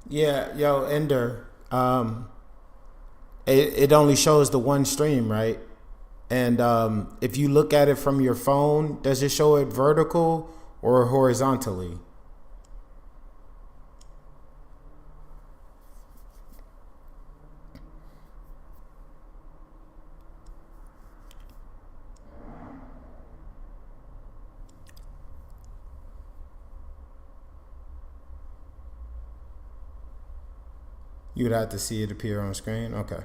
Yeah, yo, Ender. It only shows the one stream, right? And if you look at it from your phone, does it show it vertical or horizontally? You would have to see it appear on screen. Okay.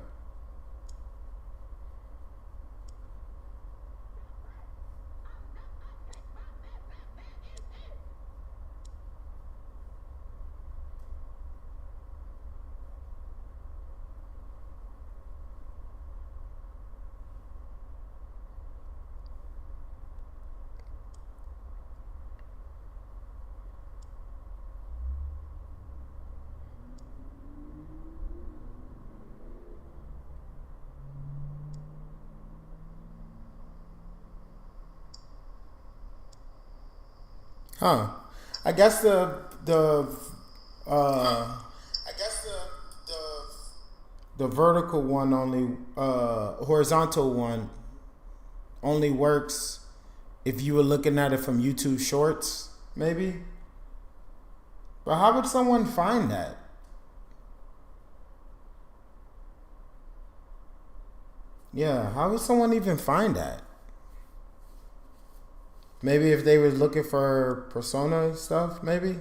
Huh. I guess the uh I guess the vertical one only horizontal one only works if you were looking at it from YouTube Shorts, maybe. But how would someone find that? Yeah, how would someone even find that? Maybe if they were looking for persona stuff, maybe.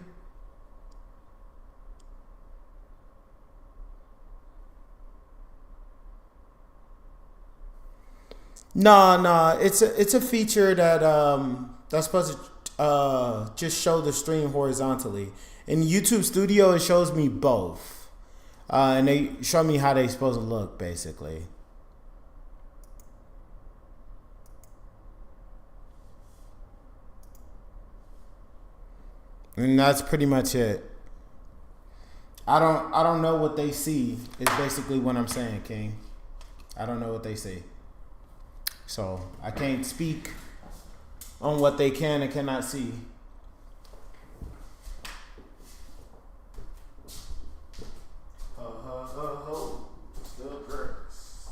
No, no, it's a feature that that's supposed to just show the stream horizontally. In YouTube Studio, it shows me both, and they show me how they supposed to look basically, and that's pretty much it. I don't know what they see. Is basically what I'm saying, King. I don't know what they see, so I can't speak on what they can and cannot see. Still bricks.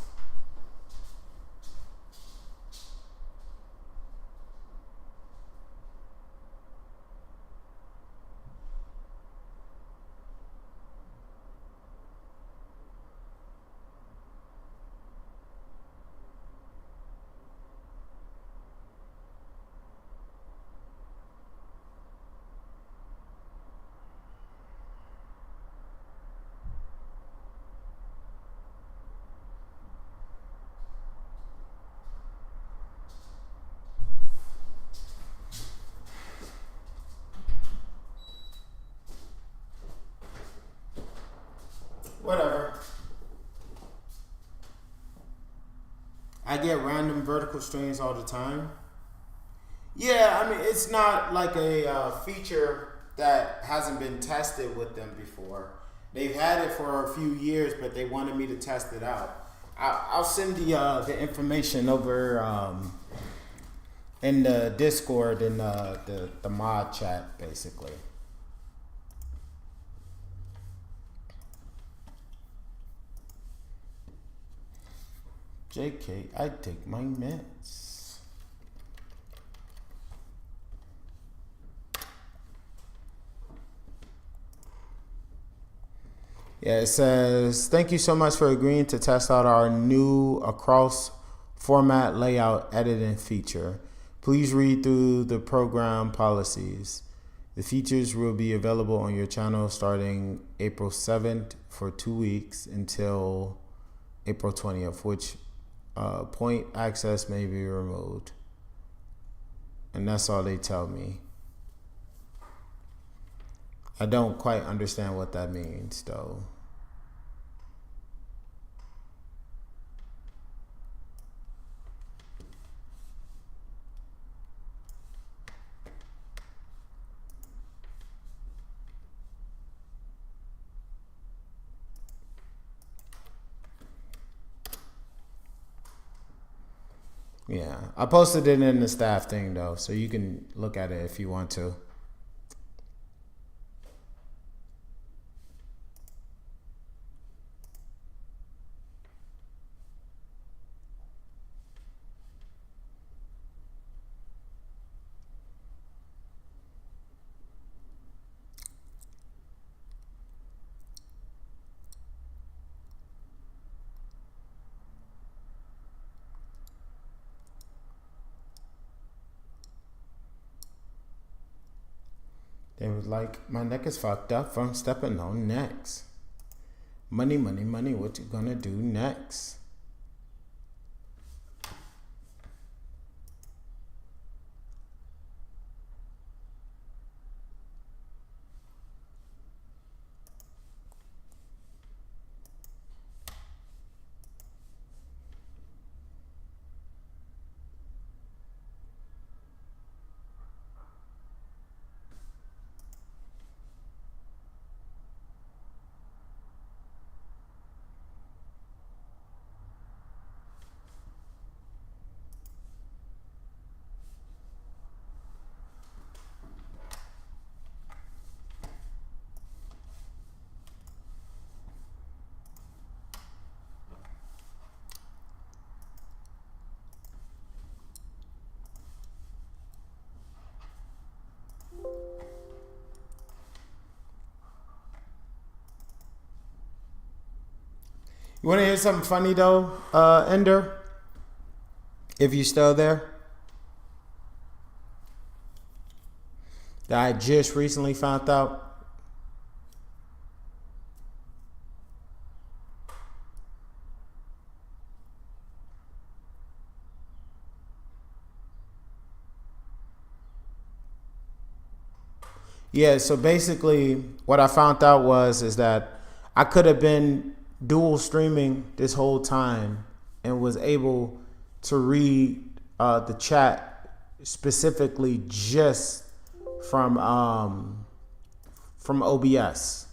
Whatever. I get random vertical streams all the time. Yeah, I mean, it's not like a feature that hasn't been tested with them before. They've had it for a few years, but they wanted me to test it out. I'll send the information over in the Discord in the mod chat, basically. JK, I take my meds. Yeah, it says, thank you so much for agreeing to test out our new across format layout editing feature. Please read through the program policies. The features will be available on your channel starting April 7th for 2 weeks until April 20th, which point access may be removed. And that's all they tell me. I don't quite understand what that means, though. Yeah, I posted it in the staff thing, though, so you can look at it if you want to. They was like, my neck is fucked up from stepping on necks. Money, money, money, what you gonna do next? You want to hear something funny though, Ender? If you still there, that I just recently found out. Yeah, so basically what I found out is that I could have been dual streaming this whole time and was able to read the chat specifically just from OBS.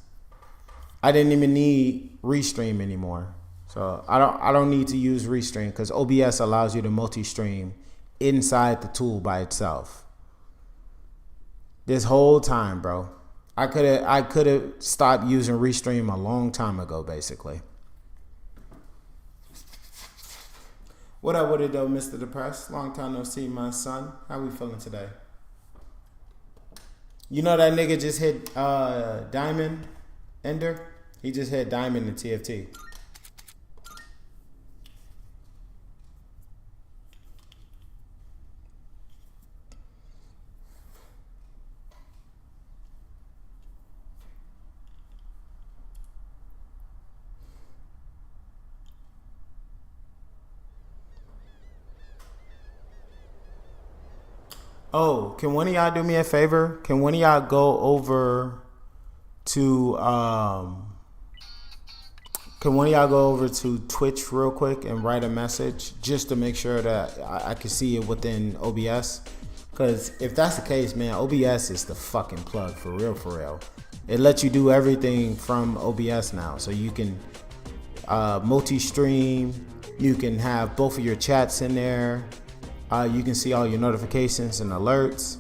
I didn't even need Restream anymore. So I don't need to use Restream because OBS allows you to multi-stream inside the tool by itself. This whole time, bro. I could have stopped using Restream a long time ago, basically. What up with it though, Mr. Depressed? Long time no see, my son. How we feeling today? You know that nigga just hit Diamond, Ender? He just hit Diamond in TFT. Oh, can one of y'all do me a favor? Can one of y'all go over to Twitch real quick and write a message just to make sure that I can see it within OBS? Because if that's the case, man, OBS is the fucking plug for real, for real. It lets you do everything from OBS now. So you can multi-stream. You can have both of your chats in there. You can see all your notifications and alerts.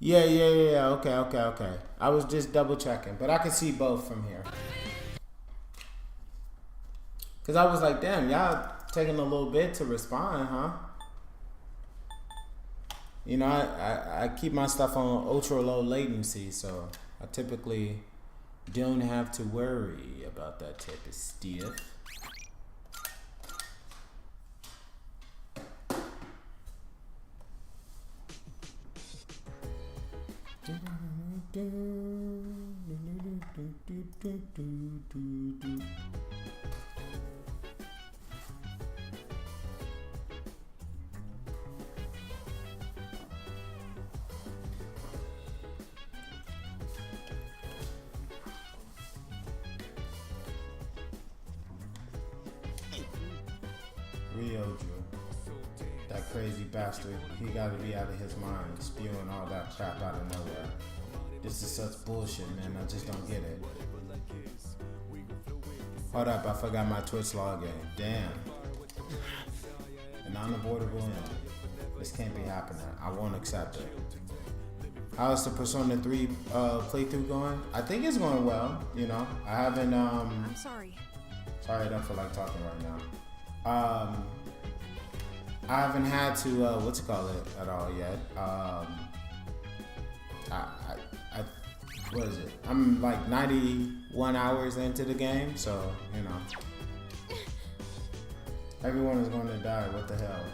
Yeah. Okay. I was just double checking, but I can see both from here. Cause I was like, damn, y'all taking a little bit to respond, huh? You know, I keep my stuff on ultra low latency, so I typically don't have to worry about that type of stuff. crazy bastard. He gotta be out of his mind, spewing all that crap out of nowhere. This is such bullshit, man. I just don't get it. Hold up, I forgot my Twitch login. Damn. An unavoidable end. This can't be happening. I won't accept it. How's the Persona 3 playthrough going? I think it's going well, you know. I haven't I'm sorry. Sorry, I don't feel like talking right now. I haven't had to at all yet. What is it? I'm like 91 hours into the game, so you know. Everyone is going to die. What the hell?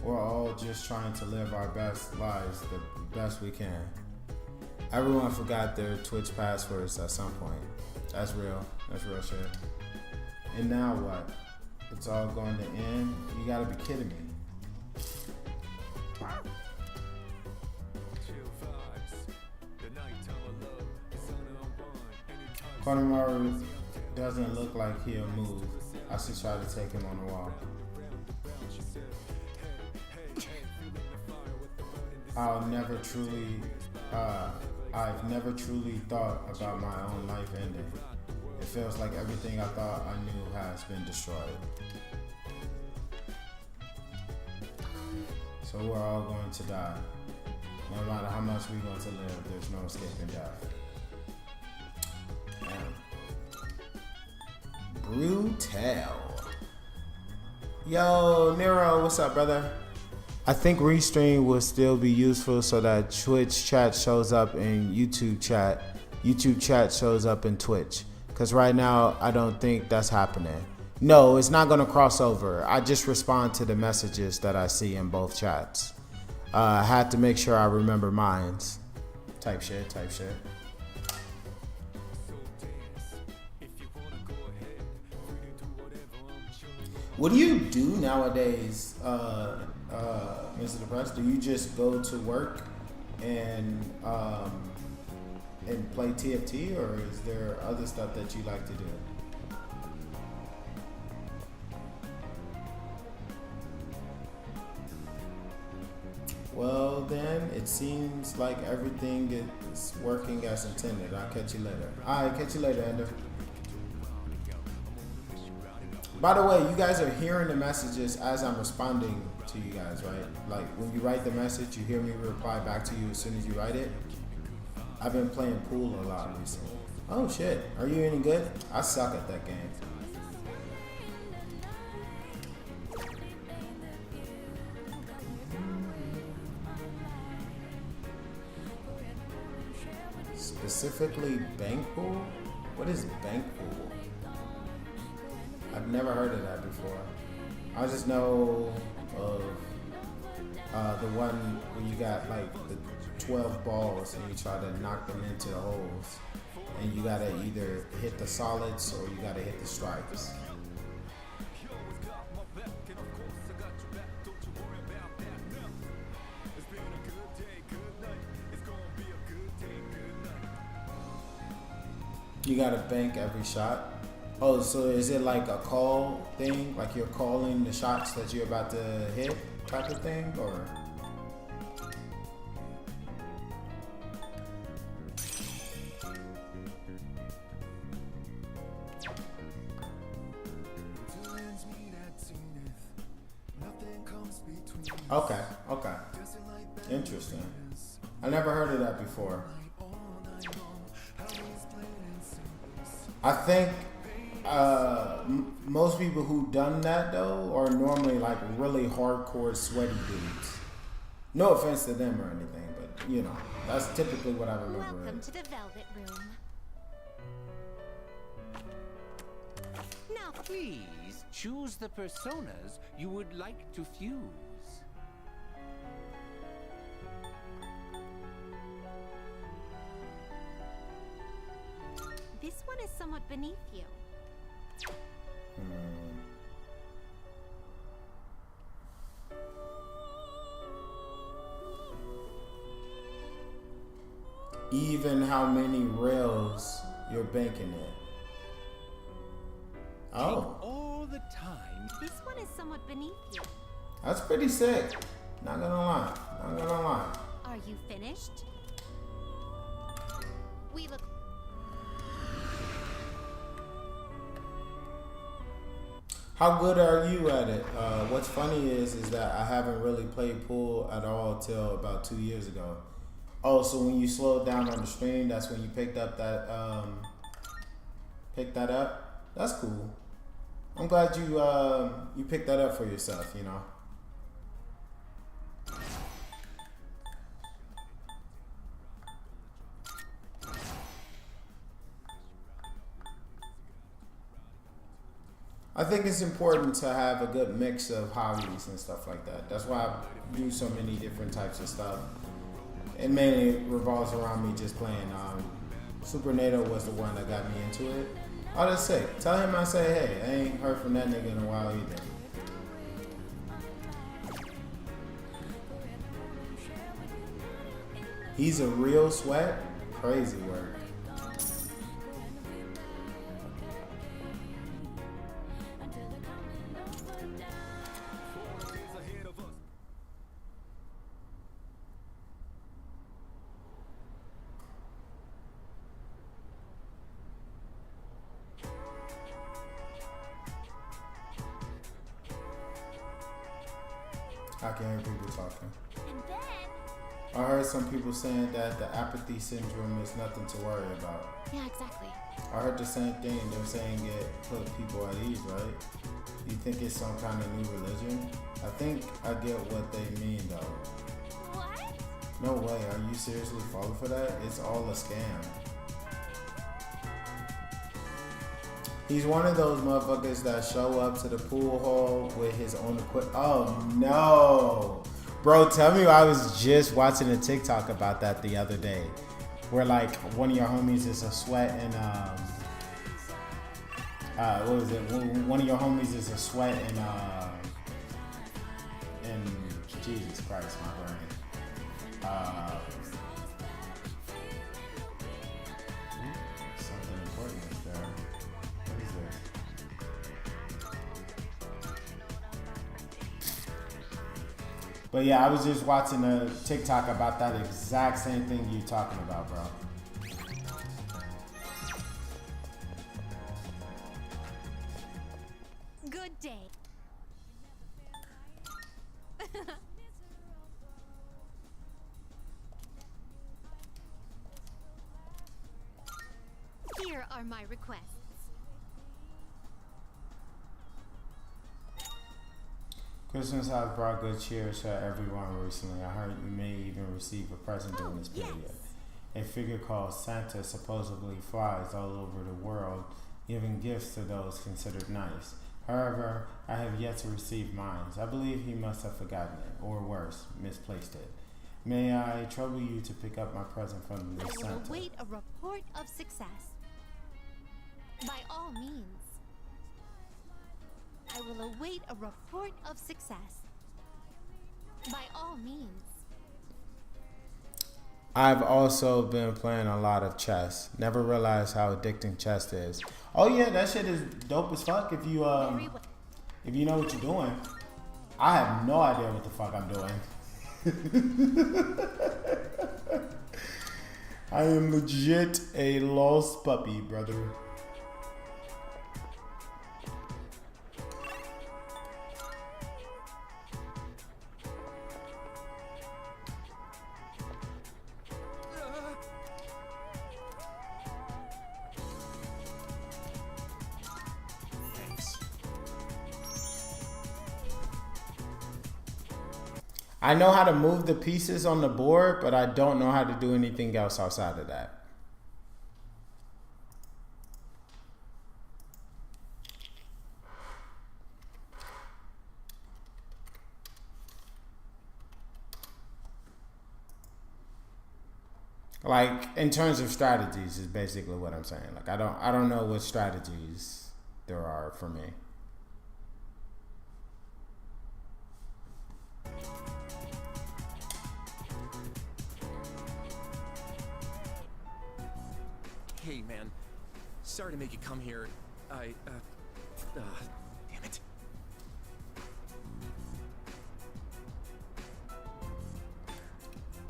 We're all just trying to live our best lives the best we can. Everyone forgot their Twitch passwords at some point. That's real. That's real shit. And now what? It's all going to end? You gotta be kidding me. Konomaru doesn't look like he'll move. I should try to take him on the wall. I've never truly thought about my own life ending. It feels like everything I thought I knew has been destroyed. So we're all going to die. No matter how much we're going to live, there's no escaping death. Brutal. Yo, Nero, what's up, brother? I think Restream will still be useful so that Twitch chat shows up in YouTube chat shows up in Twitch. Because right now, I don't think that's happening. No, it's not going to cross over. I just respond to the messages that I see in both chats. I had to make sure I remember mines. Type shit. What do you do nowadays, Mr. Depressed? Do you just go to work and play TFT, or is there other stuff that you like to do? Well, then it seems like everything is working as intended. I'll catch you later. All right, catch you later, Ender. By the way, you guys are hearing the messages as I'm responding to you guys, right? Like when you write the message, you hear me reply back to you as soon as you write it. I've been playing pool a lot recently. Oh shit, are you any good? I suck at that game. Specifically bank pool? What is bank pool? I've never heard of that before. I just know of the one where you got like the 12 balls and you try to knock them into the holes. And you gotta either hit the solids or you gotta hit the stripes. You gotta bank every shot. Oh, so is it like a call thing? Like you're calling the shots that you're about to hit type of thing? Or? Okay. Interesting. I never heard of that before. I think most people who done that though are normally like really hardcore sweaty dudes. No offense to them or anything, but you know, that's typically what I remember. Welcome to the Velvet Room. Now Please choose the personas you would like to fuse. this one is somewhat beneath you. Even how many rails you're banking it. Oh. All the time. This one is somewhat beneath you. That's pretty sick. Not gonna lie. Not gonna lie. Are you finished? We look. How good are you at it? What's funny is that I haven't really played pool at all till about 2 years ago. Oh, so when you slowed down on the stream, that's when you picked up that That's cool. I'm glad you picked that up for yourself, you know. I think it's important to have a good mix of hobbies and stuff like that. That's why I do so many different types of stuff. It mainly revolves around me just playing. Super NATO was the one that got me into it. Oh, that's sick. Tell him I say, hey, I ain't heard from that nigga in a while either. He's a real sweat. Crazy work. I can hear people talking. And then. I heard some people saying that the apathy syndrome is nothing to worry about. Yeah, exactly. I heard the same thing. They're saying it put people at ease, right? You think it's some kind of new religion? I think I get what they mean, though. What? No way. Are you seriously falling for that? It's all a scam. He's one of those motherfuckers that show up to the pool hall with his own equipment. Oh, no. Bro, tell me I was just watching a TikTok about that the other day. Where, like, one of your homies is a sweat and, what was it? One of your homies is a sweat and Jesus Christ, my brain. Something important is there. What is this? But yeah, I was just watching a TikTok about that exact same thing you're talking about, bro. Good day. Here are my requests. Christmas has brought good cheer to everyone recently. I heard you may even receive a present during this period. Yes. A figure called Santa supposedly flies all over the world, giving gifts to those considered nice. However, I have yet to receive mine. I believe he must have forgotten it, or worse, misplaced it. May I trouble you to pick up my present from I this will Santa? await a report of success. By all means. I will await a report of success. By all means. I've also been playing a lot of chess. Never realized how addicting chess is. Oh yeah, that shit is dope as fuck if you Very well. if you know what you're doing. I have no idea what the fuck I'm doing. I am legit a lost puppy, brother. I know how to move the pieces on the board, but I don't know how to do anything else outside of that. Like in terms of strategies is basically what I'm saying. Like I don't know what strategies there are for me. Hey, man. Sorry to make you come here. Damn it.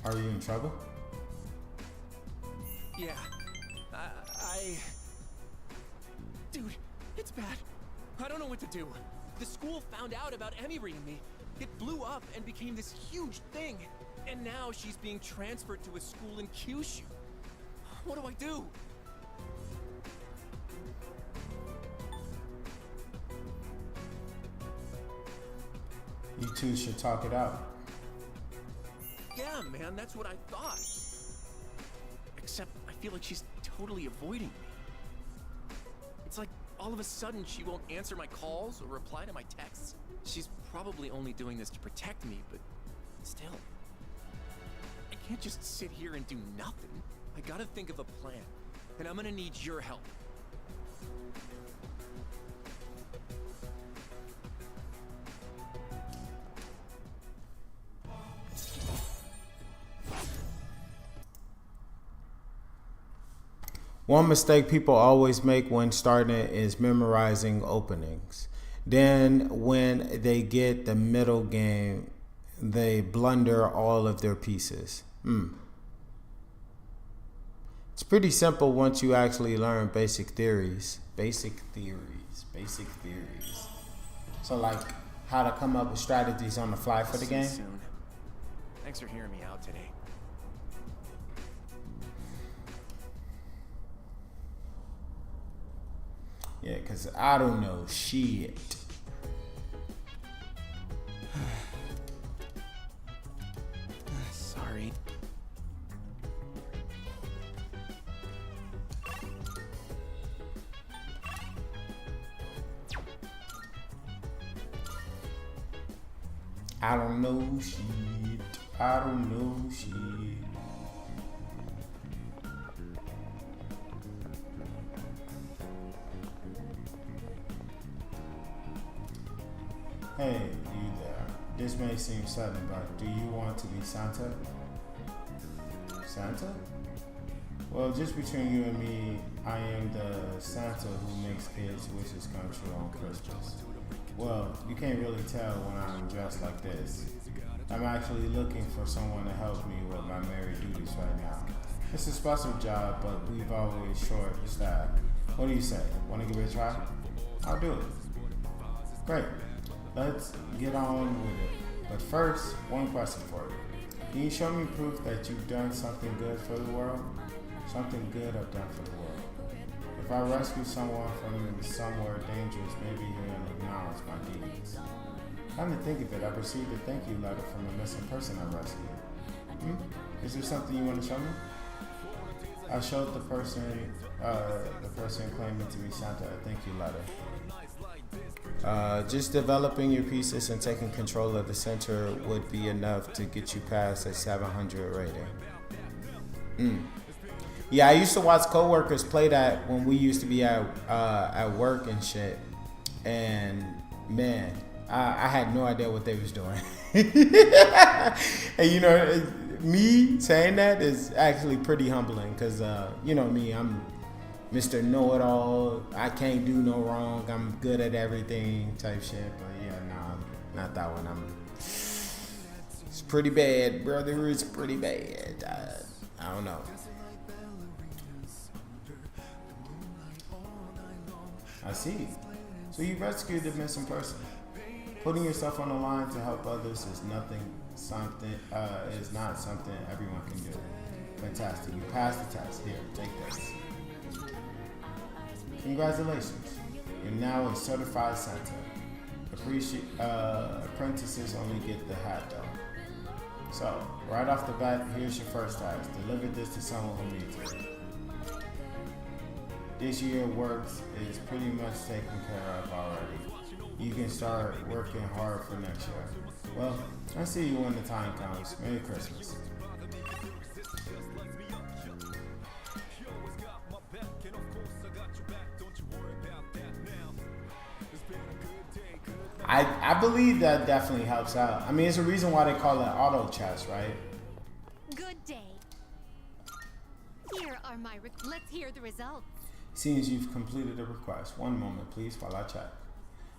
Are you in trouble? Yeah. Dude, it's bad. I don't know what to do. The school found out about Emery and me. It blew up and became this huge thing. And now she's being transferred to a school in Kyushu. What do I do? You two should talk it out. Yeah, man, that's what I thought. Except I feel like she's totally avoiding me. It's like all of a sudden she won't answer my calls or reply to my texts. She's probably only doing this to protect me, but still. I can't just sit here and do nothing. I gotta think of a plan, and I'm gonna need your help. One mistake people always make when starting is memorizing openings. Then when they get the middle game, they blunder all of their pieces. It's pretty simple once you actually learn basic theories. So like how to come up with strategies on the fly for the See you game. soon. Thanks for hearing me out today. Yeah, because I don't know shit. Sorry. I don't know shit. I don't know shit. Hey, you there. This may seem sudden, but do you want to be Santa? Santa? Well, just between you and me, I am the Santa who makes kids' wishes come true on Christmas. Well, you can't really tell when I'm dressed like this. I'm actually looking for someone to help me with my married duties right now. It's a special job, but we've always short staffed. What do you say? Want to give it a try? I'll do it. Great. Let's get on with it. But first, one question for you. Can you show me proof that you've done something good for the world? Something good I've done for the world. If I rescue someone from somewhere dangerous, maybe he'll acknowledge my deeds. Come to think of it, I received a thank you letter from a missing person I rescued. Is there something you want to show me? I showed the person claiming to be Santa a thank you letter. Just developing your pieces and taking control of the center would be enough to get you past a 700 rating. Yeah, I used to watch coworkers play that when we used to be at work and shit. And man, I had no idea what they was doing. And you know, me saying that is actually pretty humbling because you know me, I'm Mr. Know-It-All. I can't do no wrong. I'm good at everything type shit. But yeah, no, not that one. It's pretty bad, brother. It's pretty bad. I don't know. I see. So you rescued the missing person. Putting yourself on the line to help others is not something everyone can do. Fantastic. You passed the test. Here, take this. Congratulations. You're now a certified Santa. Apprentices only get the hat though. So, right off the bat, here's your first task. Deliver this to someone who needs it. This year's work is pretty much taken care of already. You can start working hard for next year. Well, I'll see you when the time comes. Merry Christmas. I believe that definitely helps out. I mean, it's a reason why they call it auto chess, right? Good day. Here are my let's hear the results. Seems you've completed the request. One moment, please, while I check.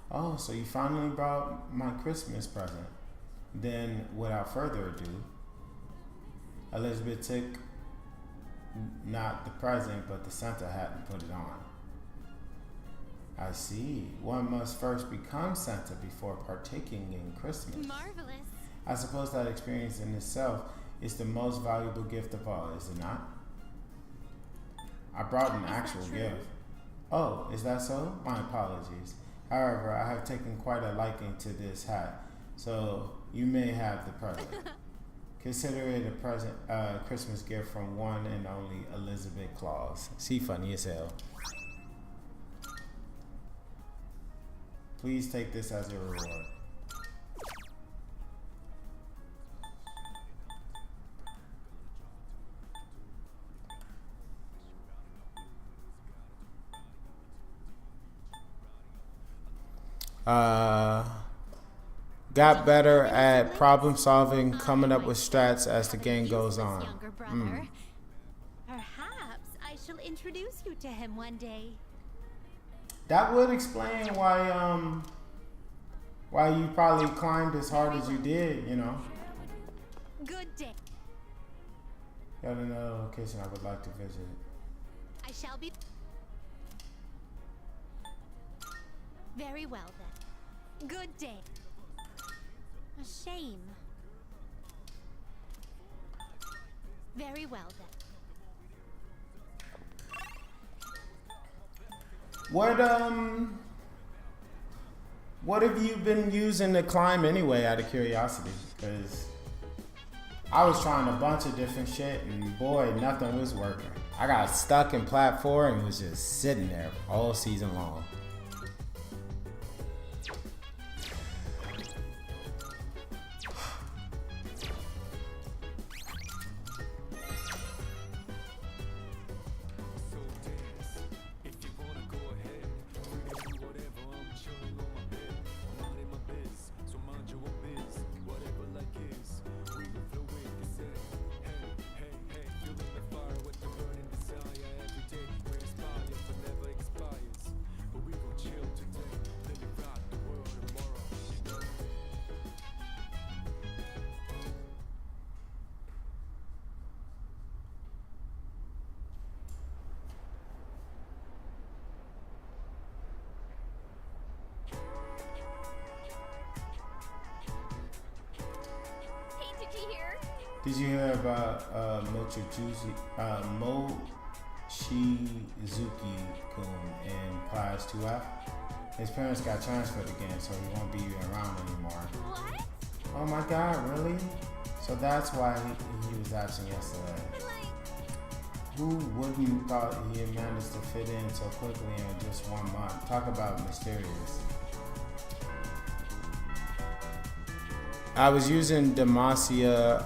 Oh, so you finally brought my Christmas present. Then, without further ado, Elizabeth took not the present, but the Santa hat and put it on. I see. One must first become Santa before partaking in Christmas. Marvelous. I suppose that experience in itself is the most valuable gift of all, is it not? I brought an actual gift. Oh, is that so? My apologies. However, I have taken quite a liking to this hat, so you may have the present. Consider it a present, Christmas gift from one and only Elizabeth Claus. She funny as hell. Please take this as a reward. Got better at problem solving, coming up with strats as the game goes on. Younger brother. Perhaps I shall introduce you to him one day. That would explain why you probably climbed as hard as you did, you know. Good day. Got another location I would like to visit. I shall be. Very well then. Good day. A shame. Very well then. What have you been using to climb anyway, out of curiosity? Because I was trying a bunch of different shit and boy, nothing was working. I got stuck in Plat 4 and was just sitting there all season long. Did you hear about Mochizuki-kun in Class 2F? His parents got transferred again, so he won't be around anymore. What? Oh my god, really? So that's why he was absent yesterday. Who wouldn't thought he had managed to fit in so quickly in just 1 month? Talk about mysterious. I was using Demacia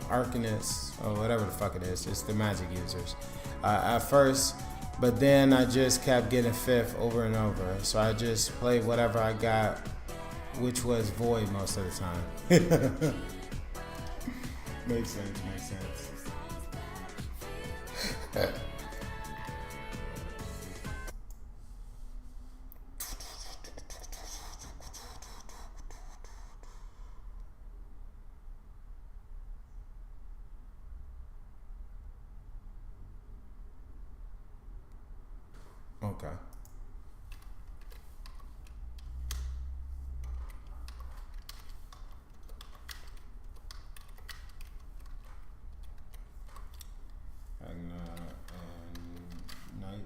Arcanus, or whatever the fuck it is. It's the magic users. At first, but then I just kept getting 5th over and over. So I just played whatever I got, which was Void most of the time. Makes sense. Okay. And night.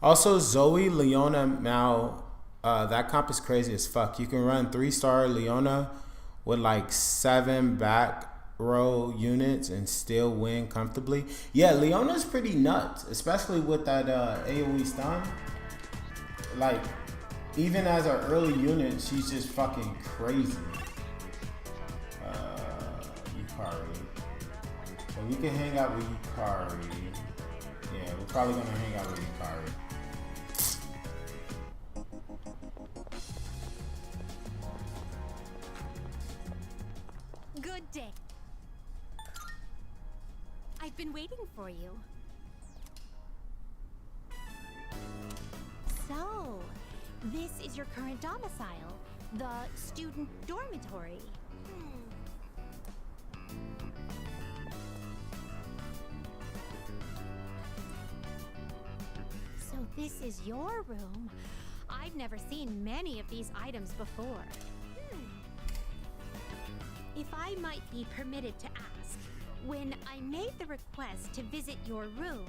Also, Zoe, Leona, Mal, that comp is crazy as fuck. You can run 3-star Leona with like 7 back row units and still win comfortably. Yeah, Leona's pretty nuts, especially with that AoE stun. Like, even as an early unit, she's just fucking crazy. Yukari. So we can hang out with Yukari. Yeah, we're probably gonna hang out with Yukari. Good day. I've been waiting for you. This is your current domicile, the student dormitory. So this is your room. I've never seen many of these items before. If I might be permitted to ask, when I made the request to visit your room,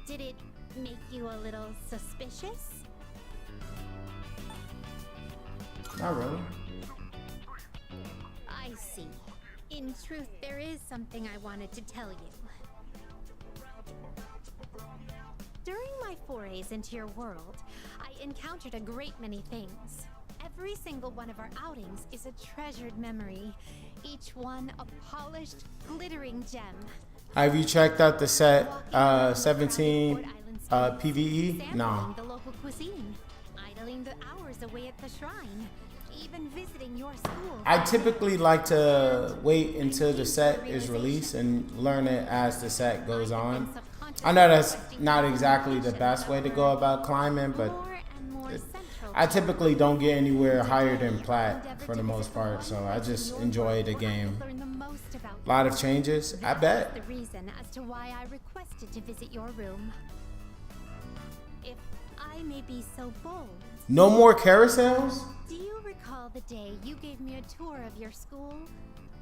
did it make you a little suspicious? Not really. I see. In truth, there is something I wanted to tell you. During my forays into your world, I encountered a great many things. Every single one of our outings is a treasured memory, each one a polished, glittering gem. Have you checked out the set Walking around 17 the Island streets, PVE? sampling No. the local cuisine, idling the hours away at the shrine, even visiting your school. I typically like to wait until the set is released and learn it as the set goes on. I know that's not exactly the best way to go about climbing, but I typically don't get anywhere higher than plat for the most part, so I just enjoy the game. A lot of changes, I bet. The reason as to why I requested to visit your room. If I may be so bold, No more carousels? do you recall the day you gave me a tour of your school?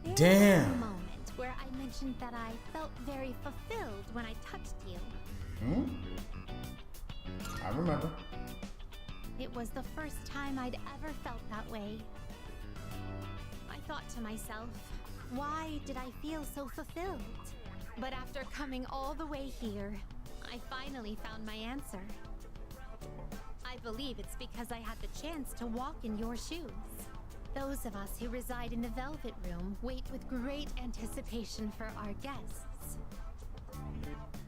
There Damn. was a moment where I mentioned that I felt very fulfilled when I touched you. I remember. It was the first time I'd ever felt that way. I thought to myself, why did I feel so fulfilled? But after coming all the way here, I finally found my answer. I believe it's because I had the chance to walk in your shoes. Those of us who reside in the Velvet Room wait with great anticipation for our guests.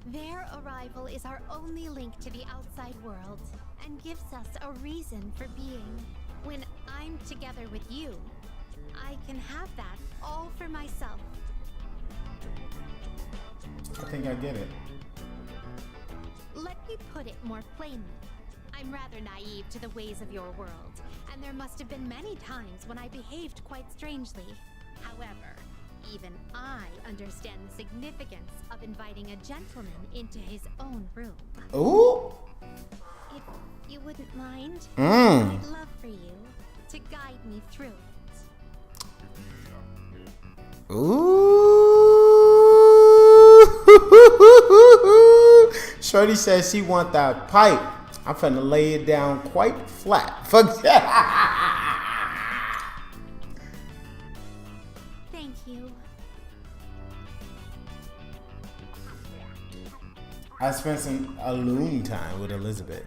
Their arrival is our only link to the outside world and gives us a reason for being. When I'm together with you, I can have that all for myself. I think I get it. Let me put it more plainly. I'm rather naive to the ways of your world, and there must have been many times when I behaved quite strangely. However, even I understand the significance of inviting a gentleman into his own room. Ooh. If you wouldn't mind, Mm. I'd love for you to guide me through it. Ooh. Shorty says she want that pipe. I'm finna lay it down quite flat. Fuck yeah. Thank you. I spent some alone time with Elizabeth.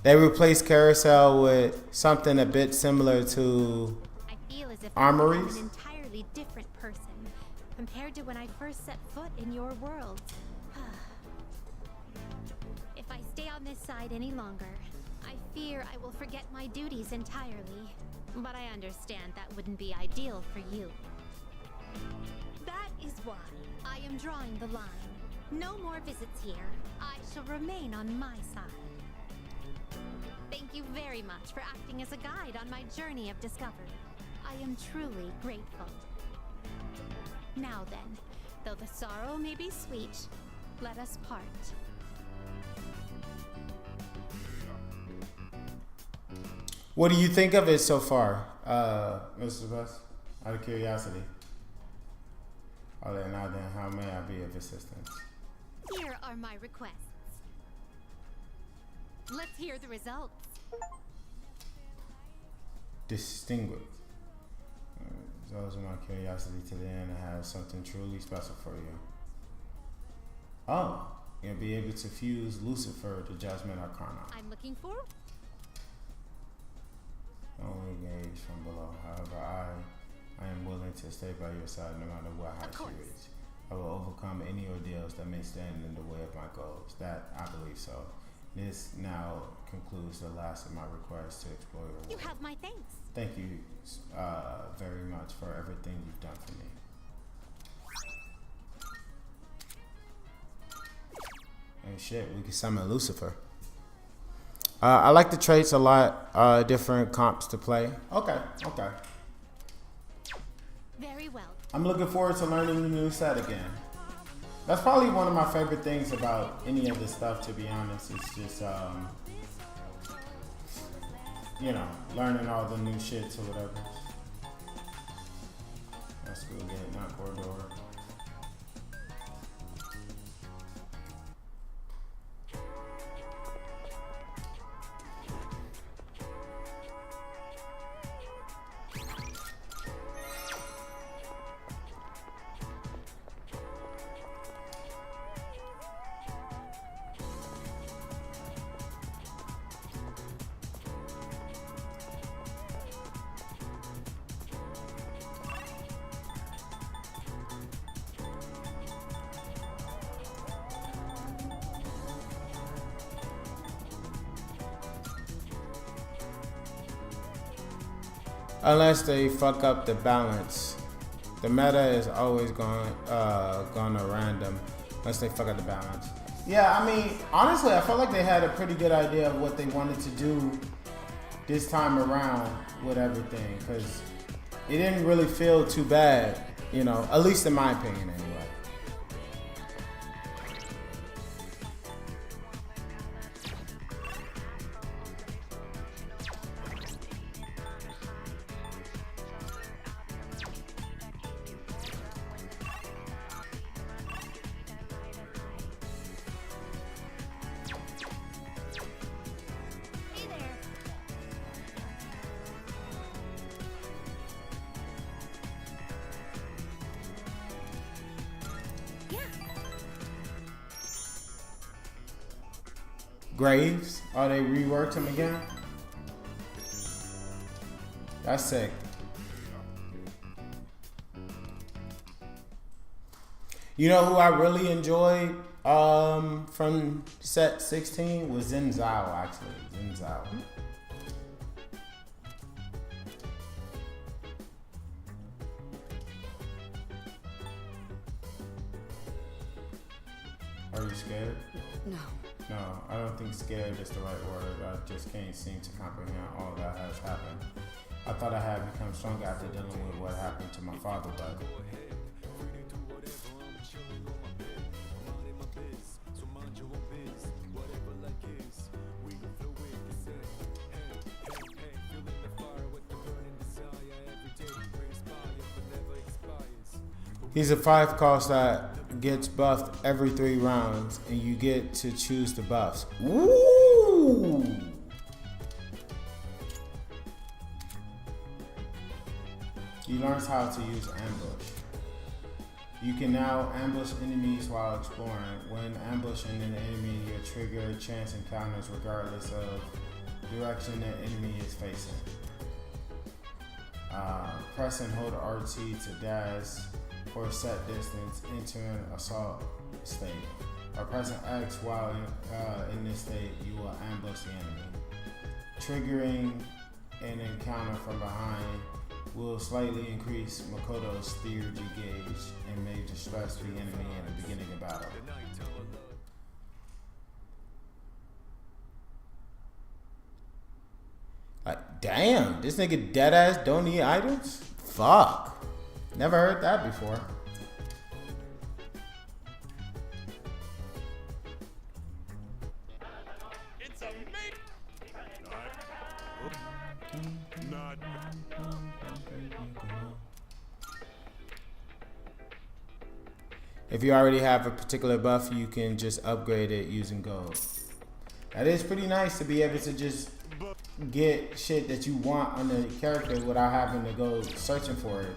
They replaced Carousel with something a bit similar to I feel as if Armories? I'm an entirely different person compared to when I first set foot in your world. If I stay on this side any longer, I fear I will forget my duties entirely. But I understand that wouldn't be ideal for you. That is why I am drawing the line. No more visits here. I shall remain on my side. Thank you very much for acting as a guide on my journey of discovery. I am truly grateful. Now then, though the sorrow may be sweet, let us part. What do you think of it so far, Mr. Best? Out of curiosity. Other than that, then how may I be of assistance? Here are my requests. Let's hear the results. Distinguished. Those are my curiosity to the end. I have something truly special for you. Oh, you'll be able to fuse Lucifer, the Judgment Arcana. I'm looking forward. Only gaze from below. However, I am willing to stay by your side no matter what height you reach. I will overcome any ordeals that may stand in the way of my goals. That, I believe so. This now concludes the last of my requests to explore your world. You have my thanks. Thank you very much for everything you've done for me. And shit, we can summon Lucifer. I like the traits a lot. Different comps to play. Okay. Very well. I'm looking forward to learning the new set again. That's probably one of my favorite things about any of this stuff, to be honest. It's just, you know, learning all the new shits or whatever. That's good, not corridor. Unless they fuck up the balance. The meta is always going to random unless they fuck up the balance. Yeah, I mean, honestly, I felt like they had a pretty good idea of what they wanted to do this time around with everything, because it didn't really feel too bad, you know, at least in my opinion anyway. Graves? Oh, they reworked him again? That's sick. You know who I really enjoyed from set 16 was Xin Zhao, actually. Xin Zhao. Are you scared? No. No, I don't think scared is the right word. I just can't seem to comprehend all that has happened. I thought I had become stronger after dealing with what happened to my father, but he's a 5-cost that gets buffed every 3 rounds, and you get to choose the buffs. Ooh! He learns how to use ambush. You can now ambush enemies while exploring. When ambushing an enemy, you trigger chance encounters regardless of direction the enemy is facing. Press and hold RT to dash for a set distance into an assault state. By pressing X while in this state, you will ambush the enemy. Triggering an encounter from behind will slightly increase Makoto's theurgy gauge and may distress the enemy in the beginning of battle. Like, damn, this nigga deadass don't need items? Fuck. Never heard that before. It's a me. Not. If you already have a particular buff, you can just upgrade it using gold. That is pretty nice to be able to just get shit that you want on the character without having to go searching for it.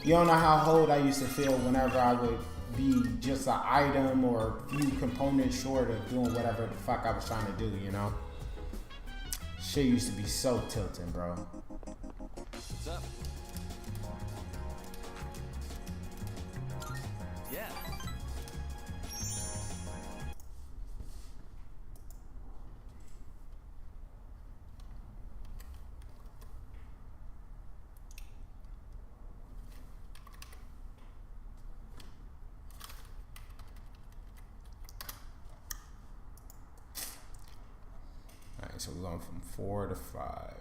You don't know how old I used to feel whenever I would be just an item or a few components short of doing whatever the fuck I was trying to do, you know? Shit used to be so tilting, bro. What's up? Yeah. so we're going from 4 to 5.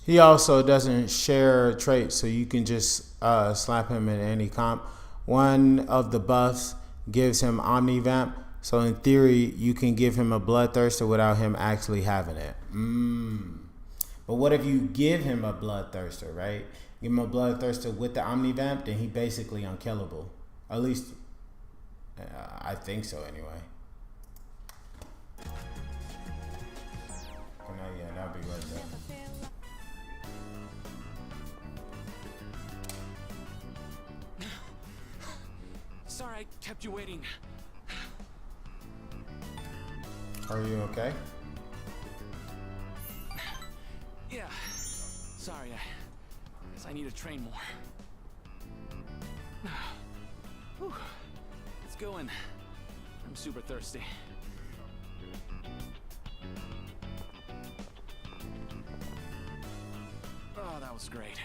He also doesn't share traits, so you can just slap him in any comp. One of the buffs gives him Omnivamp, so in theory, you can give him a Bloodthirster without him actually having it. But what if you give him a Bloodthirster, right? Give him a Bloodthirster with the Omnivamp, then he basically unkillable. At least, I think so anyway. Oh, no, yeah, that'll be right there. Sorry, I kept you waiting. Are you okay? Yeah. Sorry, I guess I need to train more. Whew. Let's go in. I'm super thirsty. Oh, that was great.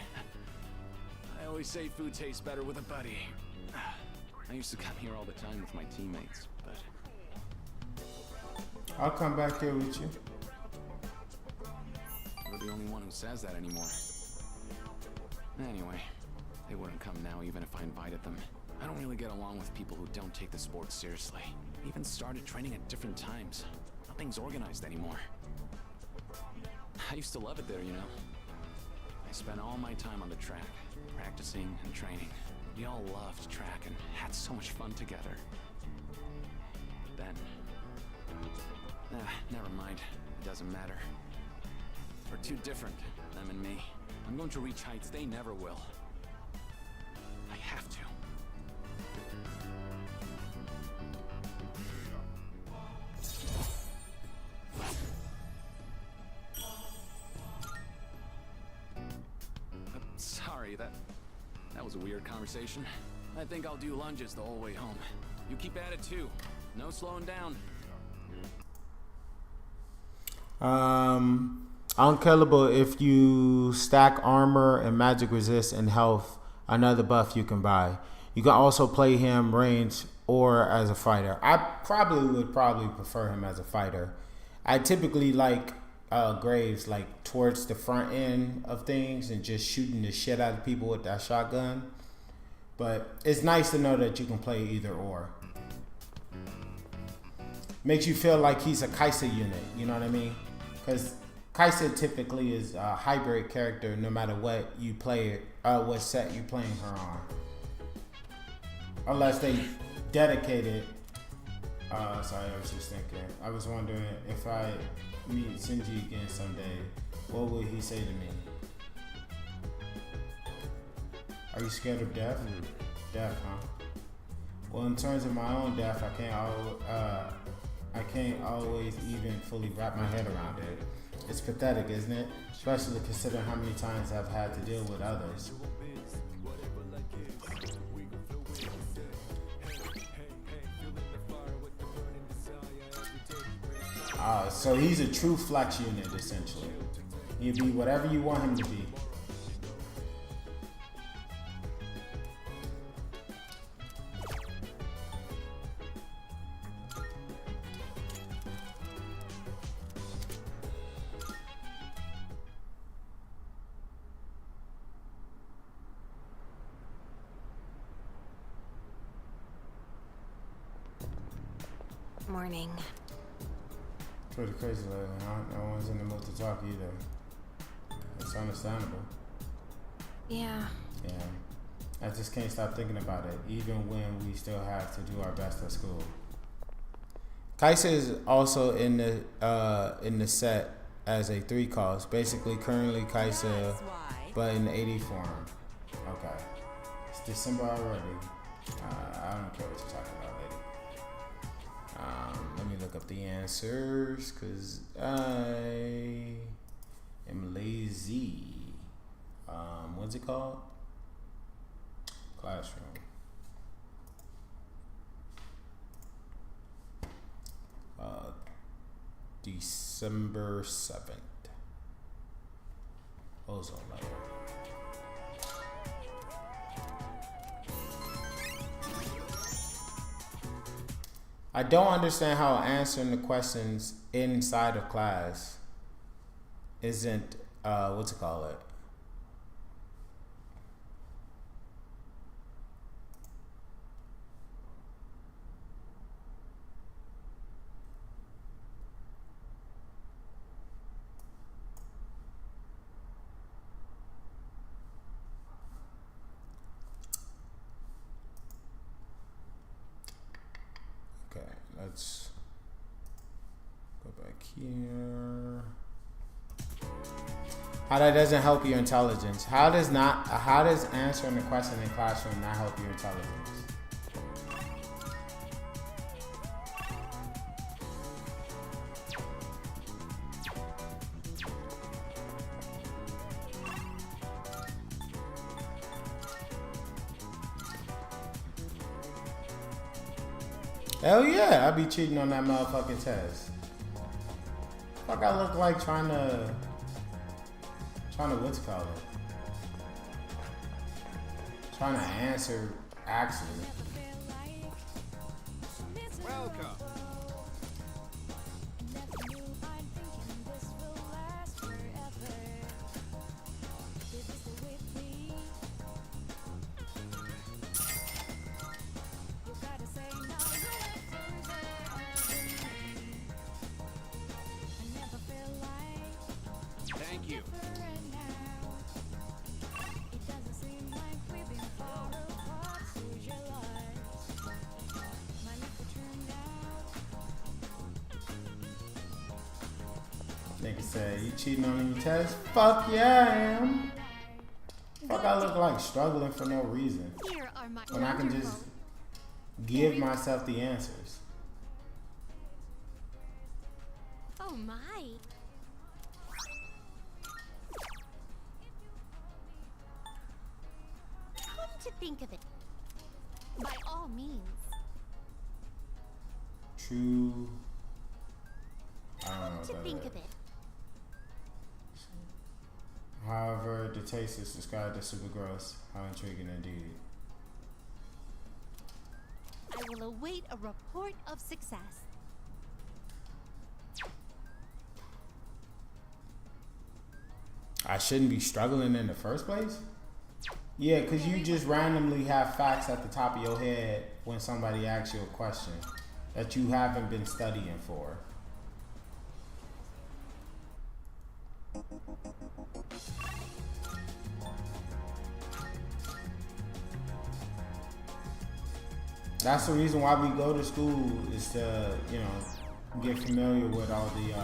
I always say food tastes better with a buddy. I used to come here all the time with my teammates, but... I'll come back here with you. You're the only one who says that anymore. Anyway, they wouldn't come now even if I invited them. I don't really get along with people who don't take the sport seriously. Even started training at different times. Nothing's organized anymore. I used to love it there, you know. I spent all my time on the track, practicing and training. We all loved track and had so much fun together. Then... never mind. It doesn't matter. We're too different, them and me. I'm going to reach heights they never will. I have to. Sorry, that was a weird conversation. I think I'll do lunges the whole way home. You keep at it too. No slowing down. Unkillable if you stack armor and magic resist and health, another buff you can buy. You can also play him range or as a fighter. I would prefer him as a fighter. I typically like Graves like towards the front end of things and just shooting the shit out of people with that shotgun. But it's nice to know that you can play either or. Makes you feel like he's a Kai'Sa unit, you know what I mean? Because Kai'Sa typically is a hybrid character no matter what you play, what set you're playing her on. Unless they dedicate it. Sorry, I was just thinking. I was wondering if I meet Shinji again someday, what would he say to me? Are you scared of death? Death, huh? Well, in terms of my own death, I can't always even fully wrap my head around it. It's pathetic, isn't it? Especially considering how many times I've had to deal with others. So he's a true flex unit, essentially. He'll be whatever you want him to be. Morning. Pretty crazy lately, huh? No one's in the mood to talk either. It's understandable. Yeah. Yeah. I just can't stop thinking about it, even when we still have to do our best at school. Kaisa is also in the set as a 3 cost. Basically, currently Kaisa, but in the 80 form. Okay. It's December already. I don't care what you're talking about, lady. Let me look up the answers, because I am lazy. What's it called? Classroom. December 7th. Ozone layer. I don't understand how answering the questions inside of class isn't what's it called? Let's go back here. How that doesn't help your intelligence? How does answering the question in classroom not help your intelligence? Hell yeah, I be cheating on that motherfucking test. Fuck, I look like trying to what's it called? Trying to answer actually. Welcome. Thank you. Nigga said, you cheating on your test? Fuck yeah, I am. Fuck, I look like struggling for no reason. Here are my When I can just give myself the answers. Oh my. Come to think of it, by all means. True. I don't know Come what to that think is. of it, However, the taste is described as super gross. How intriguing indeed. I will await a report of success. I shouldn't be struggling in the first place? Yeah, because you just randomly have facts at the top of your head when somebody asks you a question that you haven't been studying for. That's the reason why we go to school, is to, you know, get familiar with all the,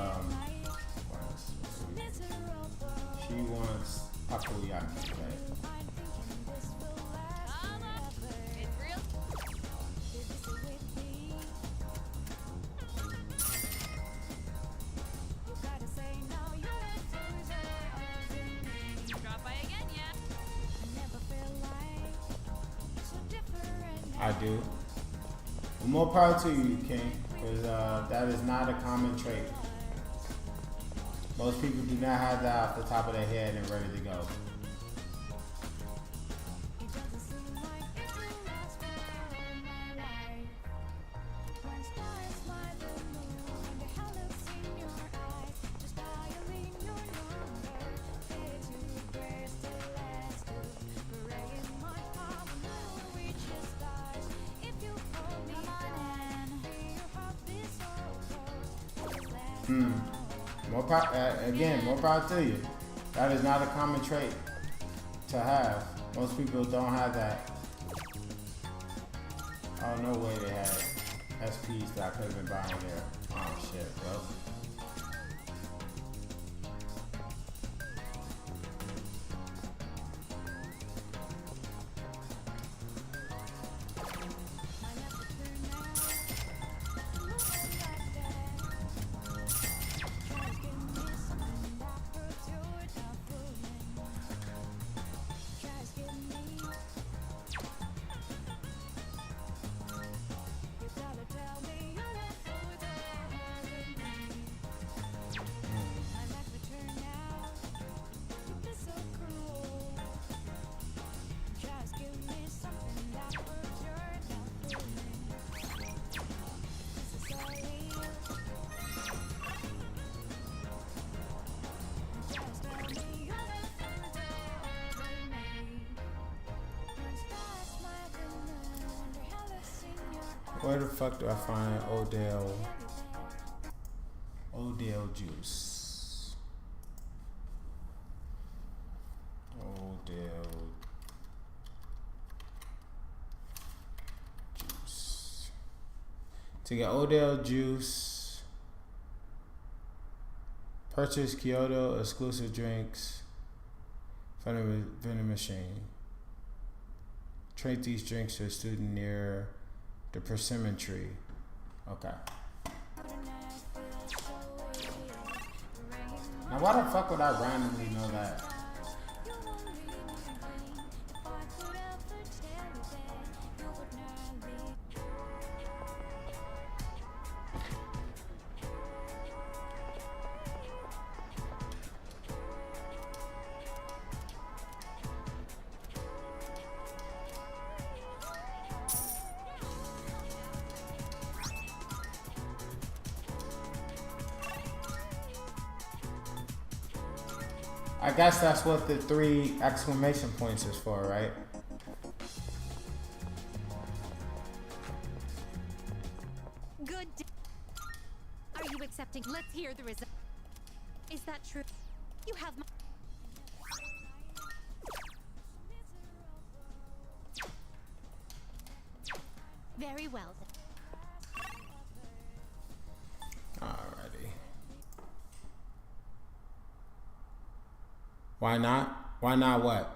she wants takoyaki, right? I do. Well, more power to you, King, because that is not a common trait. Most people do not have that off the top of their head and ready to go. More power to you. That is not a common trait to have. Most people don't have that. Oh, no way they had SPs that I could have been buying there. Oh shit, bro. Where the fuck do I find Odell juice? Odell juice. To get Odell juice, purchase Kyoto exclusive drinks from the vending machine. Trade these drinks to a student near the persimmon tree. Okay. Now why the fuck would I randomly know that? I guess that's what the 3 exclamation points is for, right? Good. Are you accepting? Let's hear the result. Is that true? You have my. Very well then. Alrighty. Why not? Why not what?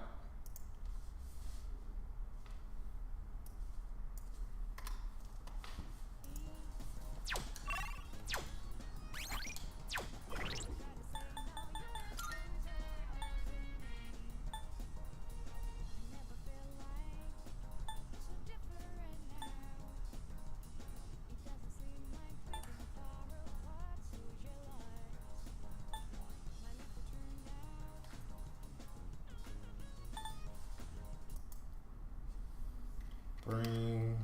Bring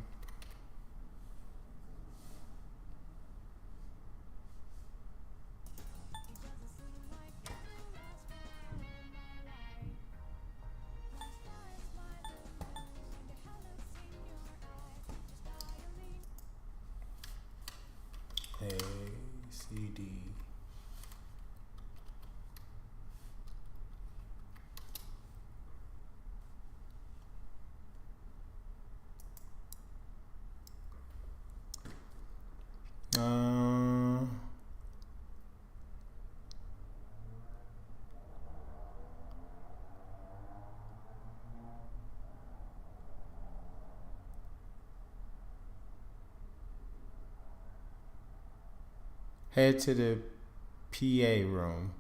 A, C, D. Head to the PA room.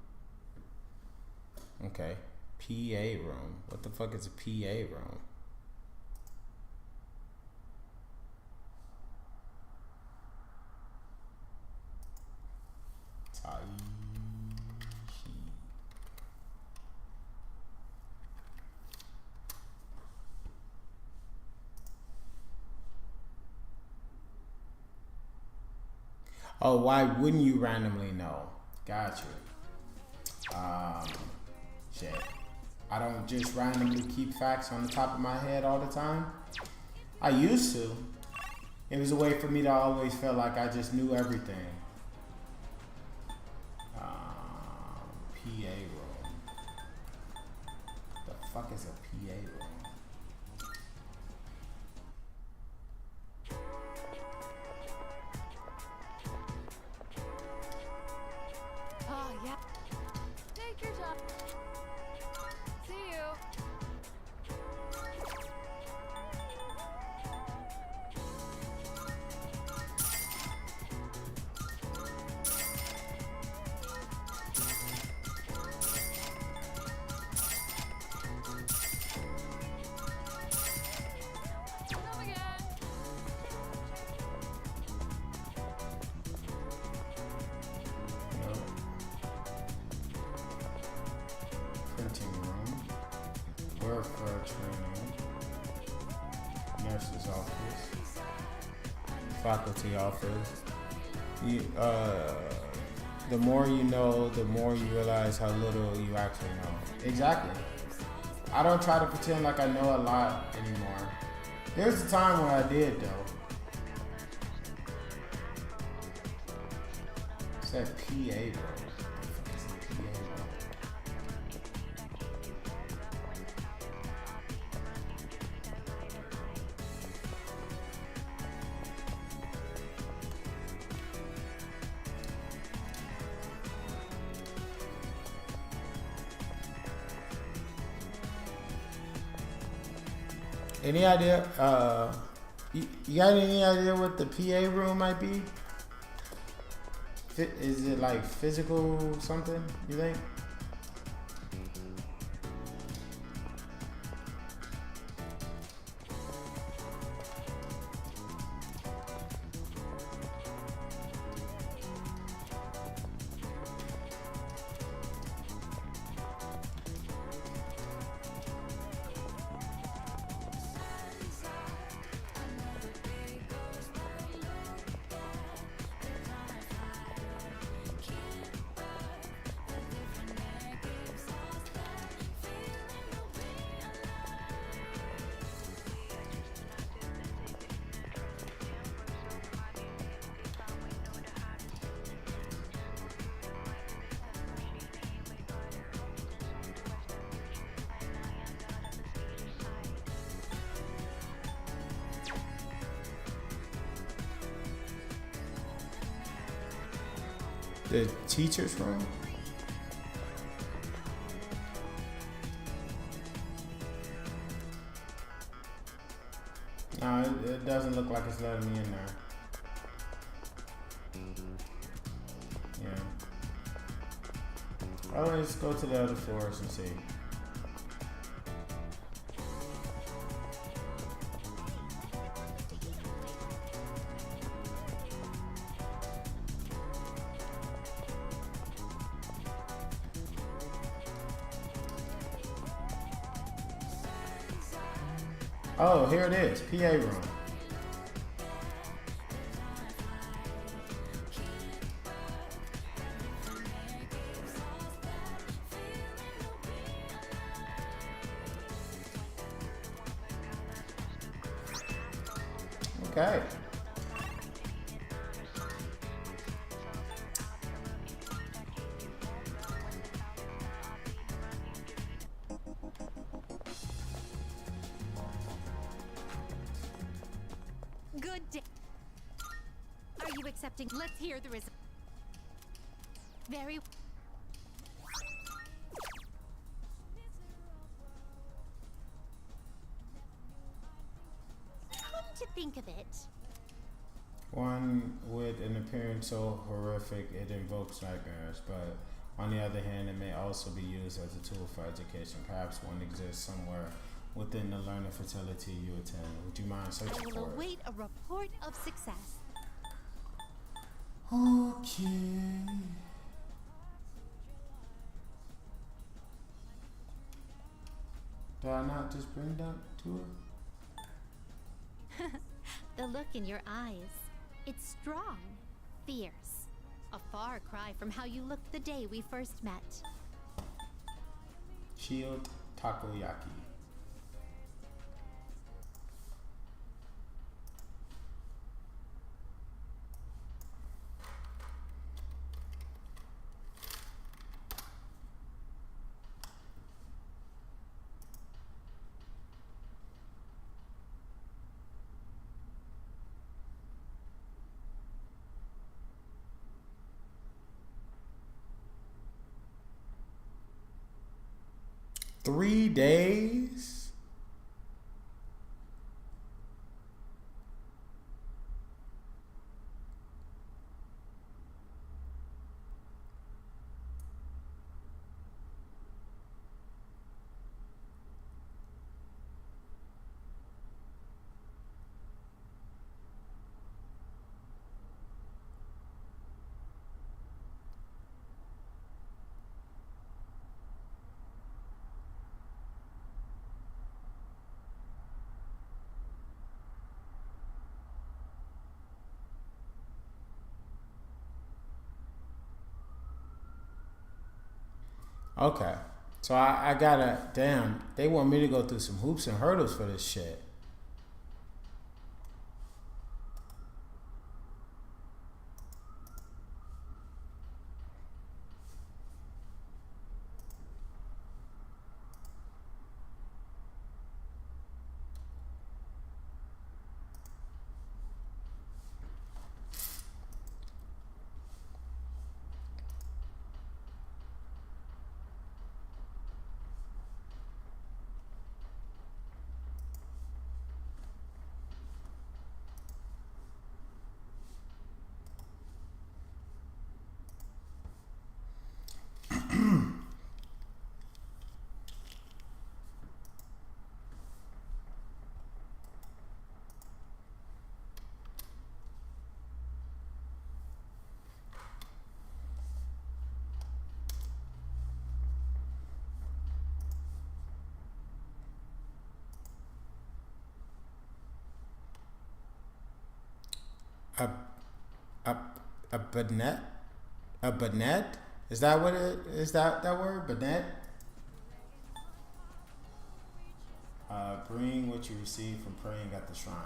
Okay. PA room. What the fuck is a PA room? Oh, why wouldn't you randomly know? Got you. Shit. I don't just randomly keep facts on the top of my head all the time. I used to. It was a way for me to always feel like I just knew everything. PA room. The fuck is a PA room? See you. Come again. No. Printing room. Welfare training. Nurse's office. Faculty office. The more you know, the more you realize how little you actually know. Exactly. I don't try to pretend like I know a lot anymore. There's a time when I did, though. It's that PA, bro. What the fuck is a PA, bro? Any idea? You got any idea what the PA room might be? Is it like physical something, you think? The teacher's room? No, it doesn't look like it's letting me in there. Yeah. Well, let's go to the other floors and see. Oh, here it is, PA room. Okay. Good day. Are you accepting? Let's hear the result. Very. Come to think of it, One with an appearance so horrific it invokes nightmares, but on the other hand, it may also be used as a tool for education. Perhaps one exists somewhere within the learning facility you attend. Would you mind I searching will for it? await a report of success. Okay. Did I not just bring that to her? The look in your eyes. It's strong, fierce. A far cry from how you looked the day we first met. Shield Takoyaki. 3 days? Okay. So I gotta, damn, they want me to go through some hoops and hurdles for this shit. A, a, a banet? A banet? Is that what it is? That word? Banet? Bring what you receive from praying at the shrine.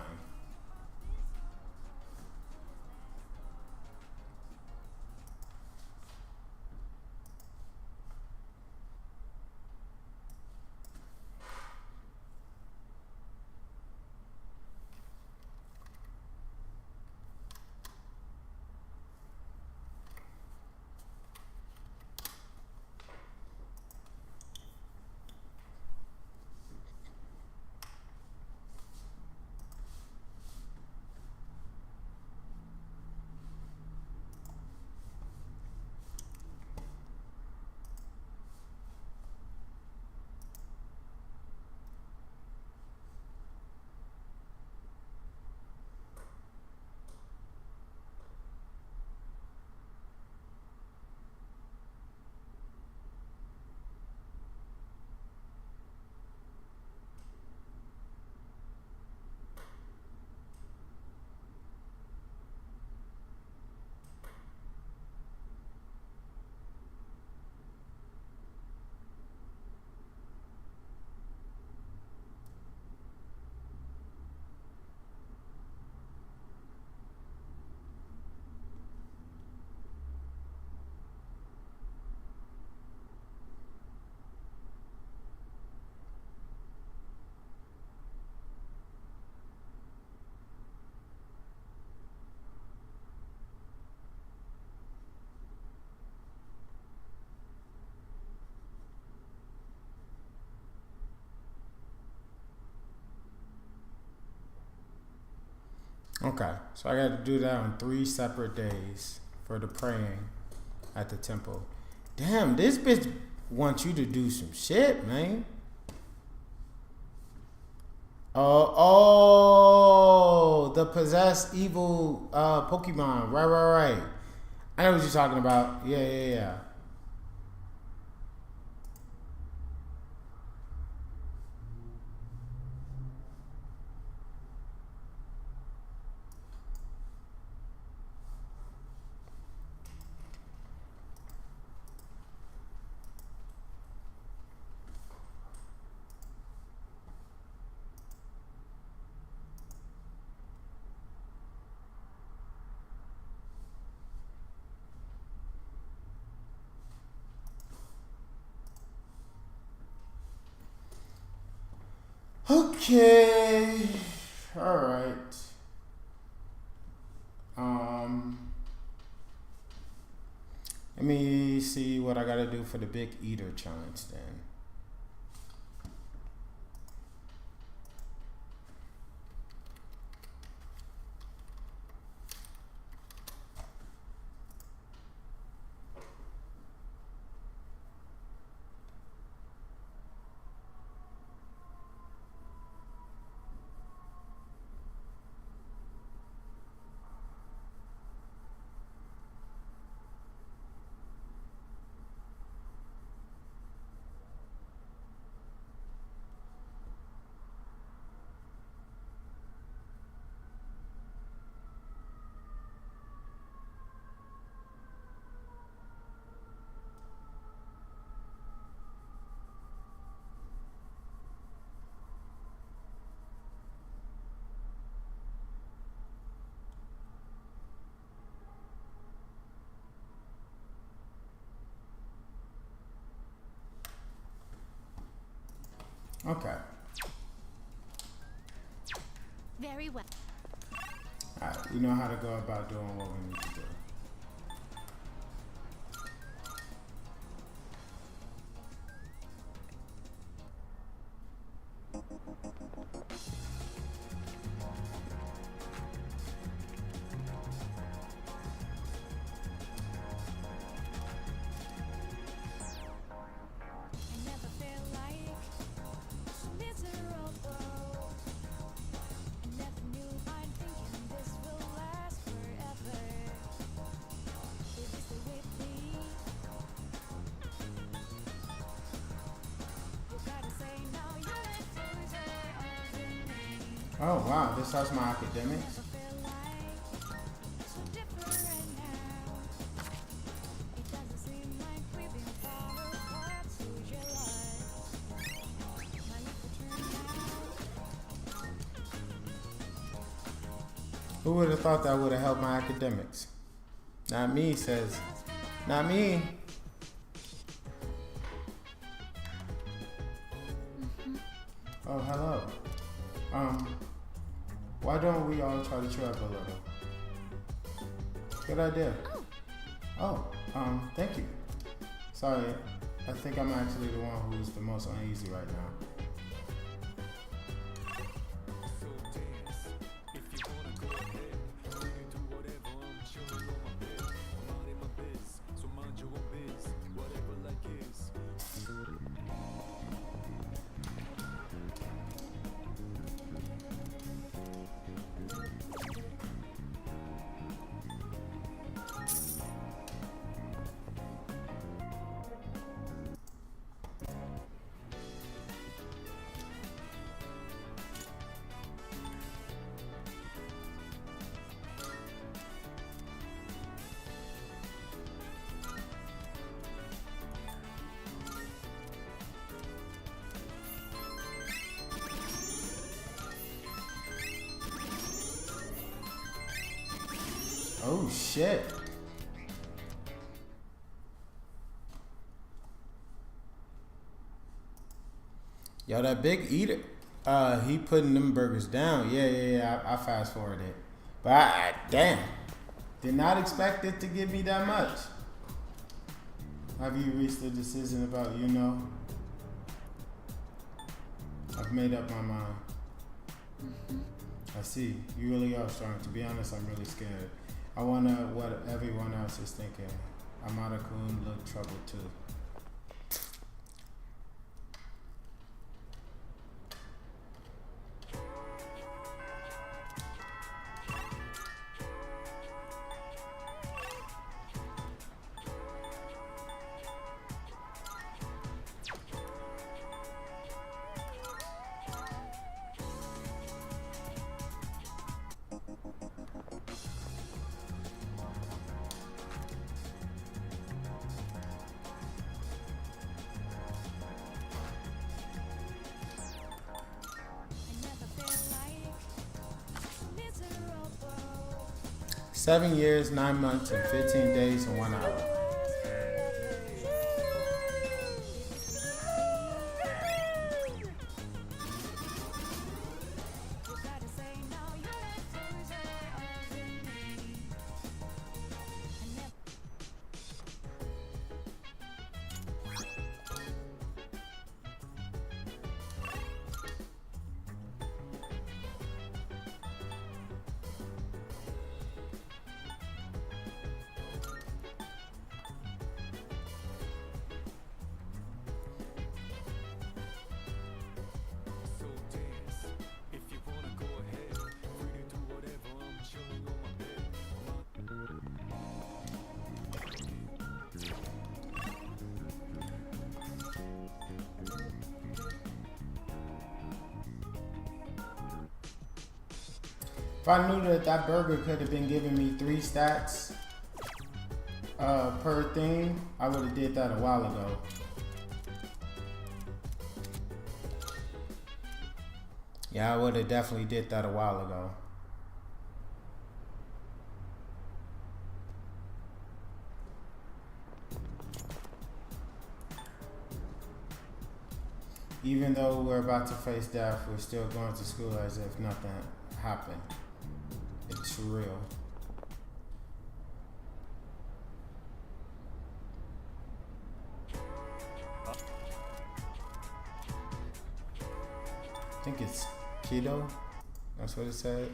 Okay, so I got to do that on 3 separate days for the praying at the temple. Damn, this bitch wants you to do some shit, man. The possessed evil Pokemon. Right. I know what you're talking about. Yeah. Okay. All right. Let me see what I gotta do for the Big Eater challenge then. Okay. Very well. Alright, we know how to go about doing what we need to do. I never felt like miserable. I never knew I'm thinking this will last forever. Baby, stay with me. You gotta say no, you're the loser of the name. Oh wow, this has my academics. Never felt like so different now. It doesn't seem like we've been far apart. So your lies, my lips will turn out. Who would have thought that would have helped my academics? Not me, says. Not me. Oh, hello. Why don't we all try to chill up a little? Good idea. Oh, thank you. Sorry, I think I'm actually the one who's the most uneasy right now. Oh shit. Yo, that big eater, he putting them burgers down. Yeah. I fast forwarded. But I damn, did not expect it to give me that much. Have you reached a decision about, you know? I've made up my mind. I see. You really are strong. To be honest, I'm really scared. I wonder what everyone else is thinking. Amada-kun looked troubled too. I never felt like miserable. 7 years, 9 months, and 15 days and 1 hour. You gotta say no, you're the loser of the name. I never. If I knew that that burger could have been giving me 3 stats per thing, I would have did that a while ago. Yeah, I would have definitely did that a while ago. Even though we're about to face death, we're still going to school as if nothing happened. It's real. I think it's keto. That's what it said.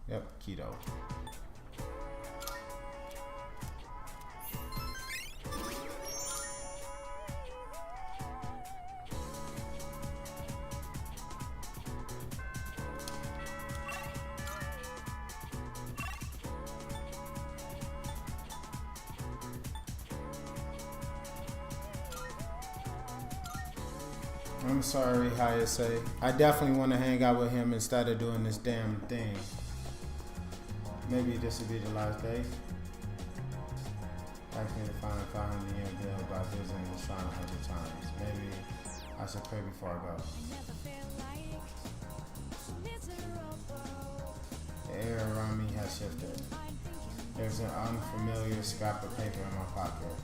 Yep, keto. I'm sorry, Hayase. I definitely want to hang out with him instead of doing this damn thing. Maybe this will be the last day. Ask me to find 500 yen bill by visiting the shrine 100 times. Maybe I should pray before I go. Never feel like miserable. The air around me has shifted. I'm thinking There's an unfamiliar scrap of paper in my pocket.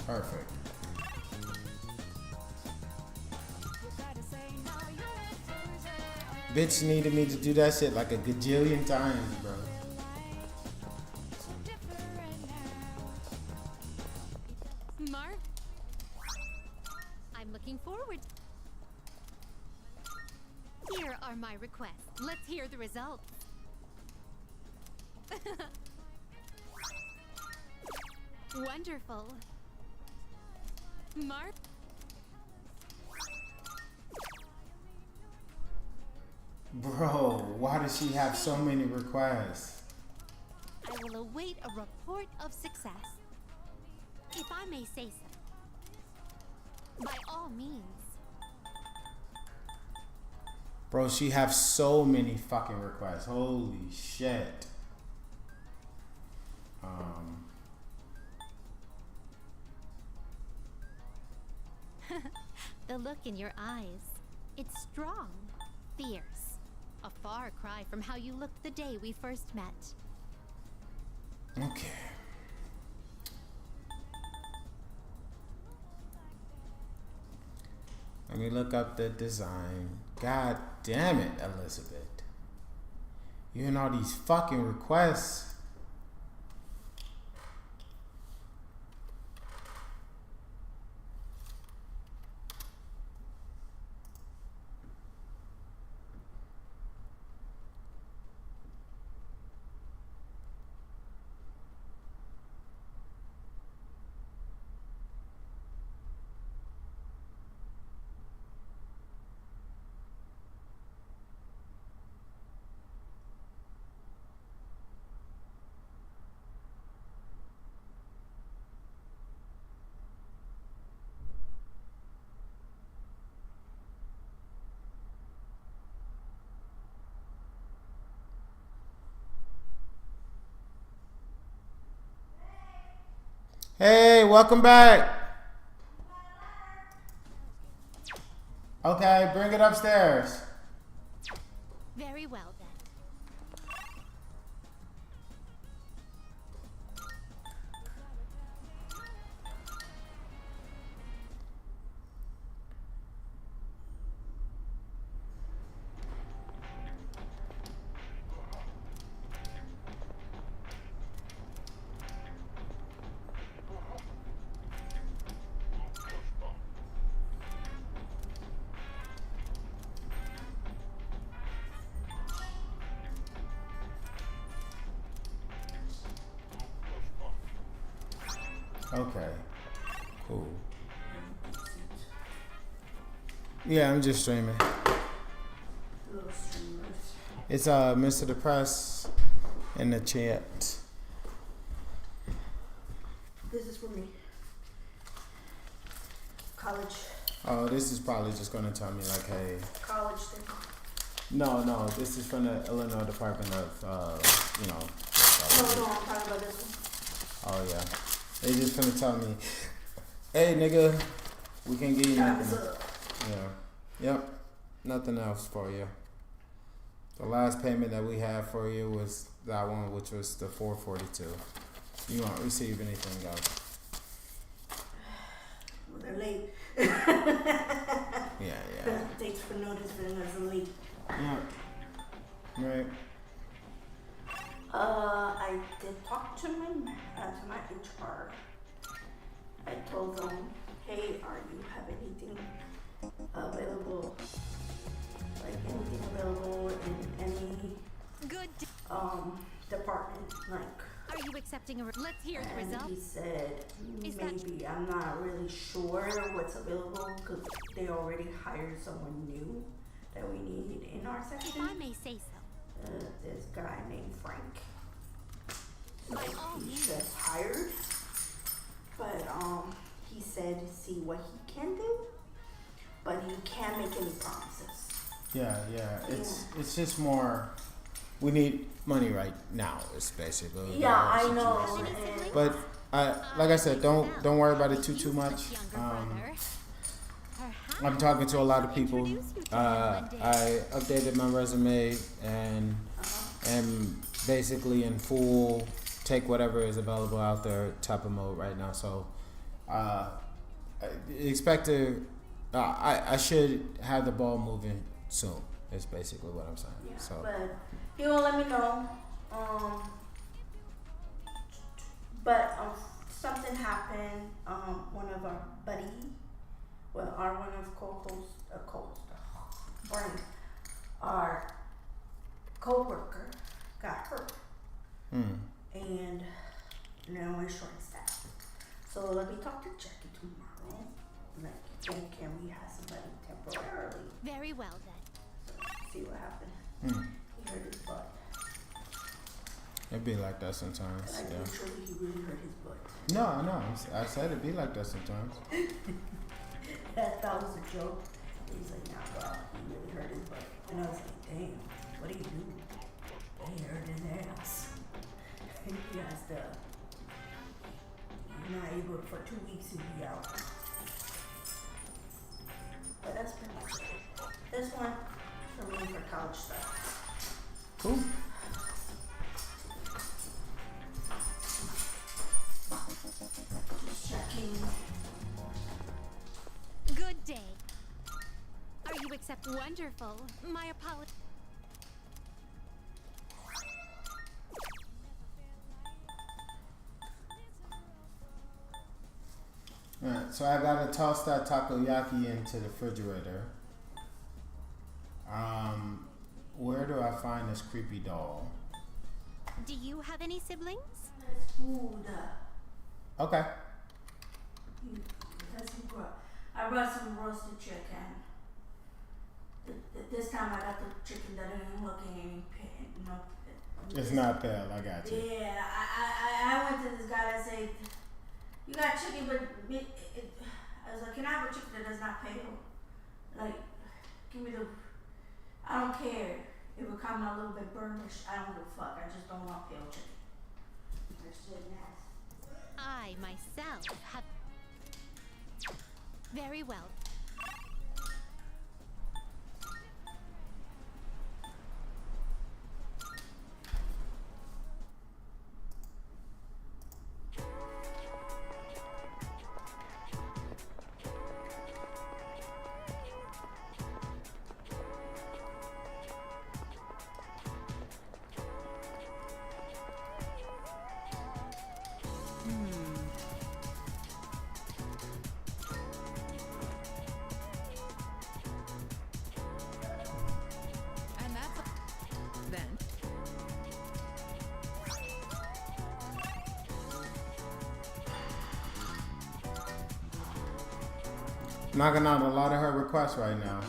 Perfect. you gotta say now you're a loser. Bitch needed me to do that shit like a gajillion times, bro. So different now. Mark? I'm looking forward. Here are my requests. Let's hear the results. Wonderful. Mark? Bro, why does she have so many requests? I will await a report of success. If I may say so. By all means. Bro, she have so many fucking requests. Holy shit. The look in your eyes. It's strong, fierce. A far cry from how you looked the day we first met. Okay. Let me look up the design. God damn it, Elizabeth. You and all these fucking requests. Hey, welcome back. Okay, bring it upstairs. Very well then. Okay, cool. Yeah, I'm just streaming. It's Mr. Depressed in the chat. This is for me. College. Oh, this is probably just gonna tell me like, hey. College thing. No, this is from the Illinois Department of, you know. No, I'm talking about this one. Oh yeah, they just gonna tell me, hey nigga, we can give you nothing. Yeah, yep, nothing else for you. The last payment that we had for you was that one, which was the $442. You won't receive anything else. Well, they're late. Yeah. Thanks for noticing us late. Yeah. Right. I did talk to my HR. I told them, hey, are you have anything available? Like anything available in any Good. department, like. Are you accepting a? Let's hear the And he results. said, Is that maybe, I'm not really sure what's available because they already hired someone new that we need in our If section. I may say so. This guy named Frank. By all He means. says hired, but he said see what he can do, but he can't make any promises. Yeah. It's just more. We need money right now. It's basically. the Yeah, whole I know. situation. Any siblings? But like I said, don't worry about it too much. I'm talking to a lot of people. I updated my resume and am basically in full take whatever is available out there type of mode right now. So expect to. I should have the ball moving soon. Is basically what I'm saying. Yeah, So but he will let me know. But something happened. One of our one of co-hosts, Frank, our co-worker got hurt, and now we're short staffed. So let me talk to Jackie tomorrow. Like, can we have somebody temporarily? Very well then. See what happened. He hurt his butt. it'd be like that sometimes. Like, Yeah. literally, he really hurt his butt. No. I said it'd be like that sometimes. That was a joke. He's like, nah, bro, he really hurt his butt. And I was like, damn, what do you do? He hurt his ass. He has to, he's not able for 2 weeks to be out. But that's pretty much it. This one, for me, for college stuff. Cool. Just checking. Good day. Are you accept? Wonderful. My apologies. Alright, so I gotta toss that takoyaki into the refrigerator. Where do I find this creepy doll? Do you have any siblings? That's food. Okay. I brought some roasted chicken. This time I got the chicken that ain't looking It's not pale, I got you. Yeah, I went to this guy that said, you got chicken, but I was like, can I have a chicken that does not pale? Like, give me the, I don't care. It would come out a little bit burnished. I don't give a fuck. I just don't want pale chicken. That shit nasty. I myself have. Very well. And that's then. Knocking out a lot of her requests right now.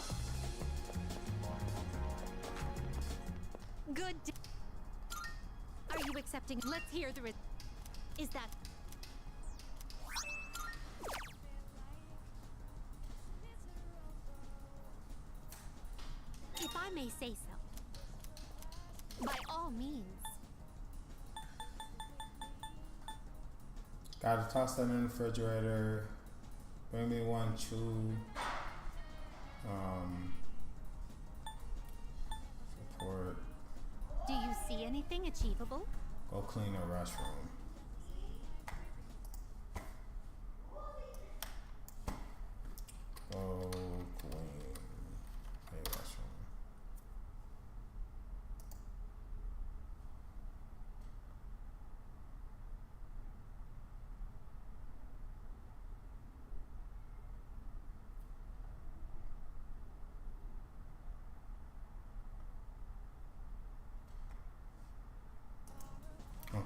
Good day. Are you accepting? Let's hear the. Is that? If I may say so. By all means. Gotta toss that in the refrigerator. Bring me one chew. Support. Do you see anything achievable? Go clean the restroom.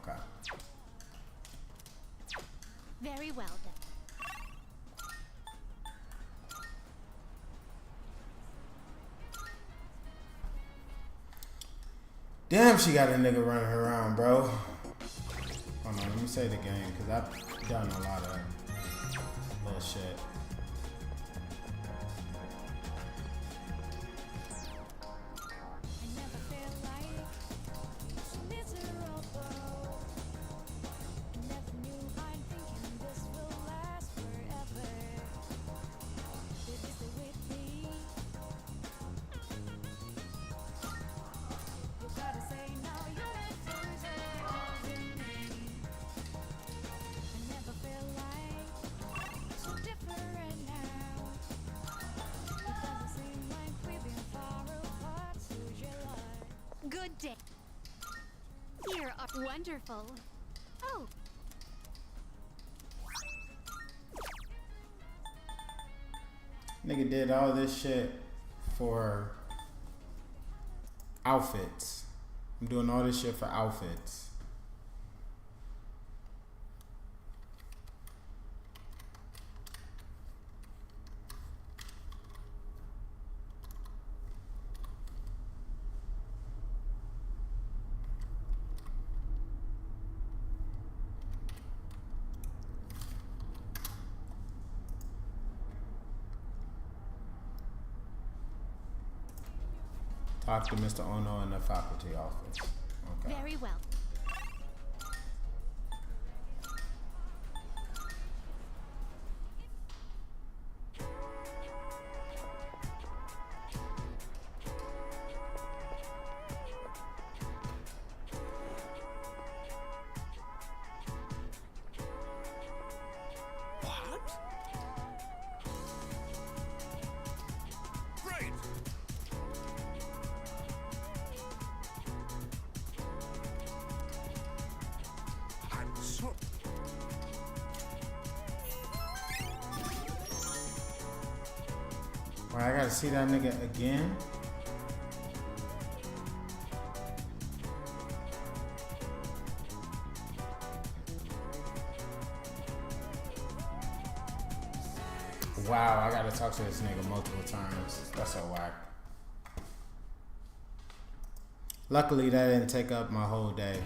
Okay. Very well then. Damn, she got a nigga running around, bro. Hold on, let me say the game, because I've done a lot of little shit. I never felt like so miserable. Never knew I'm thinking this will last forever. Baby, stay with me. You gotta say no, you refuse it. I never felt like so different now. It doesn't seem like we've been far apart since July. Good day. Here are wonderful. Oh, Nigga did all this shit for outfits. I'm doing all this shit for outfits. Talk to Mr. Ono in the faculty office. Okay. very well. What? Great! I'm so... Well, I gotta see that nigga again. Wow, I gotta talk to this nigga multiple times. That's so whack. Luckily, that didn't take up my whole day.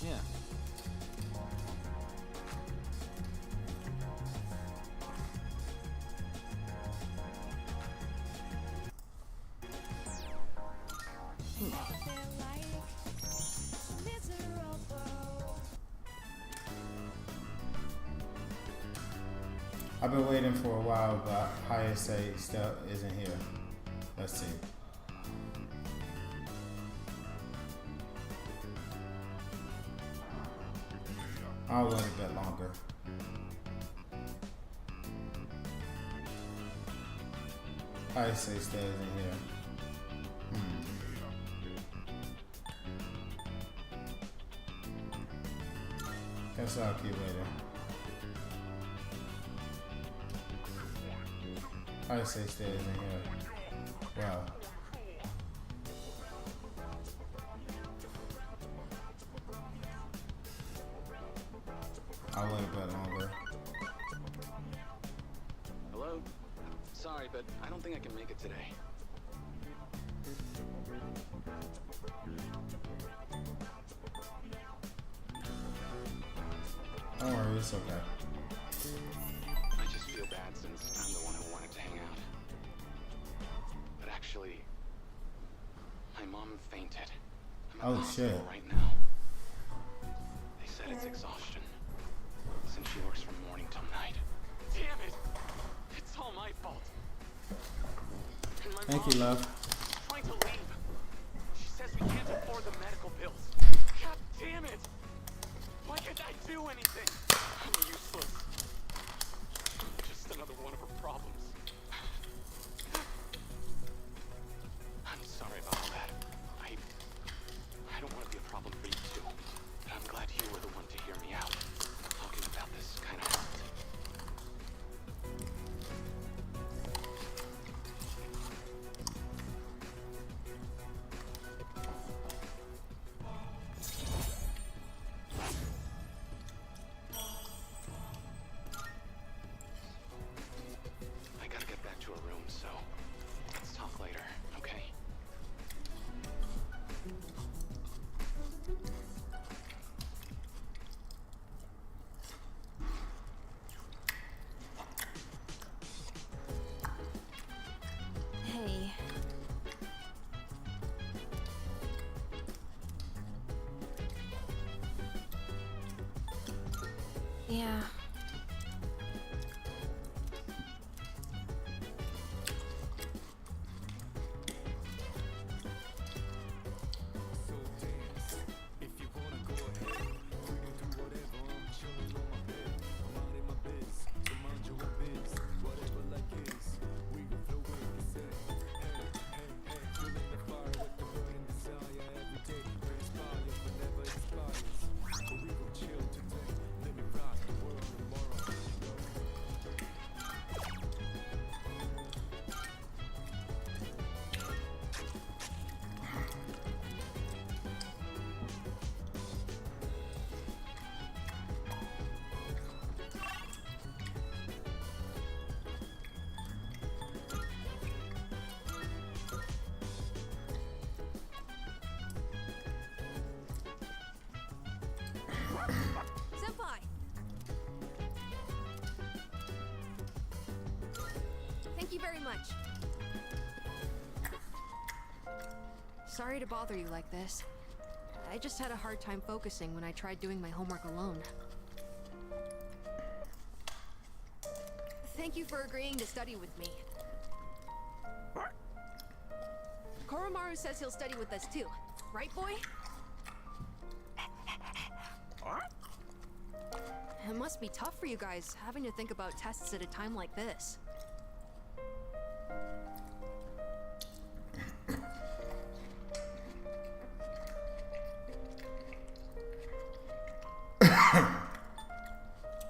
Yeah. Never felt like so miserable. I've been waiting for a while, but Hayase still isn't here. Let's see. I'll wait a bit longer. Hayase still isn't here. Guess I'll keep waiting. Hayase still isn't here. Wow. I'll wait a bit longer. Hello? Sorry, but I don't think I can make it today. Don't worry, it's okay. I just feel bad since I'm the one who wanted to hang out. But actually, my mom fainted. I'm at Oh, the hospital shit. right now. They said it's exhaustion, since she works from morning till night. Damn it! It's all my fault. And my Thank mom you, love. is trying to leave. She says we can't afford the medical bills. God damn it! Why can't I do anything? I'm useless. Just another one of her problems. I'm sorry about all that. I don't want to be a problem for you too. But I'm glad you were the one to hear me out. Talking about this kind of Yeah. Senpai! Thank you very much. Sorry to bother you like this. I just had a hard time focusing when I tried doing my homework alone. Thank you for agreeing to study with me. Koromaru says he'll study with us too. Right, boy? It must be tough for you guys, having to think about tests at a time like this.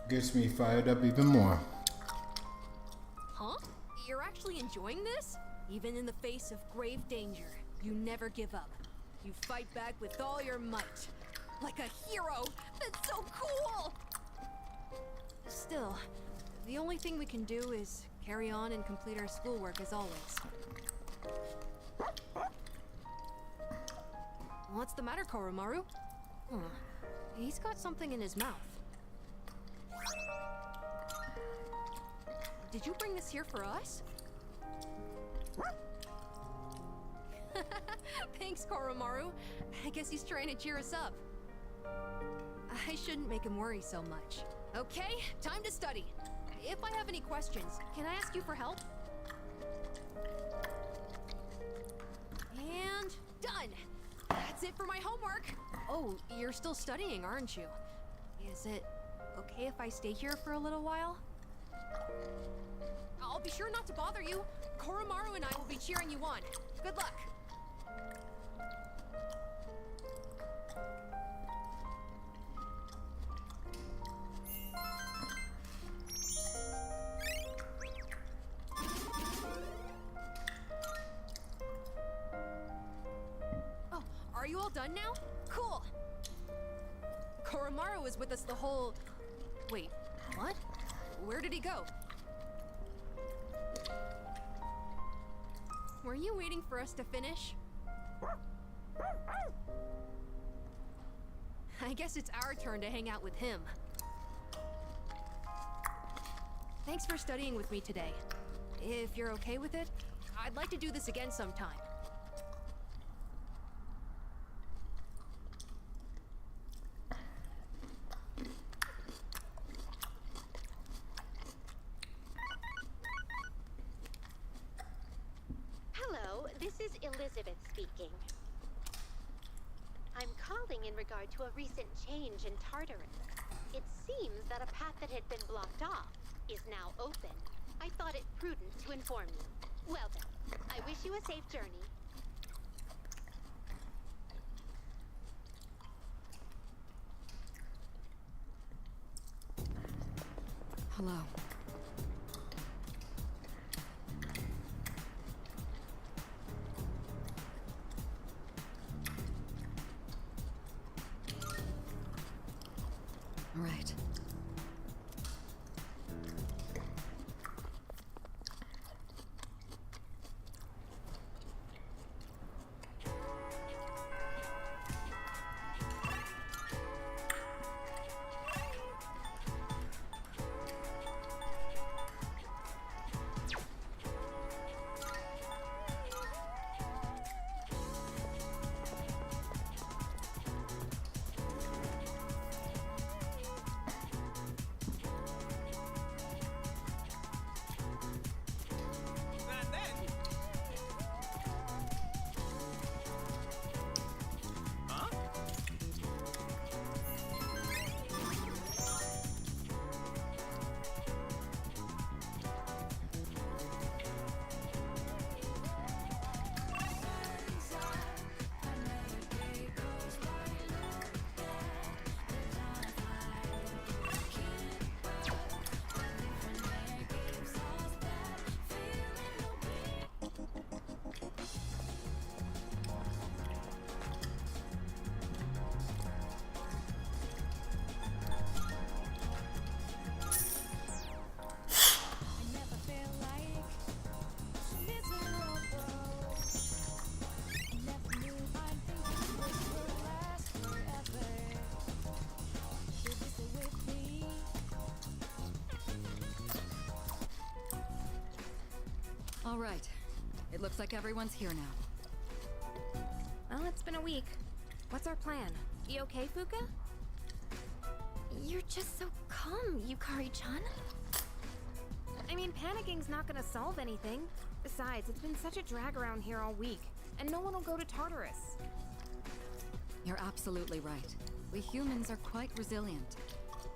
Gets me fired up even more. Huh? You're actually enjoying this? Even in the face of grave danger, you never give up. You fight back with all your might. Like a hero! That's so cool! Still, the only thing we can do is carry on and complete our schoolwork as always. What's the matter, Koromaru? Huh. He's got something in his mouth. Did you bring this here for us? Thanks, Koromaru. I guess he's trying to cheer us up. I shouldn't make him worry so much. Okay, time to study. If I have any questions, can I ask you for help? And done! That's it for my homework! Oh, you're still studying, aren't you? Is it okay if I stay here for a little while? I'll be sure not to bother you. Koromaru and I will be cheering you on. Good luck! Oh, are you all done now? Cool! Koromaru was with us the whole... Wait, what? Where did he go? Were you waiting for us to finish? I guess it's our turn to hang out with him. Thanks for studying with me today. If you're okay with it, I'd like to do this again sometime. Hello, this is Elizabeth speaking. I'm calling in regard to a recent change in Tartarus. It seems that a path that had been blocked off is now open. I thought it prudent to inform you. Well then, I wish you a safe journey. Hello. Right. All right. It looks like everyone's here now. Well, it's been a week. What's our plan? You okay, Fuka? You're just so calm, Yukari-chan. I mean, panicking's not gonna solve anything. Besides, it's been such a drag around here all week, and no one will go to Tartarus. You're absolutely right. We humans are quite resilient.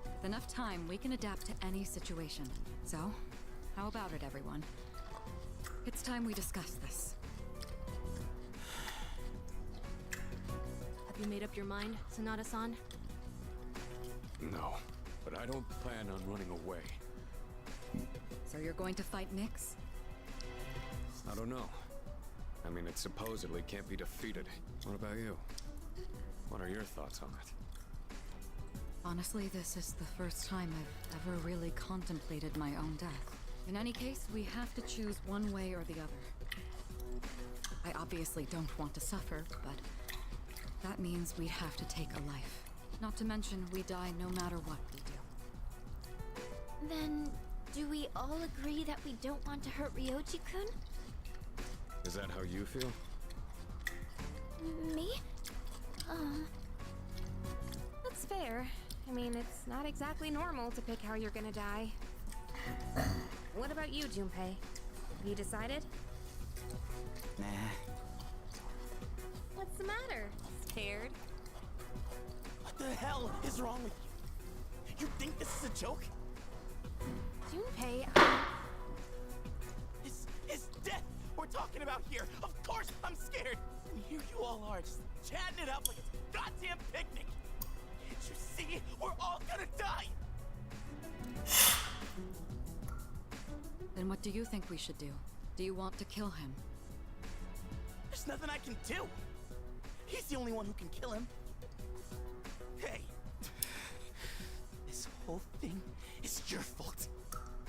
With enough time, we can adapt to any situation. So, how about it, everyone? It's time we discuss this. Have you made up your mind, Sanada-san? No, but I don't plan on running away. So you're going to fight Nyx? I don't know. I mean, it supposedly can't be defeated. What about you? What are your thoughts on it? Honestly, this is the first time I've ever really contemplated my own death. In any case, we have to choose one way or the other. I obviously don't want to suffer, but that means we'd have to take a life. Not to mention, we die no matter what we do. Then, do we all agree that we don't want to hurt Ryoji-kun? Is that how you feel? Me? That's fair. I mean, it's not exactly normal to pick how you're gonna die. What about you, Junpei? Have you decided? Nah. What's the matter? Scared? What the hell is wrong with you? You think this is a joke? Junpei, It's death we're talking about here. Of course I'm scared. And here you all are, just chatting it up like it's a goddamn picnic. Can't you see? We're all gonna die. Then what do you think we should do? Do you want to kill him? There's nothing I can do. He's the only one who can kill him. Hey, this whole thing is your fault.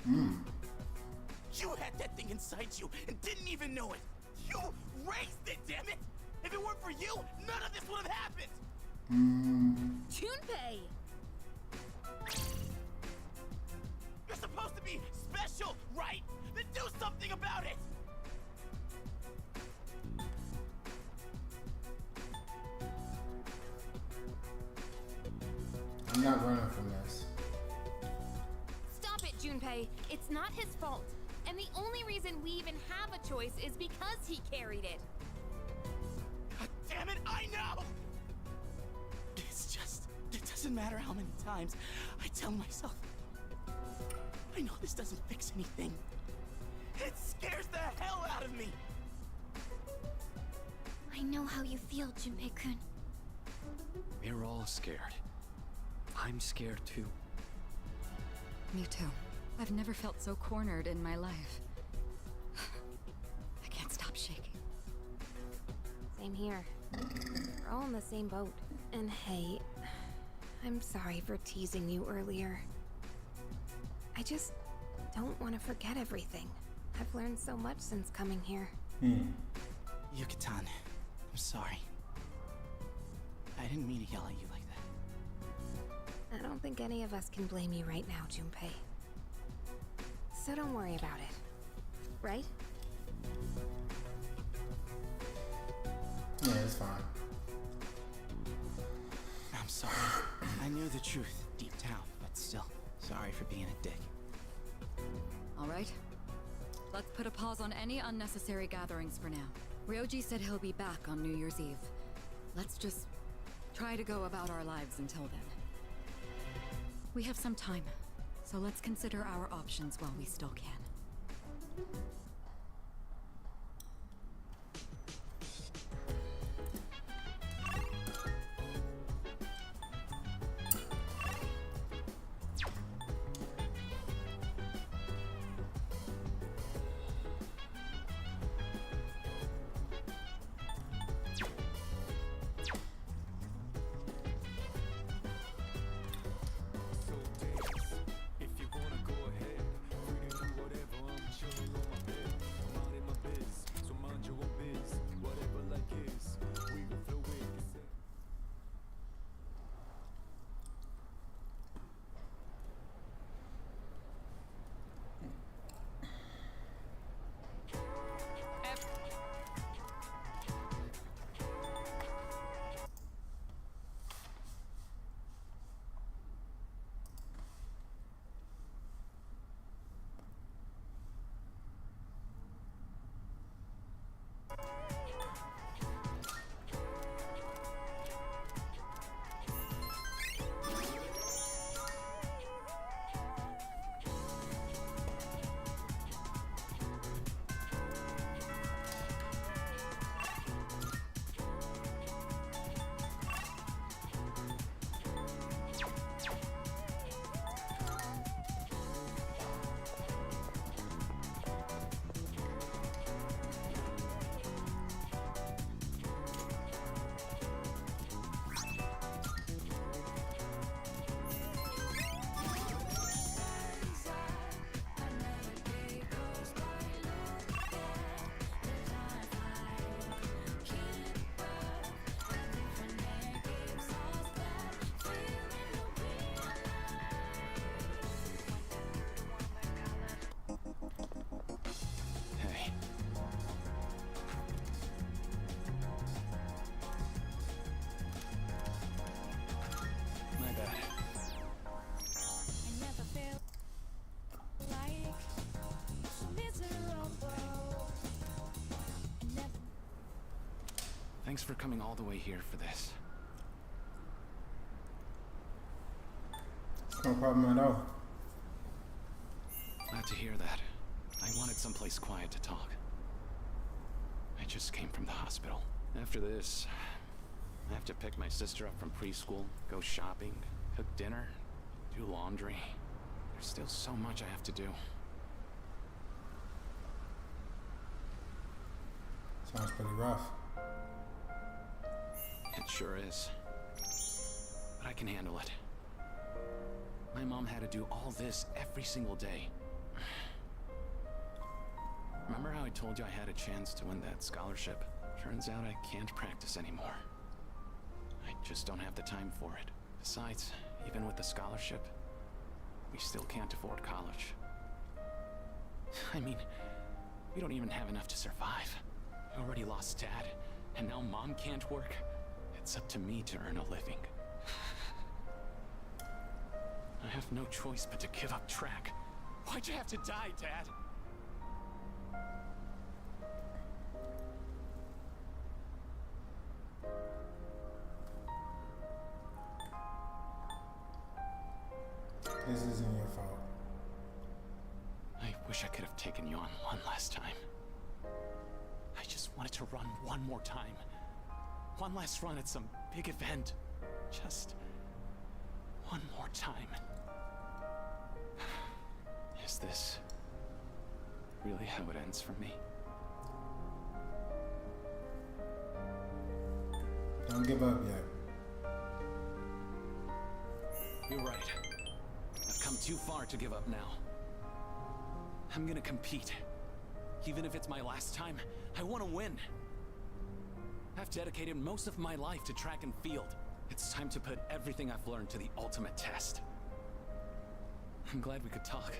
You had that thing inside you and didn't even know it. You raised it, damn it! If it weren't for you, none of this would have happened. Junpei! You're supposed to be special, right? Then do something about it! I'm not running from this. Stop it, Junpei. It's not his fault. And the only reason we even have a choice is because he carried it. God damn it, I know! It's just, it doesn't matter how many times I tell myself. I know this doesn't fix anything. It scares the hell out of me! I know how you feel, Junpei-kun. We're all scared. I'm scared too. Me too. I've never felt so cornered in my life. I can't stop shaking. Same here. We're all in the same boat. And hey, I'm sorry for teasing you earlier. I just don't want to forget everything. I've learned so much since coming here. Yuka-tan, I'm sorry. I didn't mean to yell at you like that. I don't think any of us can blame you right now, Junpei. So don't worry about it. Right? Yeah, it's fine. I'm sorry. I knew the truth deep down, but still, sorry for being a dick. All right. Let's put a pause on any unnecessary gatherings for now. Ryoji said he'll be back on New Year's Eve. Let's just try to go about our lives until then. We have some time, so let's consider our options while we still can. If you wanna go ahead, free to do whatever, I'm chilling on my bed. Thanks for coming all the way here for this. No problem at all. Glad to hear that. I wanted someplace quiet to talk. I just came from the hospital. After this, I have to pick my sister up from preschool, go shopping, cook dinner, do laundry. There's still so much I have to do. Sounds pretty rough. It sure is. But I can handle it. My mom had to do all this every single day. Remember how I told you I had a chance to win that scholarship? Turns out I can't practice anymore. I just don't have the time for it. Besides, even with the scholarship, we still can't afford college. I mean, we don't even have enough to survive. I already lost Dad, and now Mom can't work. It's up to me to earn a living. I have no choice but to give up track. Why'd you have to die, Dad? This isn't your fault. I wish I could have taken you on one last time. I just wanted to run one more time. One last run at some big event. Just one more time. Is this really how it ends for me? Don't give up yet. You're right. I've come too far to give up now. I'm gonna compete. Even if it's my last time, I want to win. I've dedicated most of my life to track and field. It's time to put everything I've learned to the ultimate test. I'm glad we could talk.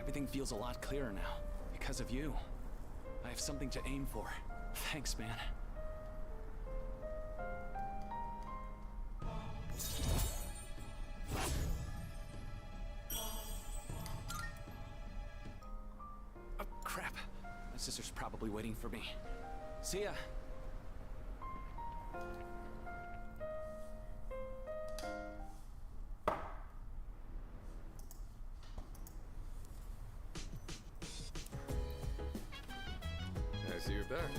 Everything feels a lot clearer now. Because of you. I have something to aim for. Thanks, man. Oh, crap. My sister's probably waiting for me. See ya. I see you're back.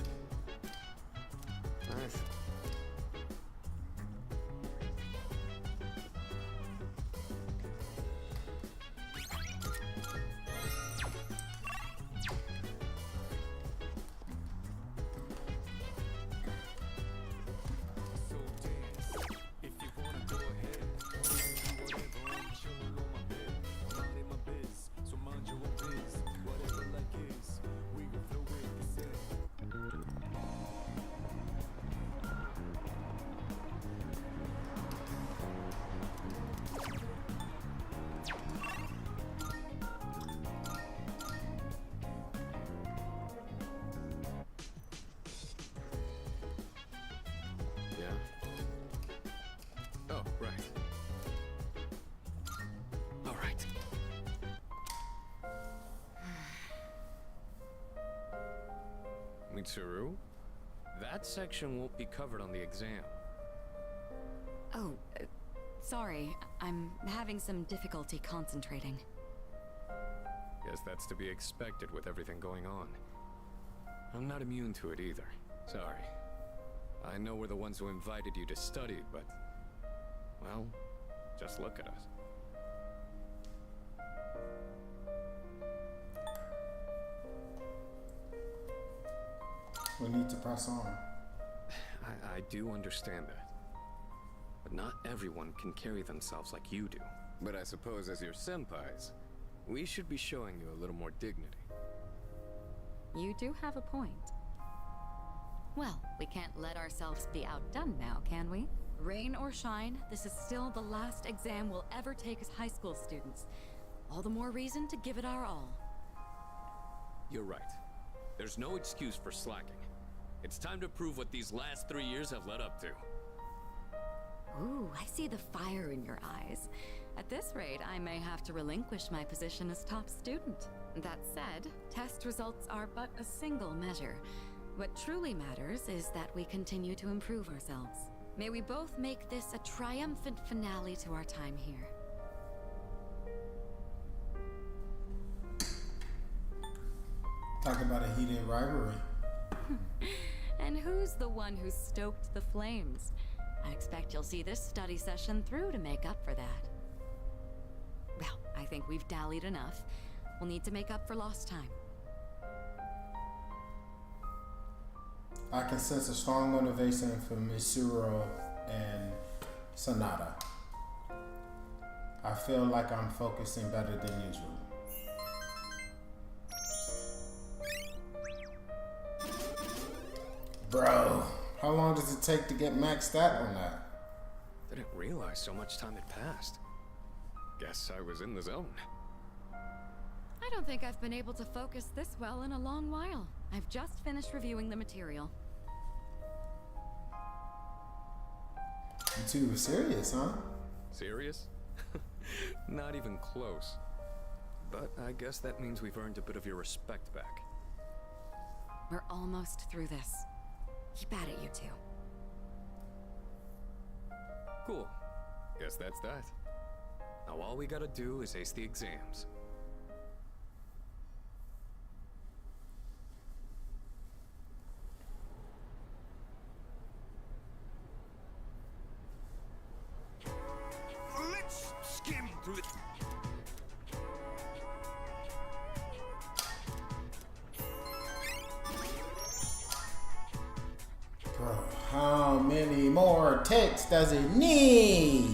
Nice. Mitsuru, that section won't be covered on the exam. Oh, sorry. I'm having some difficulty concentrating. Guess that's to be expected with everything going on. I'm not immune to it either. Sorry. I know we're the ones who invited you to study, but... well, just look at us. We need to press on. I do understand that. But not everyone can carry themselves like you do. But I suppose as your senpais, we should be showing you a little more dignity. You do have a point. Well, we can't let ourselves be outdone now, can we? Rain or shine, this is still the last exam we'll ever take as high school students. All the more reason to give it our all. You're right. There's no excuse for slacking. It's time to prove what these last 3 years have led up to. Ooh, I see the fire in your eyes. At this rate, I may have to relinquish my position as top student. That said, test results are but a single measure. What truly matters is that we continue to improve ourselves. May we both make this a triumphant finale to our time here. Talk about a heated rivalry. And who's the one who stoked the flames? I expect you'll see this study session through to make up for that. Well, I think we've dallied enough. We'll need to make up for lost time. I can sense a strong motivation for Mitsuru and Sonata. I feel like I'm focusing better than usual. Bro, how long does it take to get maxed out on that? Didn't realize so much time had passed. Guess I was in the zone. I don't think I've been able to focus this well in a long while. I've just finished reviewing the material. You two were serious, huh? Serious? Not even close. But I guess that means we've earned a bit of your respect back. We're almost through this. Keep at it, you two. Cool. Guess that's that. Now all we gotta do is ace the exams. Let's skim through it. Bro, how many more texts does it need?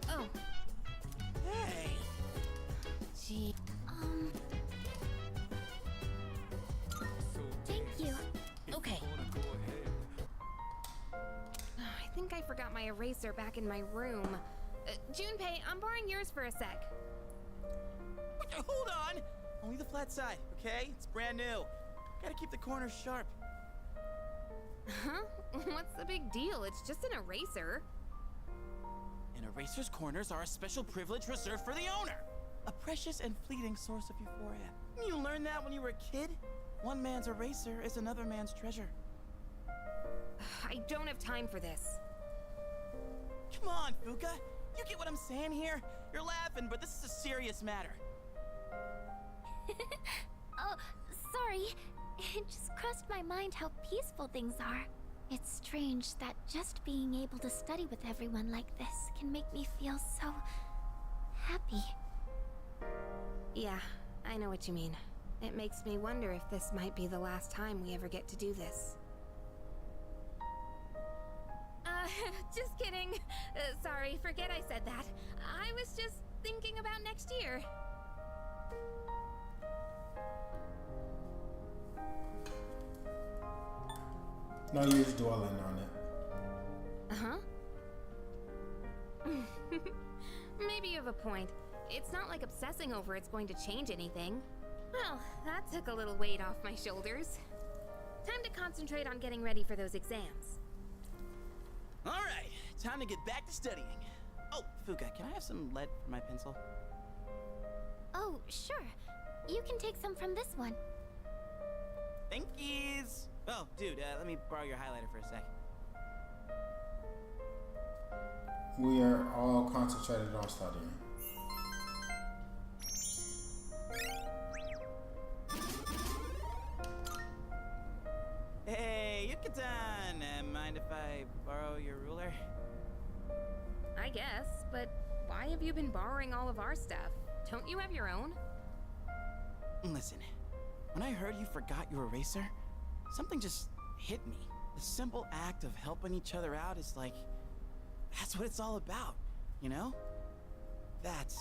Oh. Hey. Gee. Thank you. Okay. I think I forgot my eraser back in my room. Junpei, I'm borrowing yours for a sec. Hold on! Only the flat side, okay? It's brand new. Gotta keep the corners sharp. Huh? What's the big deal? It's just an eraser. An eraser's corners are a special privilege reserved for the owner. A precious and fleeting source of euphoria. You learned that when you were a kid? One man's eraser is another man's treasure. I don't have time for this. Come on, Fuka. You get what I'm saying here? You're laughing, but this is a serious matter. Oh, sorry. It just crossed my mind how peaceful things are. It's strange that just being able to study with everyone like this can make me feel so happy. Yeah, I know what you mean. It makes me wonder if this might be the last time we ever get to do this. Just kidding. Sorry, forget I said that. I was just thinking about next year. No use dwelling on it. Uh-huh. Maybe you have a point. It's not like obsessing over it's going to change anything. Well, that took a little weight off my shoulders. Time to concentrate on getting ready for those exams. All right, time to get back to studying. Oh, Fuka, can I have some lead for my pencil? Oh, sure. You can take some from this one. Thank yous. Oh, dude, let me borrow your highlighter for a sec. We are all concentrated on studying. Hey, Yuka-tan! Mind if I borrow your ruler? I guess, but why have you been borrowing all of our stuff? Don't you have your own? Listen, when I heard you forgot your eraser, something just hit me. The simple act of helping each other out is like, that's what it's all about, you know? That's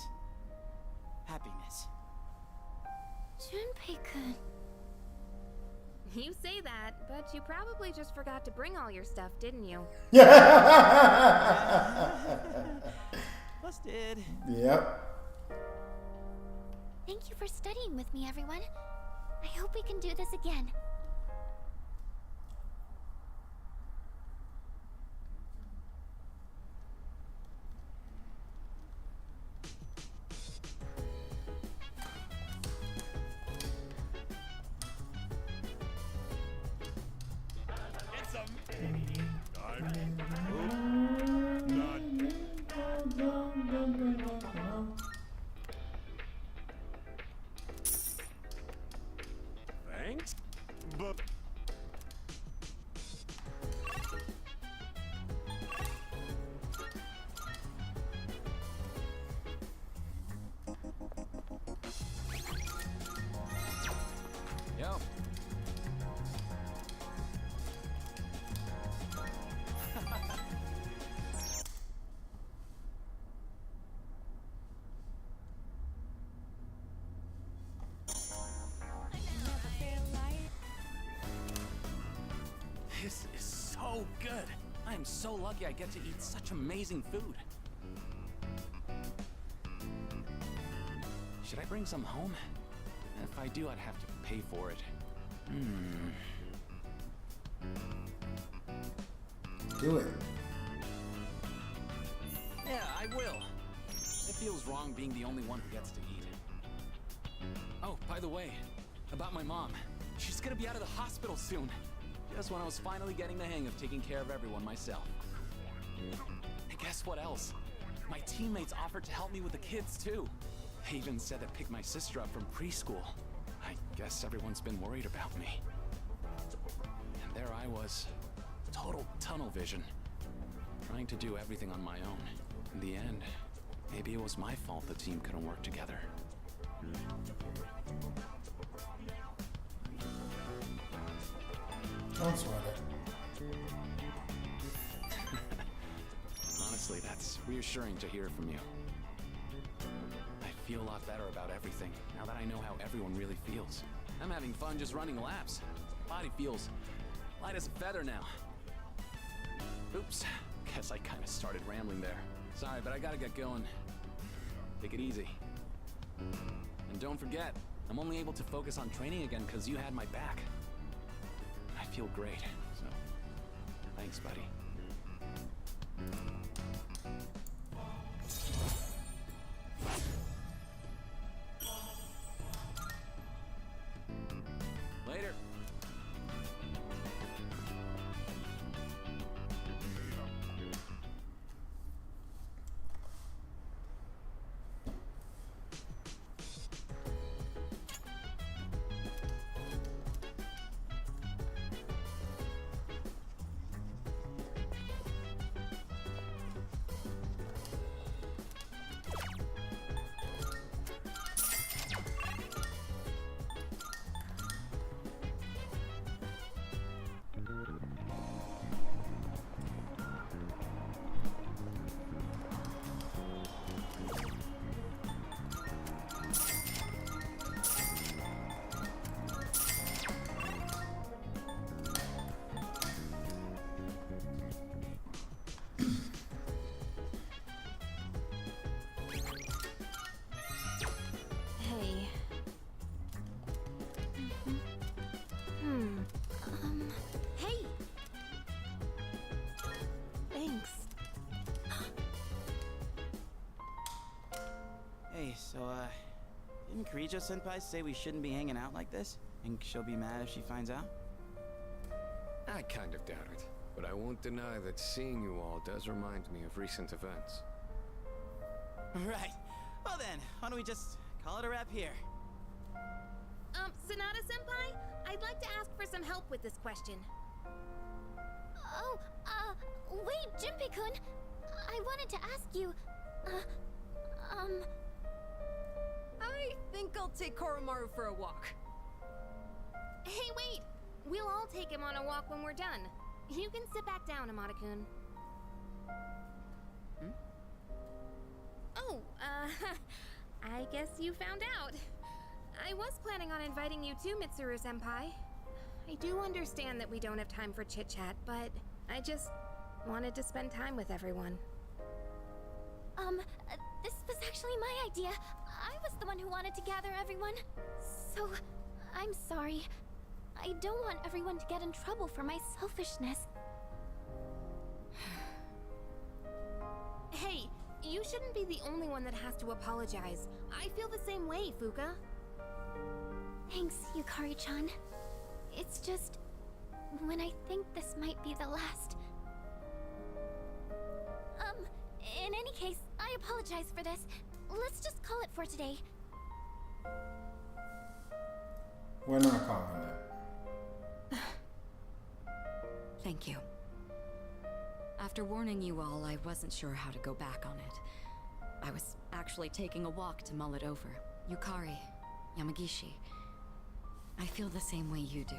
happiness. Junpei-kun. You say that, but you probably just forgot to bring all your stuff, didn't you? Busted. Yep. Thank you for studying with me, everyone. I hope we can do this again. Thanks, but... Yo. This is so good. I am so lucky I get to eat such amazing food. Should I bring some home? If I do, I'd have to pay for it. Do it. Yeah, I will. It feels wrong being the only one who gets to eat. Oh, by the way, about my mom. She's gonna be out of the hospital soon. Just when I was finally getting the hang of taking care of everyone myself. And guess what else? My teammates offered to help me with the kids too. They even said to pick my sister up from preschool. I guess everyone's been worried about me. And there I was, total tunnel vision, trying to do everything on my own. In the end, maybe it was my fault the team couldn't work together. Don't sweat it. Honestly, that's reassuring to hear from you. I feel a lot better about everything now that I know how everyone really feels. I'm having fun just running laps. Body feels light as a feather now. Oops, guess I kind of started rambling there. Sorry, but I gotta get going. Take it easy. And don't forget, I'm only able to focus on training again because you had my back. I feel great, so thanks, buddy. Later. Hey. Hey! Thanks. Hey, so, didn't Kirijo-senpai say we shouldn't be hanging out like this? Think she'll be mad if she finds out? I kind of doubt it, but I won't deny that seeing you all does remind me of recent events. Right. Well then, why don't we just call it a wrap here? Sonata-senpai, I'd like to ask for some help with this question. Oh, wait, Junpei-kun. I wanted to ask you, I think I'll take Koromaru for a walk. Hey, wait! We'll all take him on a walk when we're done. You can sit back down, Amada-kun. Oh, I guess you found out. I was planning on inviting you too, Mitsuru-senpai. I do understand that we don't have time for chit-chat, but I just wanted to spend time with everyone. This was actually my idea. I was the one who wanted to gather everyone. So, I'm sorry. I don't want everyone to get in trouble for my selfishness. Hey, you shouldn't be the only one that has to apologize. I feel the same way, Fuka. Thanks, Yukari-chan. It's just... when I think this might be the last... in any case, I apologize for this. Let's just call it for today. We're not calling it. Thank you. After warning you all, I wasn't sure how to go back on it. I was actually taking a walk to mull it over. Yukari, Yamagishi, I feel the same way you do.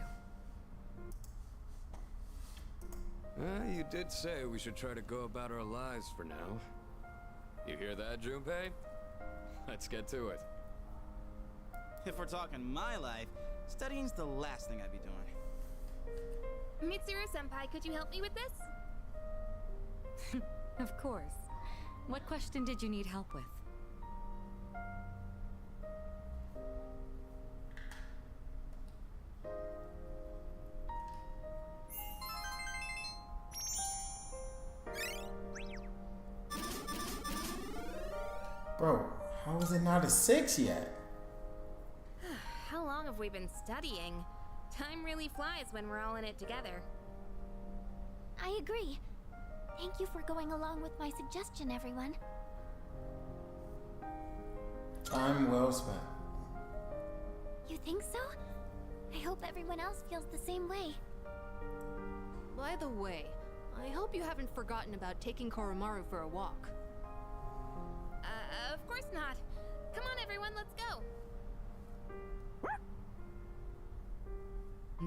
You did say we should try to go about our lives for now. You hear that, Junpei? Let's get to it. If we're talking my life, studying's the last thing I'd be doing. Mitsuru-senpai, could you help me with this? Of course. What question did you need help with? Bro, how is it not a 6 yet? How long have we been studying? Time really flies when we're all in it together. I agree. Thank you for going along with my suggestion, everyone. Time well spent. You think so? I hope everyone else feels the same way. By the way, I hope you haven't forgotten about taking Koromaru for a walk. Of course not. Come on, everyone, let's go.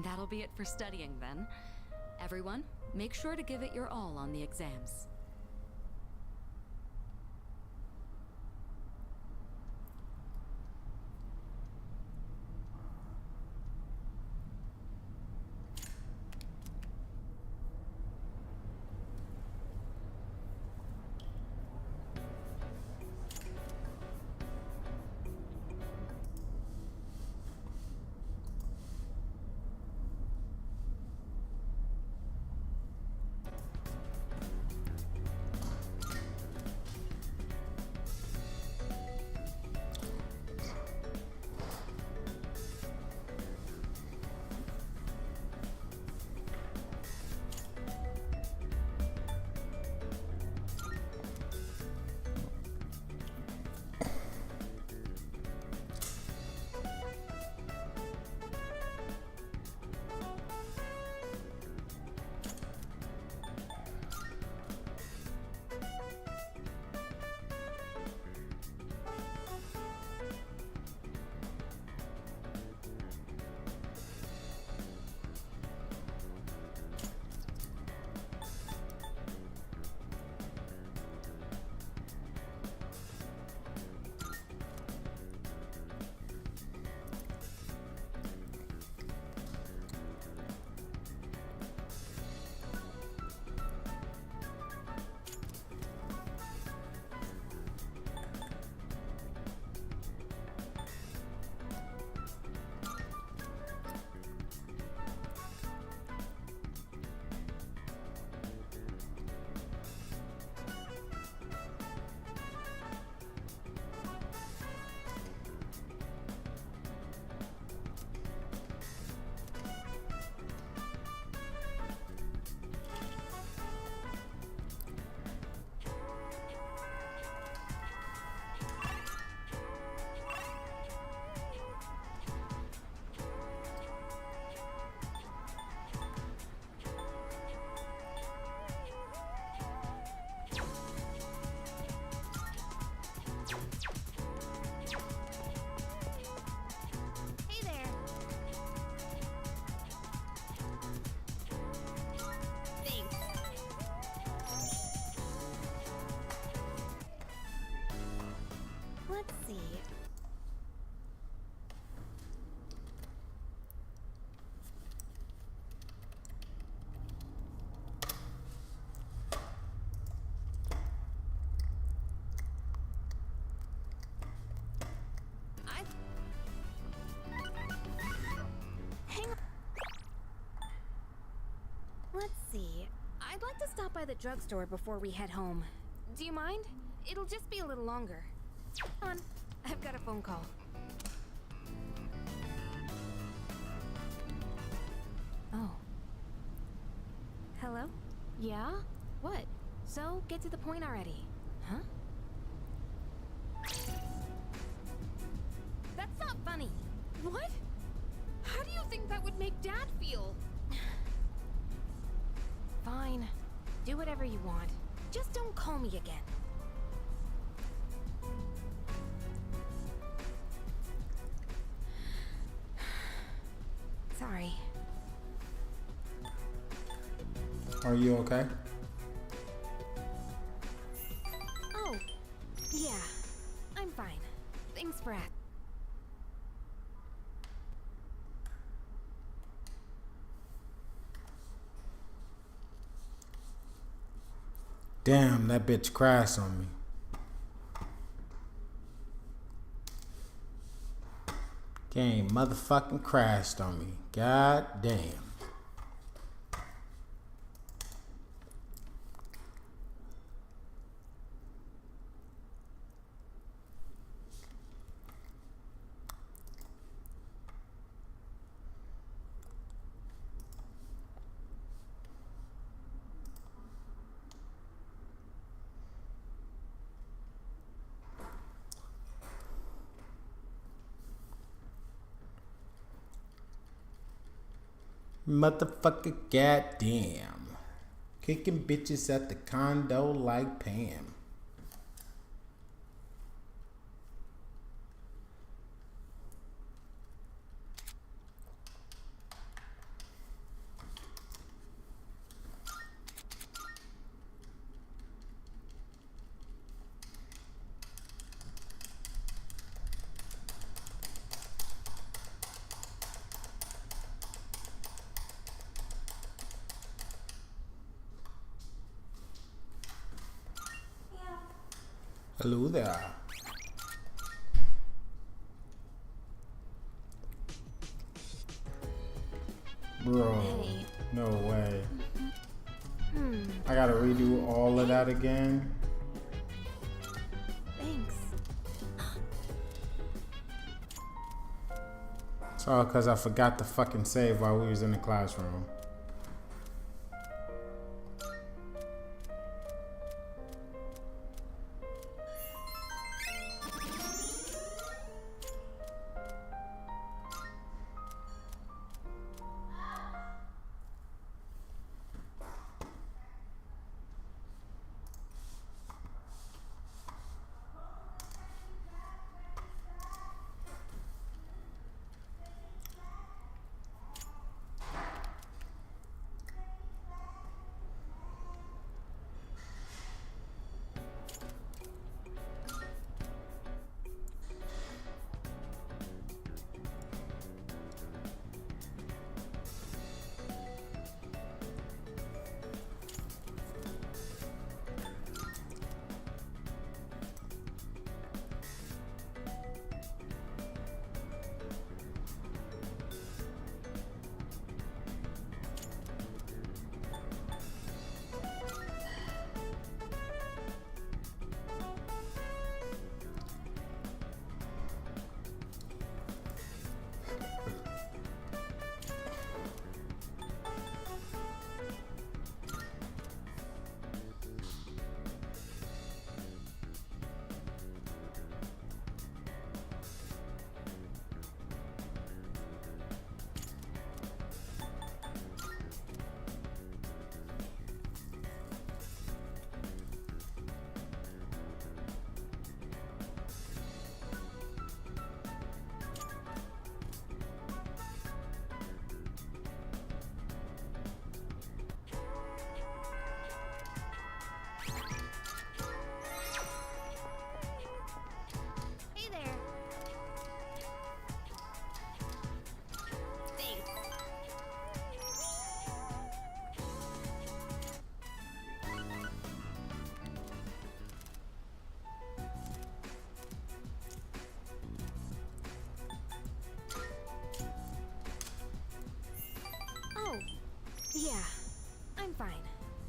That'll be it for studying then. Everyone, make sure to give it your all on the exams. by the drugstore before we head home. Do you mind? It'll just be a little longer. Come on, I've got a phone call. Oh. Hello? Yeah? What? So, get to the point already. Huh? That's not funny. What? How do you think that would make Dad feel? Fine. Do whatever you want. Just don't call me again. Sorry. Are you okay? Oh, yeah. I'm fine. Thanks for asking. Damn, that bitch crashed on me. Game motherfucking crashed on me. God damn. Motherfucker, goddamn. Kicking bitches at the condo like Pam. Hello there. Bro, Hey. no way. I gotta redo all of that again. Thanks. It's all because I forgot to fucking save while we was in the classroom. Hey there. Thanks. Oh, yeah. I'm fine.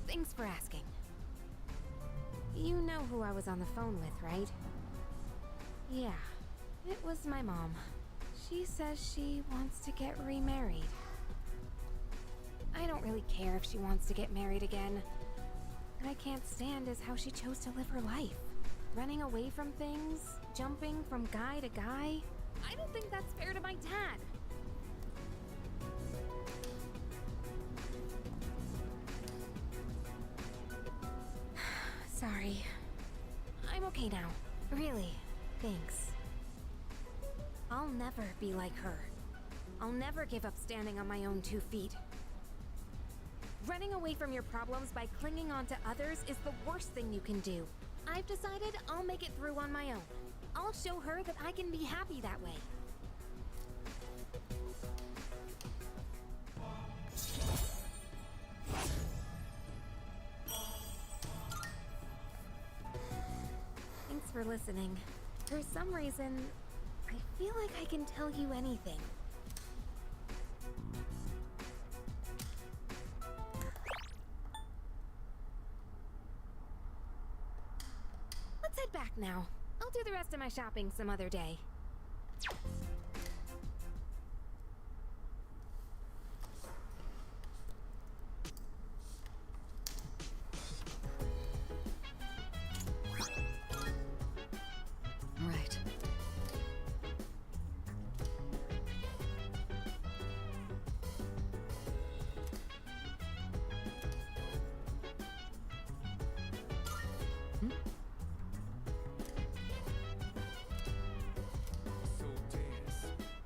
Thanks for asking. You know who I was on the phone with, right? Yeah, it was my mom. She says she wants to get remarried. I don't really care if she wants to get married again. What I can't stand is how she chose to live her life. Running away from things, jumping from guy to guy. I don't think that's fair to my dad. Sorry. I'm okay now. Really. Thanks. I'll never be like her. I'll never give up standing on my own 2 feet. Running away from your problems by clinging on to others is the worst thing you can do. I've decided I'll make it through on my own. I'll show her that I can be happy that way. Thanks for listening. For some reason, I feel like I can tell you anything. Let's head back now. I'll do the rest of my shopping some other day. Right. So dance.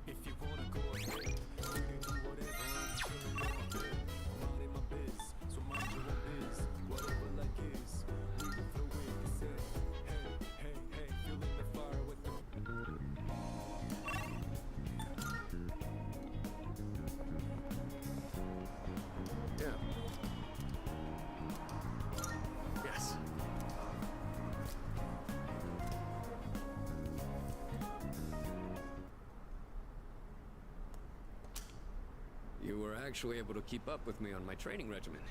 If you wanna go ahead, we can do whatever. I'm chilling all day. I'm out in my biz, so mind your own biz. Whatever like is, we can throw it and say, hey, hey, hey, feeling the fire with the. Yeah. Yes. You were actually able to keep up with me on my training regimen.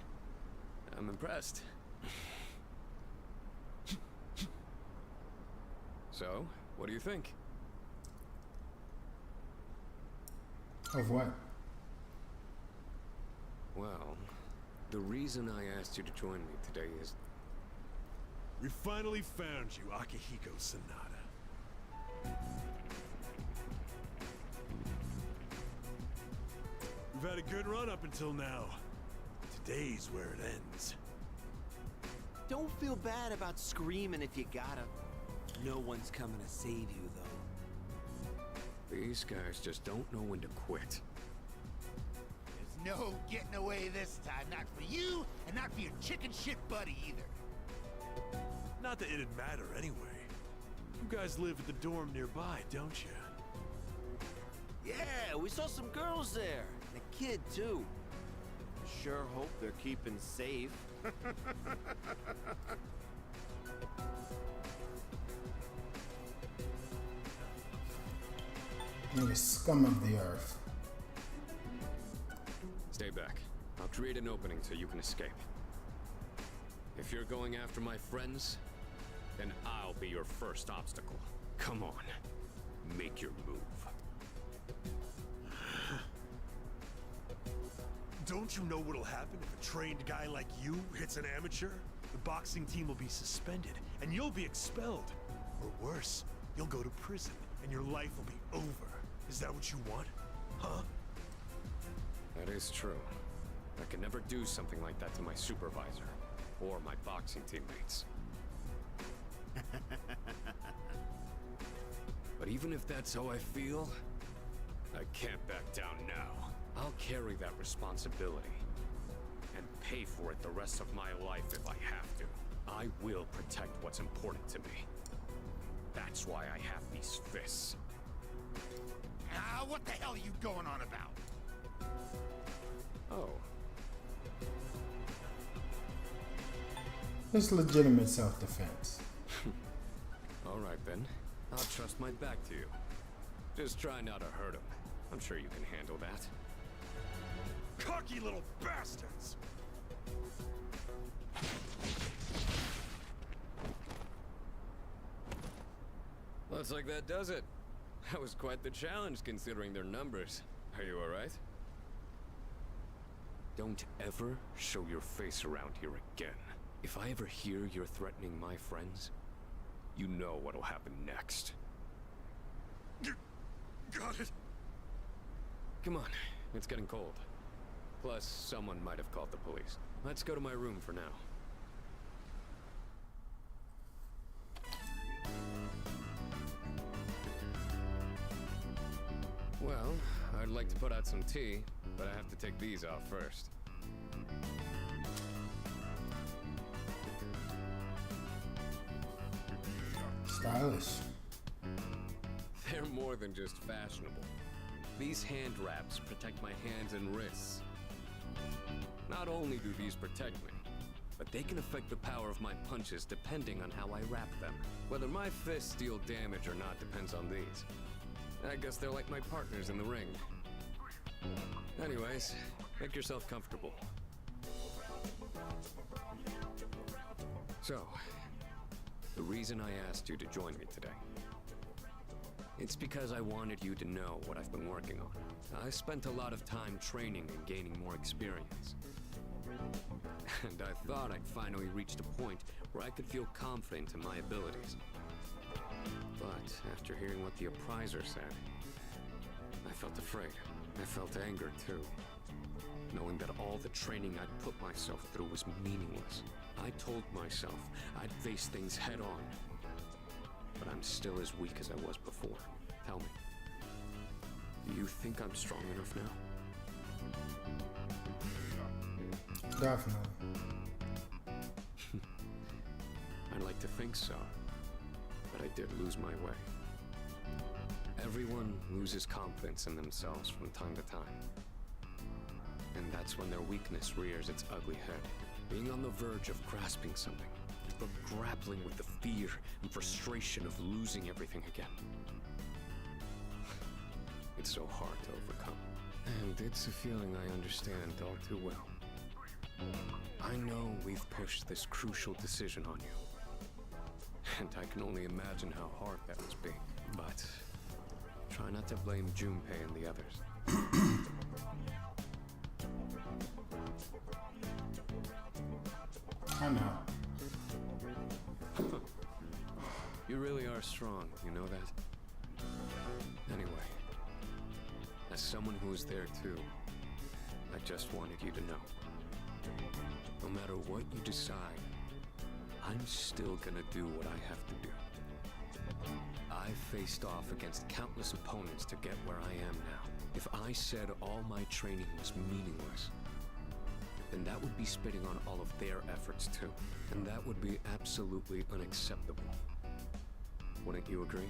I'm impressed. So, what do you think? Of what? Well, the reason I asked you to join me today is We finally found you, Akihiko Sanada. We've had a good run up until now. Today's where it ends. Don't feel bad about screaming if you gotta. No one's coming to save you, though. these guys just don't know when to quit. There's no getting away this time. Not for you, and not for your chicken shit buddy either. Not that it'd matter anyway. You guys live at the dorm nearby, don't you? Yeah, we saw some girls there. And a kid, too. Sure hope they're keeping safe. You're the scum of the earth. Stay back. I'll create an opening so you can escape. If you're going after my friends, then I'll be your first obstacle. Come on. Make your move. Don't you know what'll happen if a trained guy like you hits an amateur? The boxing team will be suspended, and you'll be expelled. Or worse, you'll go to prison, and your life will be over. Is that what you want? Huh? That is true. I could never do something like that to my supervisor, or my boxing teammates. But even if that's how I feel, I can't back down now. I'll carry that responsibility and pay for it the rest of my life if I have to. I will protect what's important to me. That's why I have these fists. Ah, what the hell are you going on about? Oh. It's legitimate self-defense. All right then. I'll trust my back to you. Just try not to hurt him. I'm sure you can handle that. Cocky little bastards! Looks like that does it. That was quite the challenge considering their numbers. Are you alright? Don't ever show your face around here again. If I ever hear you're threatening my friends, you know what'll happen next. Got it. Come on, it's getting cold. Plus, someone might have called the police. Let's go to my room for now. Well, I'd like to put out some tea, but I have to take these off first. Stylish. They're more than just fashionable. These hand wraps protect my hands and wrists. Not only do these protect me, but they can affect the power of my punches depending on how I wrap them. Whether my fists deal damage or not depends on these. I guess they're like my partners in the ring. Anyways, make yourself comfortable. So, the reason I asked you to join me today, it's because I wanted you to know what I've been working on. I spent a lot of time training and gaining more experience. And I thought I'd finally reached a point where I could feel confident in my abilities. But after hearing what the appraiser said, I felt afraid. I felt anger too. Knowing that all the training I'd put myself through was meaningless. I told myself I'd face things head on. But I'm still as weak as I was before. Tell me, do you think I'm strong enough now? Definitely. I'd like to think so, but I did lose my way. Everyone loses confidence in themselves from time to time. And that's when their weakness rears its ugly head. Being on the verge of grasping something, but grappling with the fear and frustration of losing everything again. It's so hard to overcome. And it's a feeling I understand all too well. I know we've pushed this crucial decision on you. And I can only imagine how hard that must be. But try not to blame Junpei and the others. I know. You really are strong, you know that? Anyway, as someone who was there too, I just wanted you to know. No matter what you decide, I'm still gonna do what I have to do. I faced off against countless opponents to get where I am now. If I said all my training was meaningless, then that would be spitting on all of their efforts too. And that would be absolutely unacceptable. Wouldn't you agree?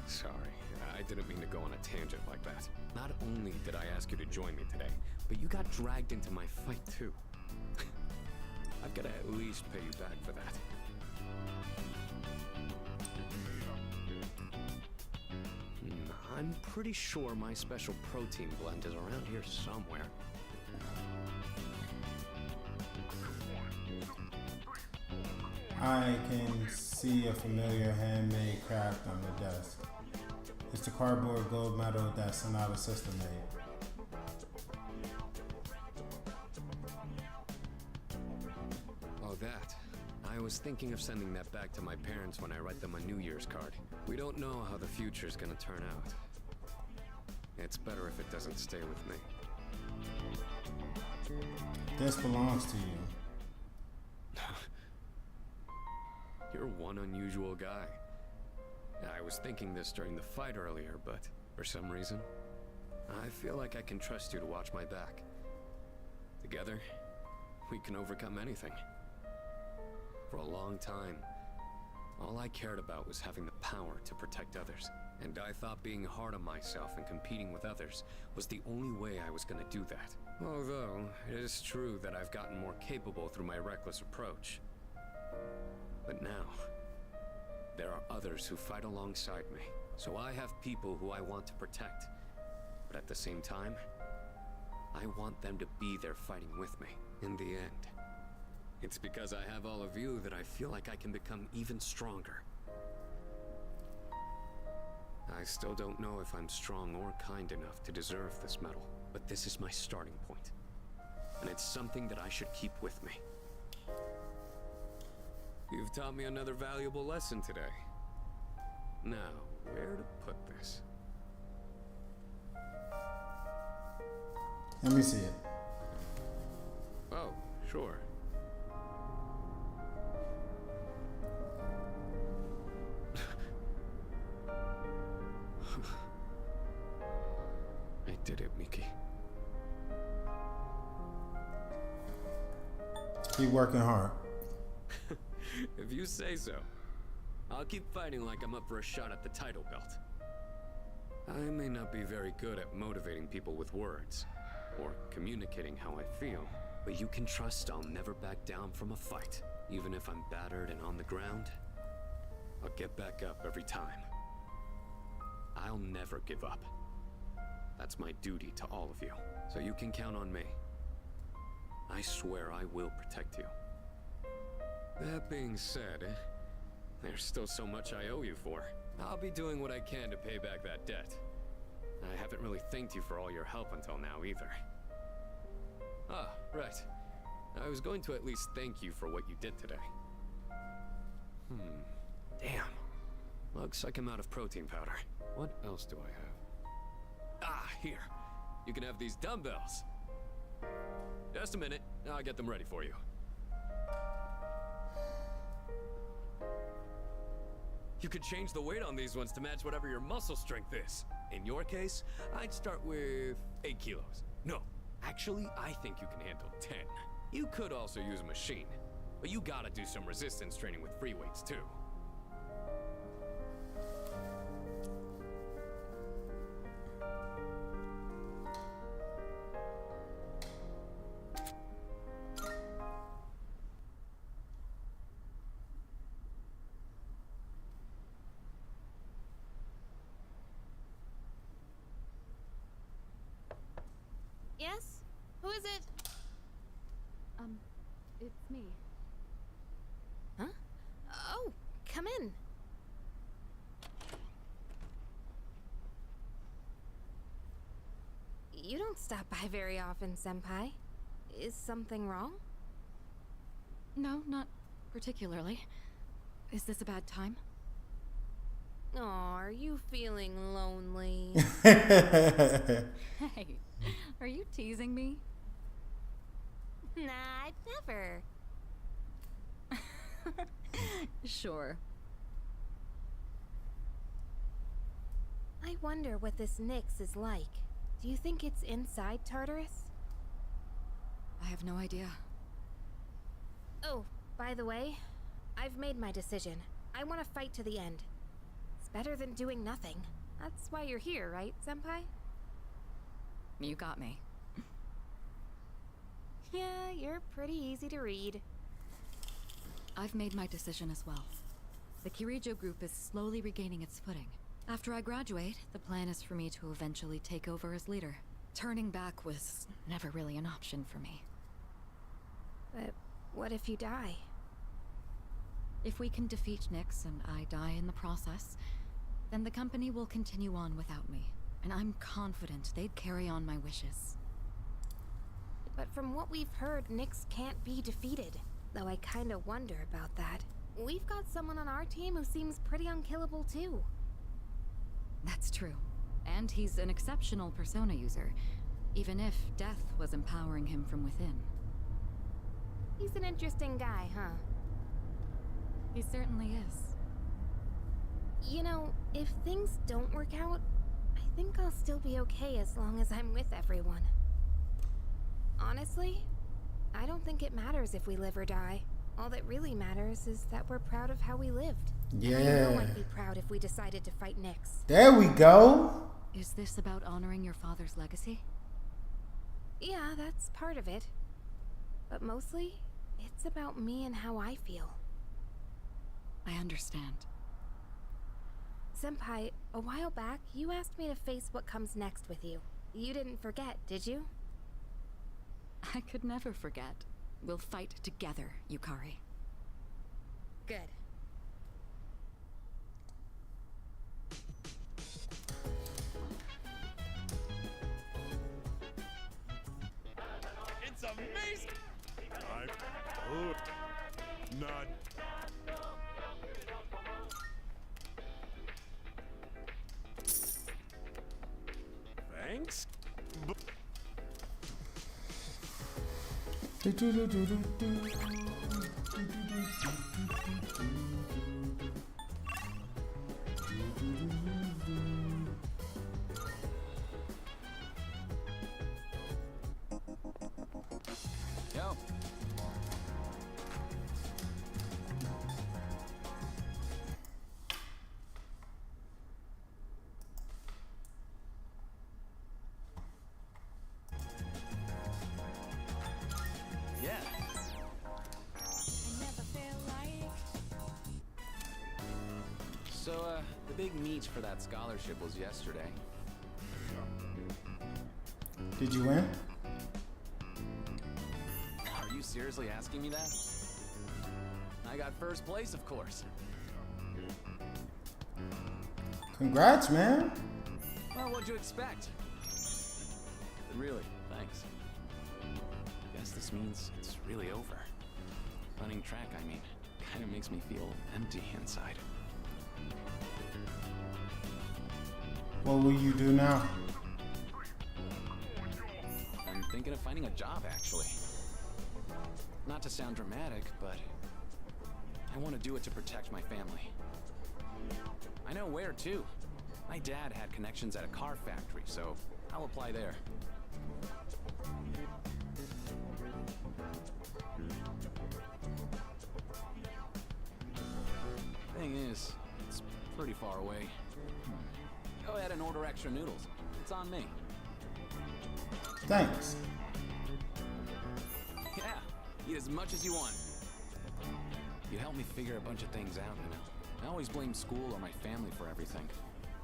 Sorry, I didn't mean to go on a tangent like that. Not only did I ask you to join me today, but you got dragged into my fight too. I've got to at least pay you back for that. I'm pretty sure my special protein blend is around here somewhere. I can see a familiar handmade craft on the desk. It's the cardboard gold medal that Sonata Sister made. Oh, that. I was thinking of sending that back to my parents when I write them a New Year's card. We don't know how the future's gonna turn out. It's better if it doesn't stay with me. This belongs to you. You're one unusual guy. I was thinking this during the fight earlier, but for some reason, I feel like I can trust you to watch my back. Together, we can overcome anything. For a long time, all I cared about was having the power to protect others. And I thought being hard on myself and competing with others was the only way I was gonna do that. Although, it is true that I've gotten more capable through my reckless approach. But now, there are others who fight alongside me. So I have people who I want to protect. But at the same time, I want them to be there fighting with me in the end. It's because I have all of you that I feel like I can become even stronger. I still don't know if I'm strong or kind enough to deserve this medal, but this is my starting point. And it's something that I should keep with me. You've taught me another valuable lesson today. Now, where to put this? Let me see it. Oh, sure. I did it, Miki. Keep working hard. If you say so. I'll keep fighting like I'm up for a shot at the title belt. I may not be very good at motivating people with words, or communicating how I feel, but you can trust I'll never back down from a fight. Even if I'm battered and on the ground, I'll get back up every time. I'll never give up. That's my duty to all of you, so you can count on me. I swear I will protect you. That being said, there's still so much I owe you for. I'll be doing what I can to pay back that debt. I haven't really thanked you for all your help until now either. Ah, right. I was going to at least thank you for what you did today. Damn. Looks like I'm out of protein powder. What else do I have? Ah, here. You can have these dumbbells. Just a minute. I'll get them ready for you. You could change the weight on these ones to match whatever your muscle strength is. In your case, I'd start with 8 kilos. No, actually, I think you can handle 10. You could also use a machine, but you gotta do some resistance training with free weights too. Yes? Who is it? It's me. Huh? Oh, come in. You don't stop by very often, Senpai. Is something wrong? No, not particularly. Is this a bad time? Aw, are you feeling lonely? Hey, are you teasing me? Nah, I'd never. Sure. I wonder what this Nyx is like. Do you think it's inside Tartarus? I have no idea. Oh, by the way, I've made my decision. I want to fight to the end. It's better than doing nothing. That's why you're here, right, Senpai? You got me. Yeah, you're pretty easy to read. I've made my decision as well. The Kirijo group is slowly regaining its footing. After I graduate, the plan is for me to eventually take over as leader. Turning back was never really an option for me. But what if you die? If we can defeat Nyx and I die in the process, then the company will continue on without me. And I'm confident they'd carry on my wishes. But from what we've heard, Nyx can't be defeated. Though I kinda wonder about that. We've got someone on our team who seems pretty unkillable too. That's true. And he's an exceptional persona user, even if death was empowering him from within. He's an interesting guy, huh? He certainly is. You know, if things don't work out, I think I'll still be okay as long as I'm with everyone. Honestly, I don't think it matters if we live or die. All that really matters is that we're proud of how we lived. Yeah. I know I'd be proud if we decided to fight Nyx. There we go. Is this about honoring your father's legacy? Yeah, that's part of it. But mostly, it's about me and how I feel. I understand. Senpai, a while back, you asked me to face what comes next with you. You didn't forget, did you? I could never forget. We'll fight together, Yukari. Good. amazing! Not. Thanks. Yo. Yeah. So, the big meet for that scholarship was yesterday. Did you win? Are you seriously asking me that? I got first place, of course. Congrats, man. Well, what'd you expect? But really, thanks. Guess this means it's really over. Running track, I mean, kind of makes me feel empty inside. What will you do now? I'm thinking of finding a job, actually. Not to sound dramatic, but I want to do it to protect my family. I know where, too. My dad had connections at a car factory, so I'll apply there. Thing is, it's pretty far away. Go ahead and order extra noodles. It's on me. Thanks. Yeah, eat as much as you want. You helped me figure a bunch of things out, you know. I always blame school or my family for everything.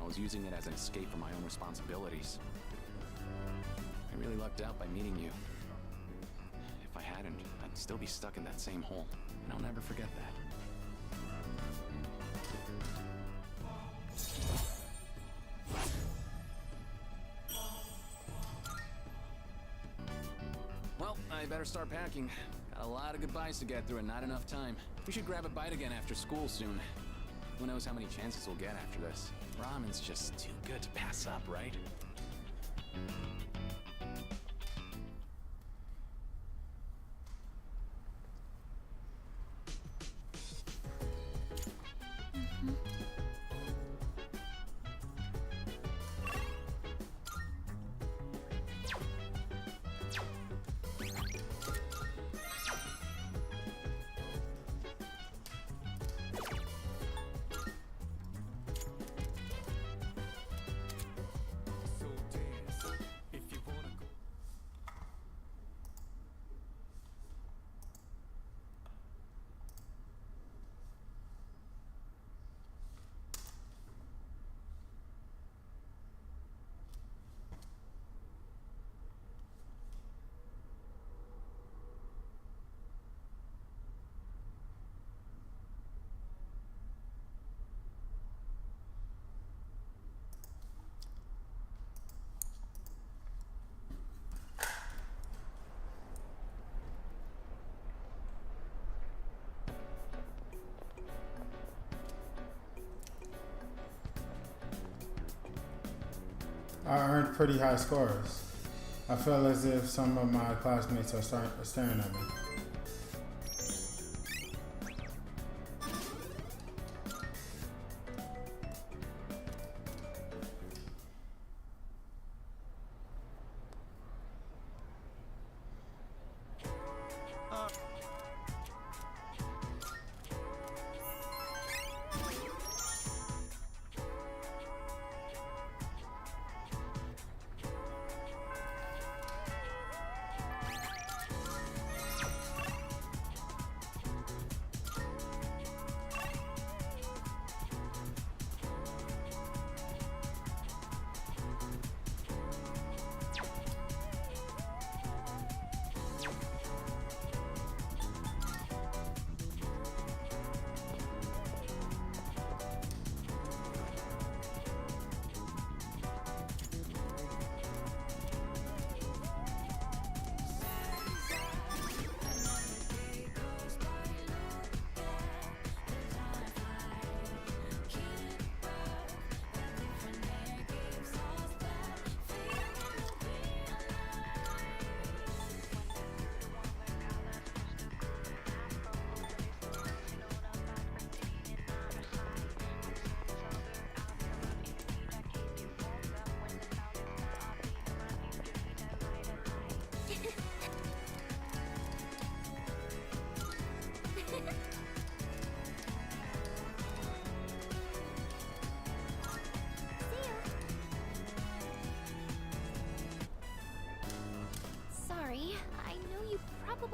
I was using it as an escape from my own responsibilities. I really lucked out by meeting you. If I hadn't, I'd still be stuck in that same hole. And I'll never forget that. Well, I better start packing. Got a lot of goodbyes to get through and not enough time. We should grab a bite again after school soon. Who knows how many chances we'll get after this. Ramen's just too good to pass up, right? I earned pretty high scores. I feel as if some of my classmates are staring at me.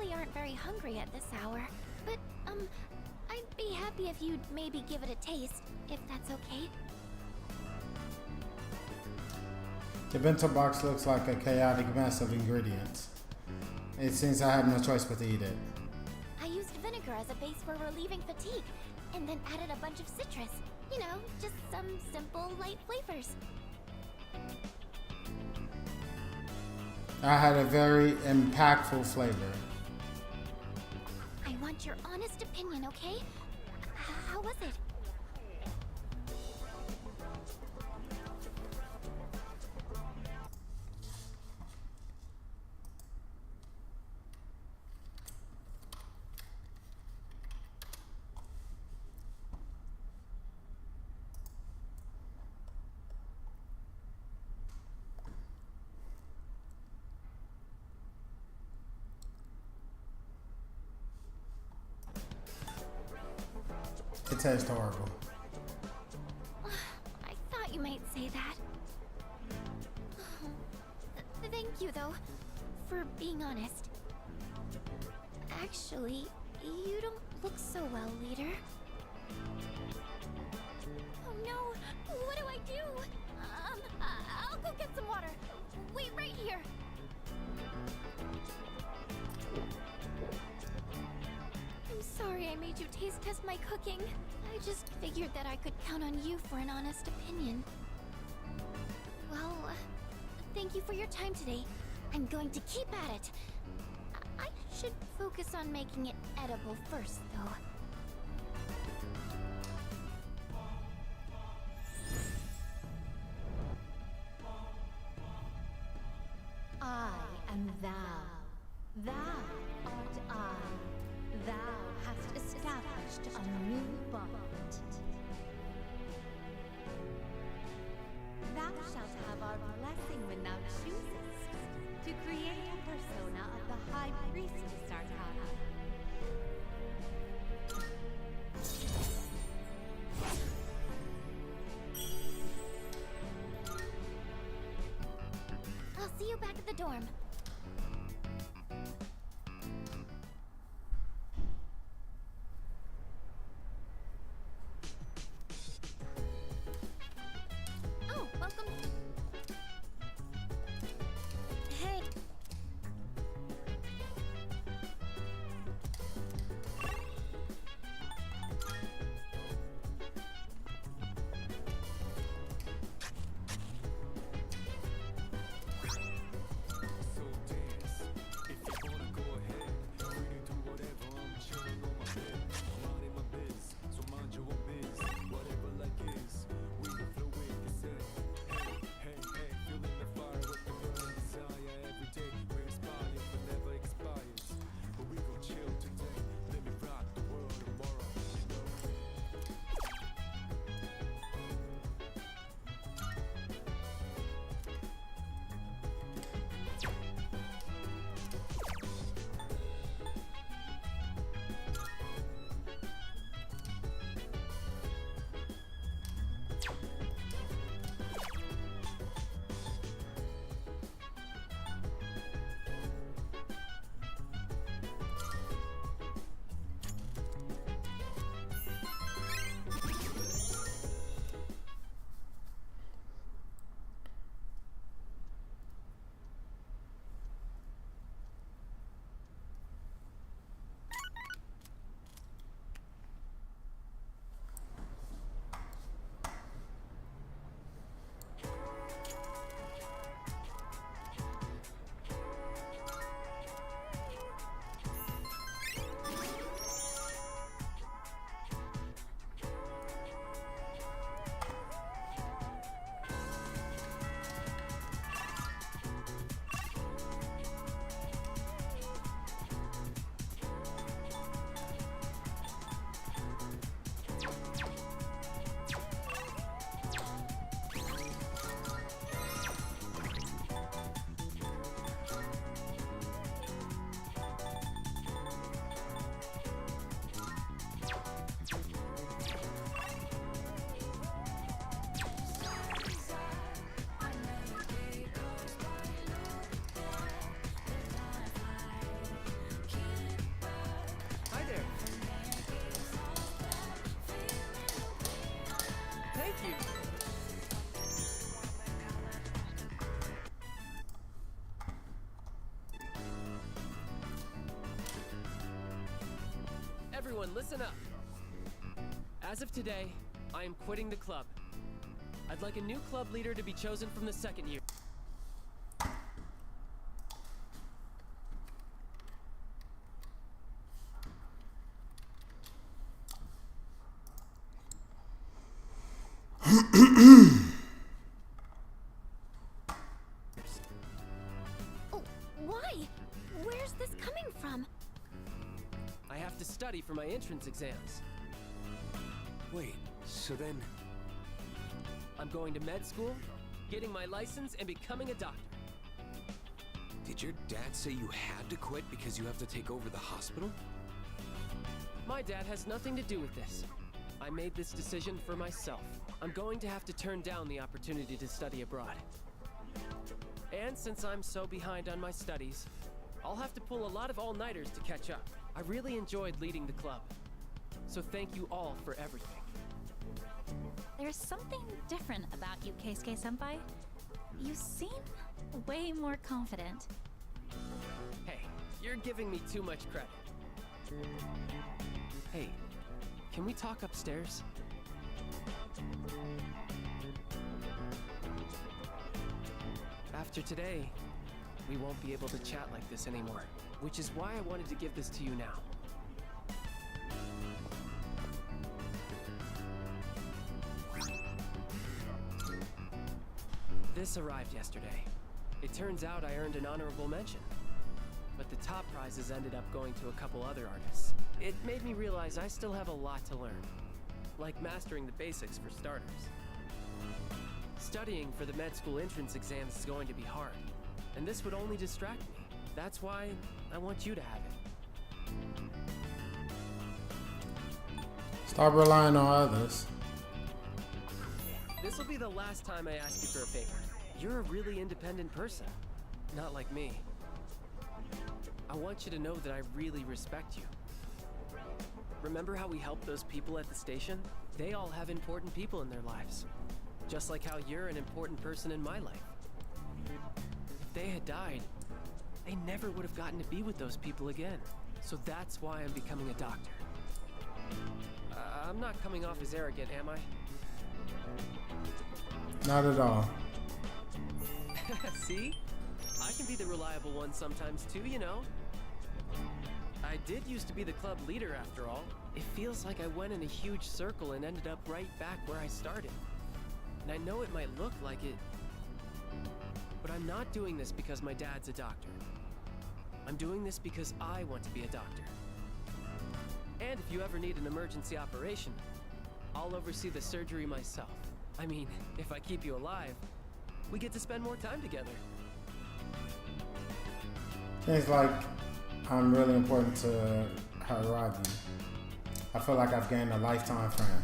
probably aren't very hungry at this hour. But, I'd be happy if you'd maybe give it a taste, if that's okay. The bento box looks like a chaotic mess of ingredients. It seems I have no choice but to eat it. I used vinegar as a base for relieving fatigue, and then added a bunch of citrus. You know, just some simple, light flavors. I had a very impactful flavor. I want your honest opinion, okay? How was it? It tastes horrible. I thought you might say that. Thank you, though, for being honest. Actually, you don't look so well, leader. Oh no! What do I do? I'll go get some water. Wait right here. I'm sorry I made you taste test my cooking. I just figured that I could count on you for an honest opinion. Well, thank you for your time today. I'm going to keep at it. I should focus on making it edible first, though. I am thou. Thou art I. Thou hast established a new bond. Thou shalt have our blessing when thou choosest to create a persona of the High Priestess Arcana. I'll see you back at the dorm. Oh, welcome. Hey. Everyone, listen up. As of today, I am quitting the club. I'd like a new club leader to be chosen from the second year. Oh, why? Where's this coming from? I have to study for my entrance exams. Wait, so then... I'm going to med school, getting my license, and becoming a doctor. Did your dad say you had to quit because you have to take over the hospital? My dad has nothing to do with this. I made this decision for myself. I'm going to have to turn down the opportunity to study abroad. And since I'm so behind on my studies, I'll have to pull a lot of all-nighters to catch up. I really enjoyed leading the club. So thank you all for everything. There's something different about you, Keisuke-senpai. You seem way more confident. Hey, you're giving me too much credit. Hey, can we talk upstairs? After today, we won't be able to chat like this anymore, which is why I wanted to give this to you now. This arrived yesterday. It turns out I earned an honorable mention, but the top prizes ended up going to a couple other artists. It made me realize I still have a lot to learn, like mastering the basics for starters. Studying for the med school entrance exams is going to be hard, and this would only distract me. That's why I want you to have it. Stop relying on others. This will be the last time I ask you for a favor. You're a really independent person, not like me. I want you to know that I really respect you. Remember how we helped those people at the station? They all have important people in their lives. Just like how you're an important person in my life. If they had died, they never would have gotten to be with those people again. So that's why I'm becoming a doctor. I'm not coming off as arrogant, am I? Not at all. See? I can be the reliable one sometimes too, you know. I did used to be the club leader after all. It feels like I went in a huge circle and ended up right back where I started. And I know it might look like it, but I'm not doing this because my dad's a doctor. I'm doing this because I want to be a doctor. And if you ever need an emergency operation, I'll oversee the surgery myself. I mean, if I keep you alive, we get to spend more time together. Things like I'm really important to Haragi. I feel like I've gained a lifetime friend.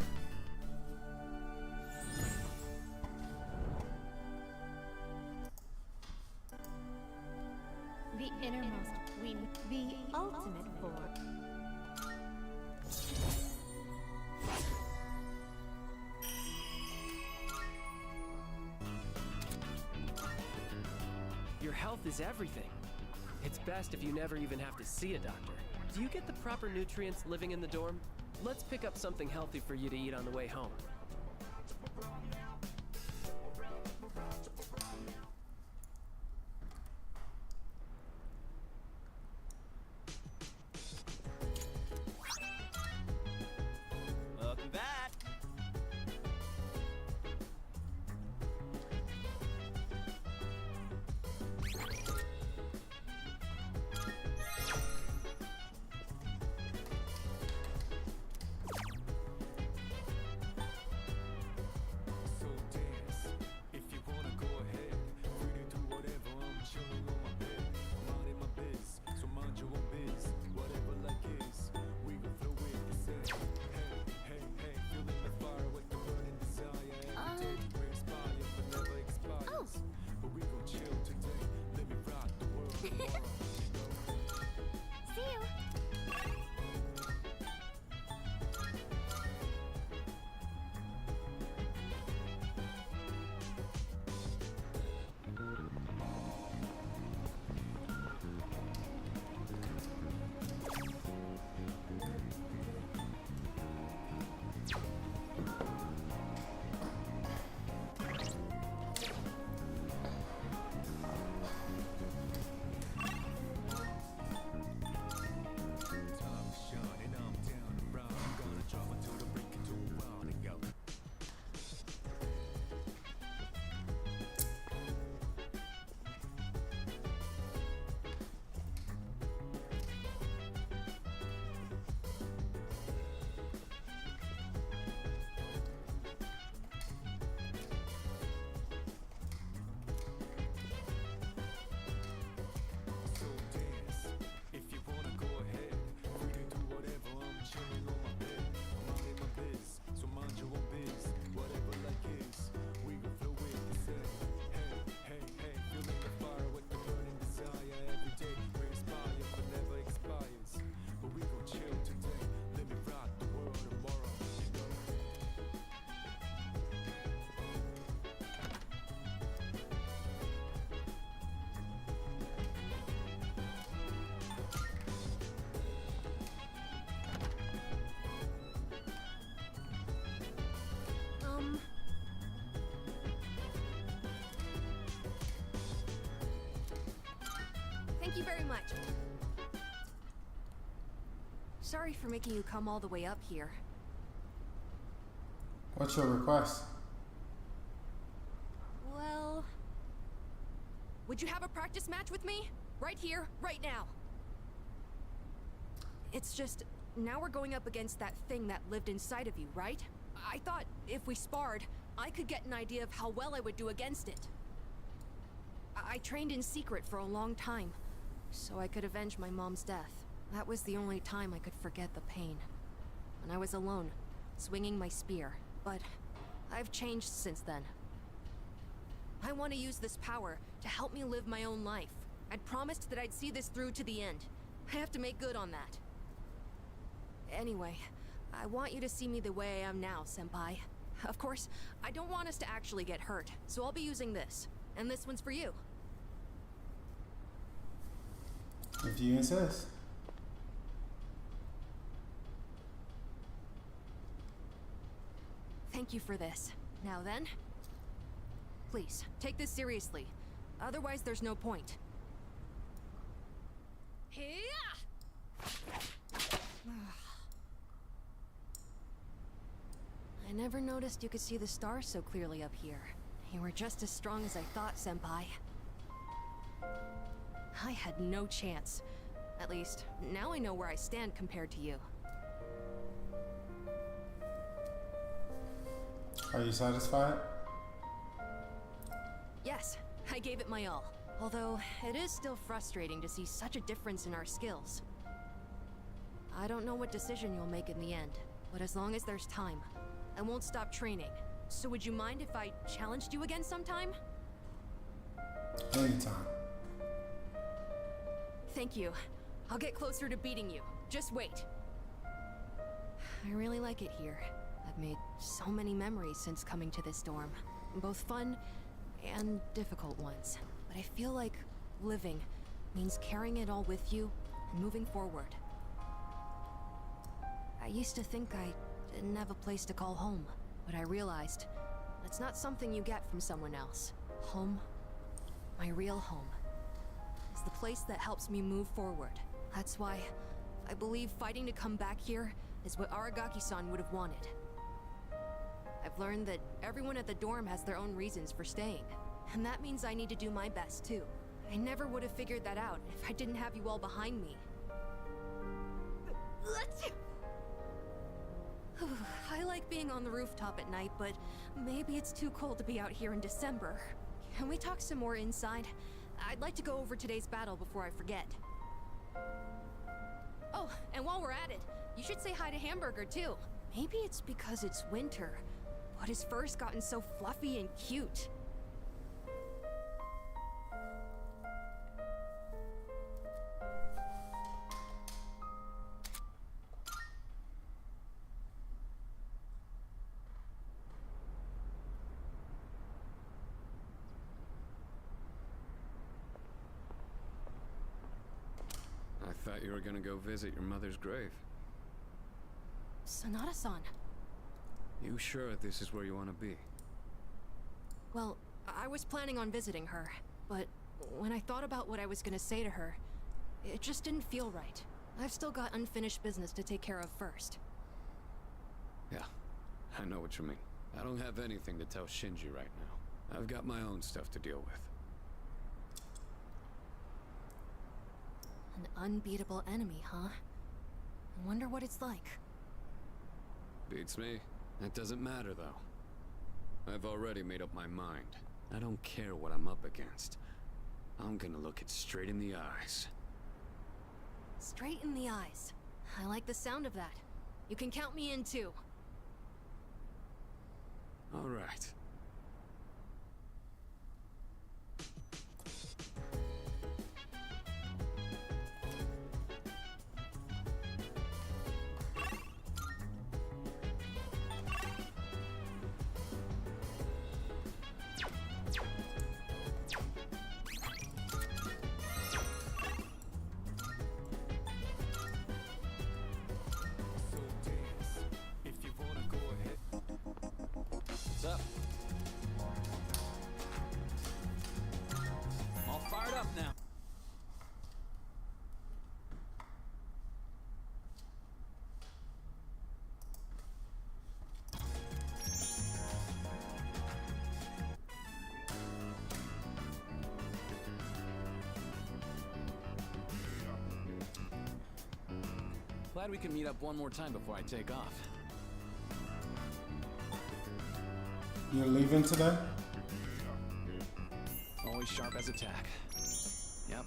The innermost wing, the ultimate form. Your health is everything. It's best if you never even have to see a doctor. Do you get the proper nutrients living in the dorm? Let's pick up something healthy for you to eat on the way home. Welcome back. Thank you very much. Sorry for making you come all the way up here. What's your request? Well... would you have a practice match with me? Right here, right now. It's just, now we're going up against that thing that lived inside of you, right? I thought if we sparred, I could get an idea of how well I would do against it. I trained in secret for a long time, so I could avenge my mom's death. That was the only time I could forget the pain. And I was alone, swinging my spear. But I've changed since then. I want to use this power to help me live my own life. I'd promised that I'd see this through to the end. I have to make good on that. Anyway, I want you to see me the way I am now, Senpai. Of course, I don't want us to actually get hurt, so I'll be using this. And this one's for you. If you insist. Thank you for this. Now then, please, take this seriously. Otherwise, there's no point. I never noticed you could see the stars so clearly up here. You were just as strong as I thought, Senpai. I had no chance. At least, now I know where I stand compared to you. Are you satisfied? Yes, I gave it my all. Although, it is still frustrating to see such a difference in our skills. I don't know what decision you'll make in the end, but as long as there's time, I won't stop training. So would you mind if I challenged you again sometime? Anytime. Thank you. I'll get closer to beating you. Just wait. I really like it here. I've made so many memories since coming to this dorm. Both fun and difficult ones. But I feel like living means carrying it all with you and moving forward. I used to think I didn't have a place to call home, but I realized that's not something you get from someone else. Home, my real home, is the place that helps me move forward. That's why I believe fighting to come back here is what Aragaki-san would have wanted. I've learned that everyone at the dorm has their own reasons for staying, and that means I need to do my best too. I never would have figured that out if I didn't have you all behind me. I like being on the rooftop at night, but maybe it's too cold to be out here in December. Can we talk some more inside? I'd like to go over today's battle before I forget. Oh, and while we're at it, you should say hi to Hamburger too. Maybe it's because it's winter, but his fur's gotten so fluffy and cute. I thought you were gonna go visit your mother's grave. Sanada-san. You sure this is where you want to be? Well, I was planning on visiting her, but when I thought about what I was gonna say to her, it just didn't feel right. I've still got unfinished business to take care of first. Yeah, I know what you mean. I don't have anything to tell Shinji right now. I've got my own stuff to deal with. An unbeatable enemy, huh? I wonder what it's like. Beats me. That doesn't matter, though. I've already made up my mind. I don't care what I'm up against. I'm gonna look it straight in the eyes. Straight in the eyes. I like the sound of that. You can count me in too. All right. What's up? I'm all fired up now. Glad we can meet up one more time before I take off. You're leaving today? Always sharp as a tack. Yep.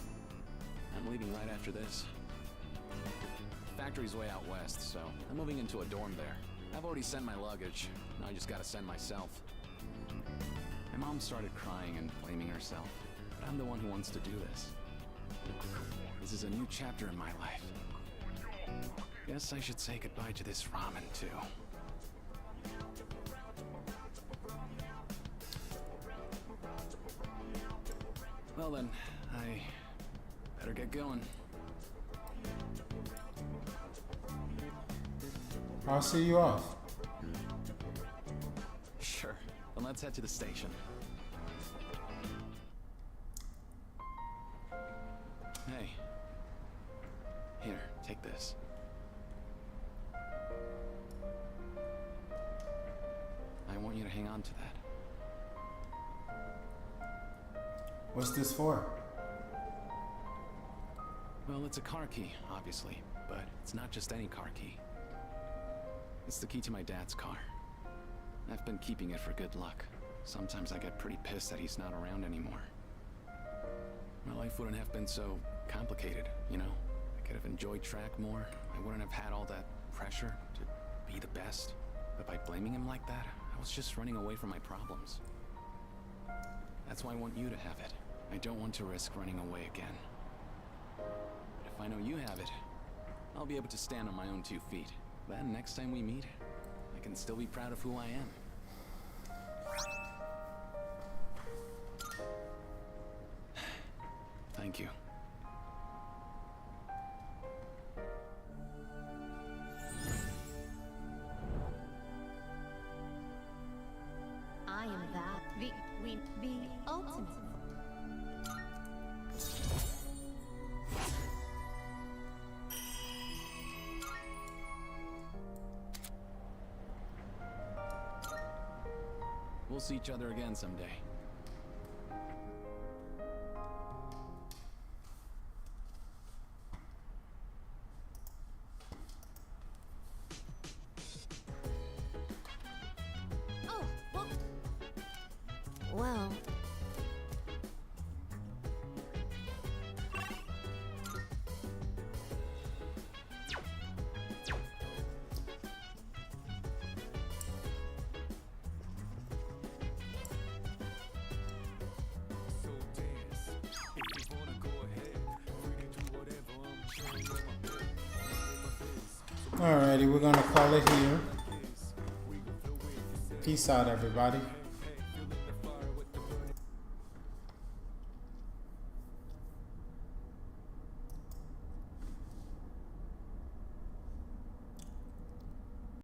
I'm leaving right after this. Factory's way out west, so I'm moving into a dorm there. I've already sent my luggage. Now I just gotta send myself. My mom started crying and blaming herself, but I'm the one who wants to do this. This is a new chapter in my life. Guess I should say goodbye to this ramen, too. Well then, I better get going. I'll see you off. Sure. Then let's head to the station. Hey. Here, take this. I want you to hang on to that. What's this for? Well, it's a car key, obviously, but it's not just any car key. It's the key to my dad's car. I've been keeping it for good luck. Sometimes I get pretty pissed that he's not around anymore. My life wouldn't have been so complicated, you know? I could have enjoyed track more. I wouldn't have had all that pressure to be the best. But by blaming him like that, I was just running away from my problems. That's why I want you to have it. I don't want to risk running away again. But if I know you have it, I'll be able to stand on my own 2 feet. Then next time we meet, I can still be proud of who I am. Thank you. I am that. The ultimate. We'll see each other again someday. Oh, well. Well, Alrighty, we're gonna call it here. Peace out, everybody.